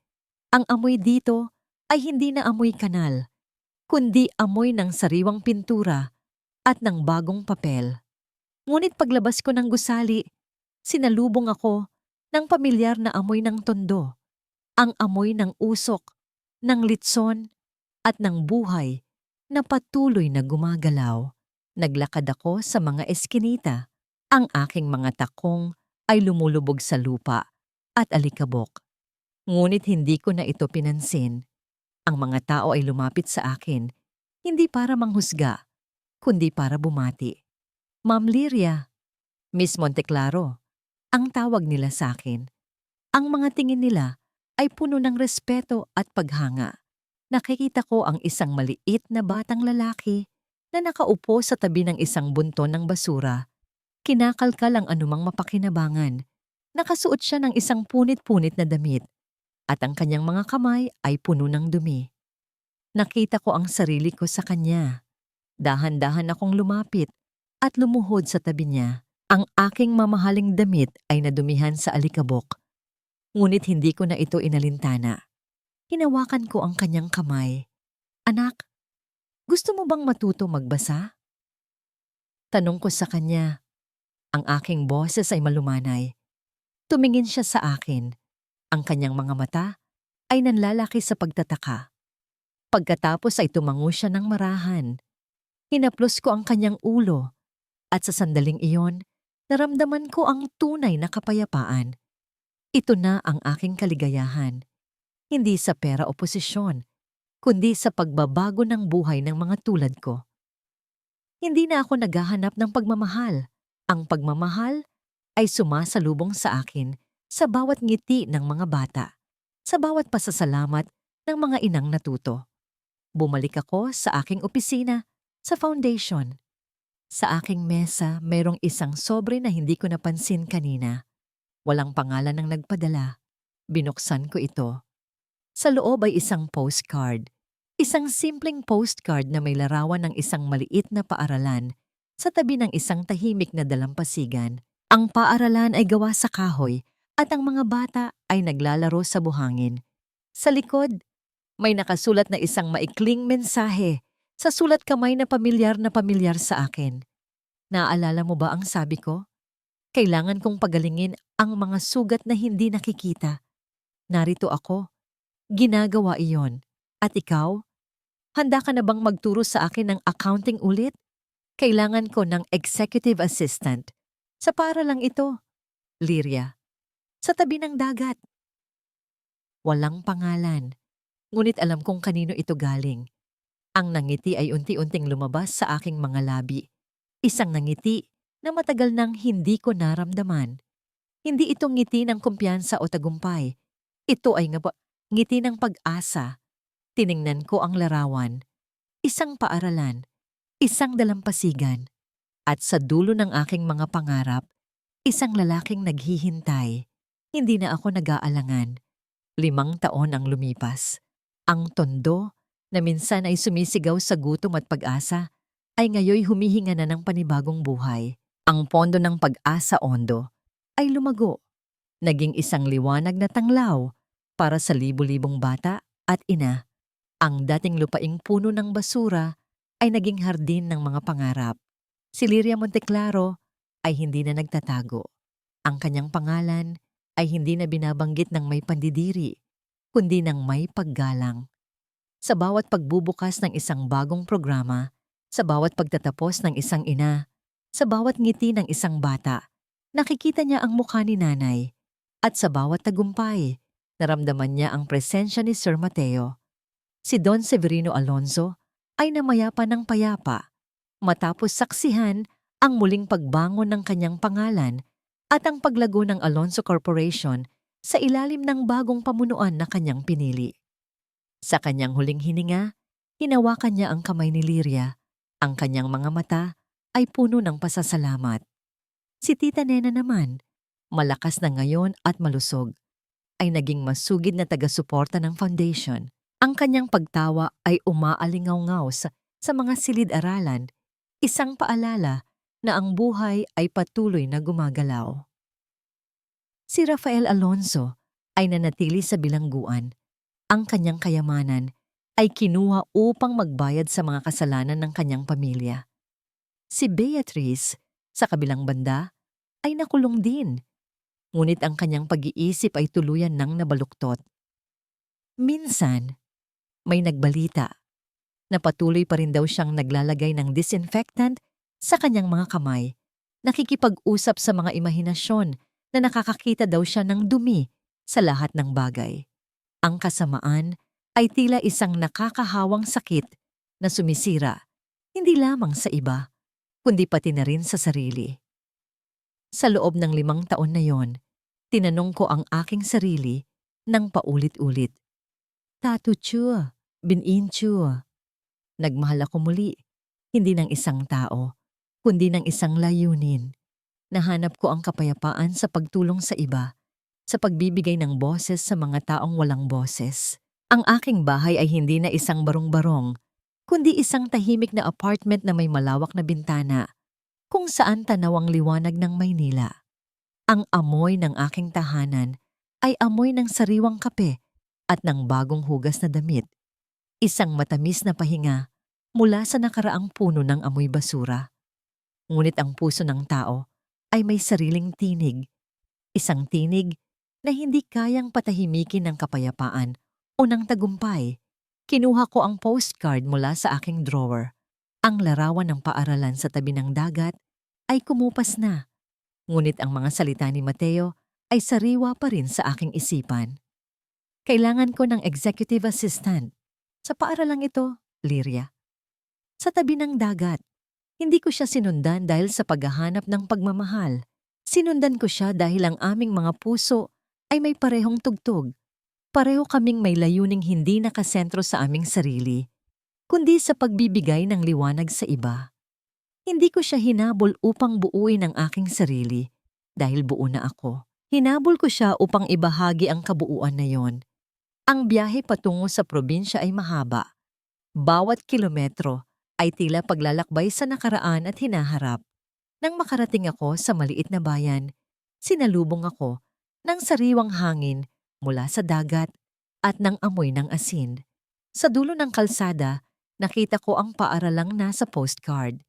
Ang amoy dito ay hindi na amoy kanal, kundi amoy ng sariwang pintura at ng bagong papel. Ngunit paglabas ko ng gusali, sinalubong ako ng pamilyar na amoy ng tondo, ang amoy ng usok, ng litson at ng buhay na patuloy na gumagalaw. Naglakad ako sa mga eskinita. Ang aking mga takong ay lumulubog sa lupa at alikabok. Ngunit hindi ko na ito pinansin. Ang mga tao ay lumapit sa akin, hindi para manghusga, kundi para bumati. Ma'am Lyria, Miss Monteclaro, ang tawag nila sa akin. Ang mga tingin nila ay puno ng respeto at paghanga. Nakikita ko ang isang maliit na batang lalaki na nakaupo sa tabi ng isang bunton ng basura. Kinakalkal ang anumang mapakinabangan. Nakasuot siya ng isang punit-punit na damit at ang kanyang mga kamay ay puno ng dumi. Nakita ko ang sarili ko sa kanya. Dahan-dahan akong lumapit at lumuhod sa tabi niya. Ang aking mamahaling damit ay nadumihan sa alikabok. Ngunit hindi ko na ito inalintana. Hinawakan ko ang kanyang kamay. Anak, gusto mo bang matuto magbasa? Tanong ko sa kanya. Ang aking boses ay malumanay. Tumingin siya sa akin. Ang kanyang mga mata ay nanlalaki sa pagtataka. Pagkatapos ay tumango siya ng marahan. Hinaplos ko ang kanyang ulo at sa sandaling iyon, naramdaman ko ang tunay na kapayapaan. Ito na ang aking kaligayahan. Hindi sa pera o posisyon, kundi sa pagbabago ng buhay ng mga tulad ko. Hindi na ako naghahanap ng pagmamahal. Ang pagmamahal ay sumasalubong sa akin sa bawat ngiti ng mga bata, sa bawat pasasalamat ng mga inang natuto. Bumalik ako sa aking opisina, sa foundation. Sa aking mesa, mayroong isang sobre na hindi ko napansin kanina. Walang pangalan ng nagpadala. Binuksan ko ito. Sa loob ay isang postcard. Isang simpleng postcard na may larawan ng isang maliit na paaralan sa tabi ng isang tahimik na dalampasigan. Ang paaralan ay gawa sa kahoy at ang mga bata ay naglalaro sa buhangin. Sa likod, may nakasulat na isang maikling mensahe sa sulat kamay na pamilyar sa akin. Naaalala mo ba ang sabi ko? Kailangan kong pagalingin ang mga sugat na hindi nakikita. Narito ako. Ginagawa iyon. At ikaw? Handa ka na bang magturo sa akin ng accounting ulit? Kailangan ko ng executive assistant. Sa paaralang ito, Lyria. Sa tabi ng dagat. Walang pangalan. Ngunit alam kung kanino ito galing. Ang nangiti ay unti-unting lumabas sa aking mga labi. Isang nangiti na matagal nang hindi ko naramdaman. Hindi ito ngiti ng kumpiyansa o tagumpay. Ito ay ngiti ng pag-asa. Tiningnan ko ang larawan. Isang paaralan. Isang dalampasigan. At sa dulo ng aking mga pangarap, isang lalaking naghihintay. Hindi na ako nag-aalangan. 5 taon ang lumipas. Ang tondo, na minsan ay sumisigaw sa gutom at pag-asa, ay ngayoy humihinga na ng panibagong buhay. Ang pondo ng pag-asa ondo ay lumago. Naging isang liwanag na tanglaw para sa libu-libong bata at ina. Ang dating lupaing puno ng basura ay naging hardin ng mga pangarap. Si Liria Monteclaro ay hindi na nagtatago. Ang kanyang pangalan ay hindi na binabanggit ng may pandidiri, kundi ng may paggalang. Sa bawat pagbubukas ng isang bagong programa, sa bawat pagtatapos ng isang ina, sa bawat ngiti ng isang bata, nakikita niya ang mukha ni nanay. At sa bawat tagumpay, naramdaman niya ang presensya ni Sir Mateo. Si Don Severino Alonzo ay namayapa ng payapa matapos saksihan ang muling pagbangon ng kanyang pangalan at ang paglago ng Alonzo Corporation sa ilalim ng bagong pamunuan na kanyang pinili. Sa kanyang huling hininga, hinawakan niya ang kamay ni Liria. Ang kanyang mga mata ay puno ng pasasalamat. Si Tita Nena naman, malakas na ngayon at malusog, ay naging masugid na taga-suporta ng foundation. Ang kanyang pagtawa ay umaalingaw-ngaw sa mga silid-aralan, isang paalala na ang buhay ay patuloy na gumagalaw. Si Rafael Alonzo ay nanatili sa bilangguan. Ang kanyang kayamanan ay kinuha upang magbayad sa mga kasalanan ng kanyang pamilya. Si Beatrice, sa kabilang banda, ay nakulong din. Ngunit ang kanyang pag-iisip ay tuluyan ng nabaluktot. Minsan, may nagbalita na patuloy pa rin daw siyang naglalagay ng disinfectant sa kanyang mga kamay, nakikipag-usap sa mga imahinasyon na nakakakita daw siya ng dumi sa lahat ng bagay. Ang kasamaan ay tila isang nakakahawang sakit na sumisira, hindi lamang sa iba, kundi pati na rin sa sarili. Sa loob ng 5 taon na yon, tinanong ko ang aking sarili ng paulit-ulit. Tatu chua, binin chua. Nagmahal ako muli, hindi ng isang tao, kundi ng isang layunin. Nahanap ko ang kapayapaan sa pagtulong sa iba, sa pagbibigay ng boses sa mga taong walang boses. Ang aking bahay ay hindi na isang barong-barong, kundi isang tahimik na apartment na may malawak na bintana, kung saan tanaw ang liwanag ng Maynila. Ang amoy ng aking tahanan ay amoy ng sariwang kape at ng bagong hugas na damit. Isang matamis na pahinga mula sa nakaraang puno ng amoy basura. Ngunit ang puso ng tao ay may sariling tinig. Isang tinig na hindi kayang patahimikin ng kapayapaan o ng tagumpay. Kinuha ko ang postcard mula sa aking drawer. Ang larawan ng paaralan sa tabi ng dagat ay kumupas na. Ngunit ang mga salita ni Mateo ay sariwa pa rin sa aking isipan. Kailangan ko ng executive assistant. Sa paaralang ito, Liria. Sa tabi ng dagat. Hindi ko siya sinundan dahil sa paghahanap ng pagmamahal. Sinundan ko siya dahil ang aming mga puso ay may parehong tugtog. Pareho kaming may layuning hindi nakasentro sa aming sarili, kundi sa pagbibigay ng liwanag sa iba. Hindi ko siya hinabol upang buuin ang aking sarili dahil buo na ako. Hinabol ko siya upang ibahagi ang kabuuan na yon. Ang biyahe patungo sa probinsya ay mahaba. Bawat kilometro ay tila paglalakbay sa nakaraan at hinaharap. Nang makarating ako sa maliit na bayan, sinalubong ako ng sariwang hangin mula sa dagat at ng amoy ng asin. Sa dulo ng kalsada, nakita ko ang paaralang nasa postcard.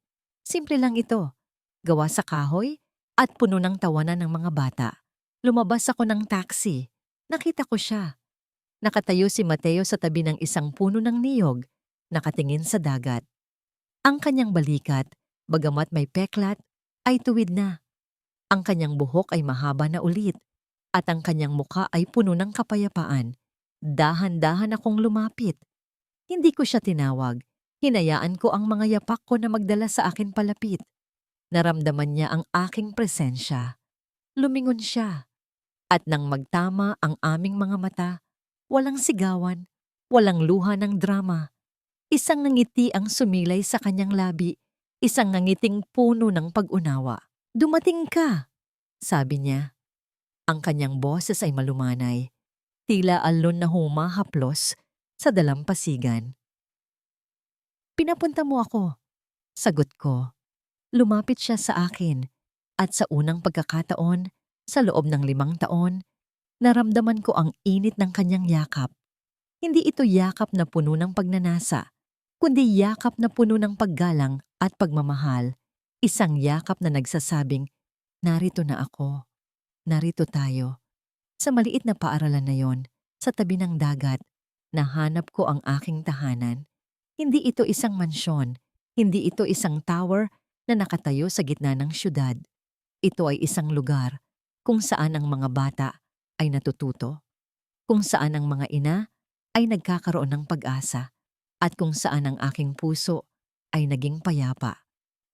Simple lang ito, gawa sa kahoy at puno ng tawanan ng mga bata. Lumabas ako ng taxi. Nakita ko siya. Nakatayo si Mateo sa tabi ng isang puno ng niyog, nakatingin sa dagat. Ang kanyang balikat, bagamat may peklat, ay tuwid na. Ang kanyang buhok ay mahaba na ulit, at ang kanyang muka ay puno ng kapayapaan Dahan-dahan akong lumapit. Hindi ko siya tinawag. Hinayaan ko ang mga yapak ko na magdala sa akin palapit. Naramdaman niya ang aking presensya. Lumingon siya. At nang magtama ang aming mga mata, walang sigawan, walang luha ng drama. Isang ngiti ang sumilay sa kanyang labi, isang ngiting puno ng pag-unawa. "Dumating ka," sabi niya. Ang kanyang boses ay malumanay, tila alon na humahaplos sa dalampasigan. "Pinapunta mo ako," sagot ko. Lumapit siya sa akin at sa unang pagkakataon, sa loob ng 5 taon, naramdaman ko ang init ng kanyang yakap. Hindi ito yakap na puno ng pagnanasa, kundi yakap na puno ng paggalang at pagmamahal. Isang yakap na nagsasabing, "Narito na ako, narito tayo." Sa maliit na paaralan na yon, sa tabi ng dagat, nahanap ko ang aking tahanan. Hindi ito isang mansyon, hindi ito isang tower na nakatayo sa gitna ng syudad. Ito ay isang lugar kung saan ang mga bata ay natututo, kung saan ang mga ina ay nagkakaroon ng pag-asa, at kung saan ang aking puso ay naging payapa.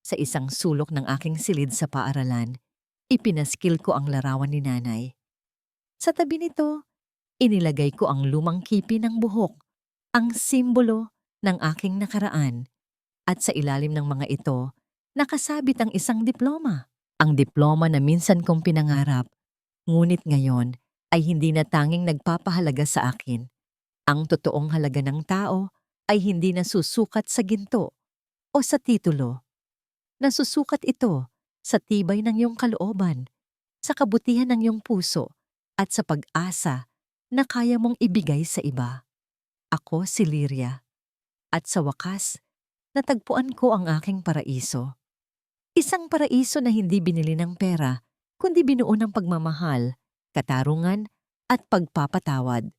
Sa isang sulok ng aking silid sa paaralan, ipinaskil ko ang larawan ni nanay. Sa tabi nito, inilagay ko ang lumang kipi ng buhok, ang simbolo ng aking nakaraan, at sa ilalim ng mga ito, nakasabit ang isang diploma. Ang diploma na minsan kong pinangarap, ngunit ngayon ay hindi na tanging nagpapahalaga sa akin. Ang totoong halaga ng tao ay hindi nasusukat sa ginto o sa titulo. Nasusukat ito sa tibay ng iyong kalooban, sa kabutihan ng iyong puso, at sa pag-asa na kaya mong ibigay sa iba. Ako si Lyria, at sa wakas, natagpuan ko ang aking paraiso. Isang paraiso na hindi binili ng pera, kundi binuo ng pagmamahal, katarungan, at pagpapatawad.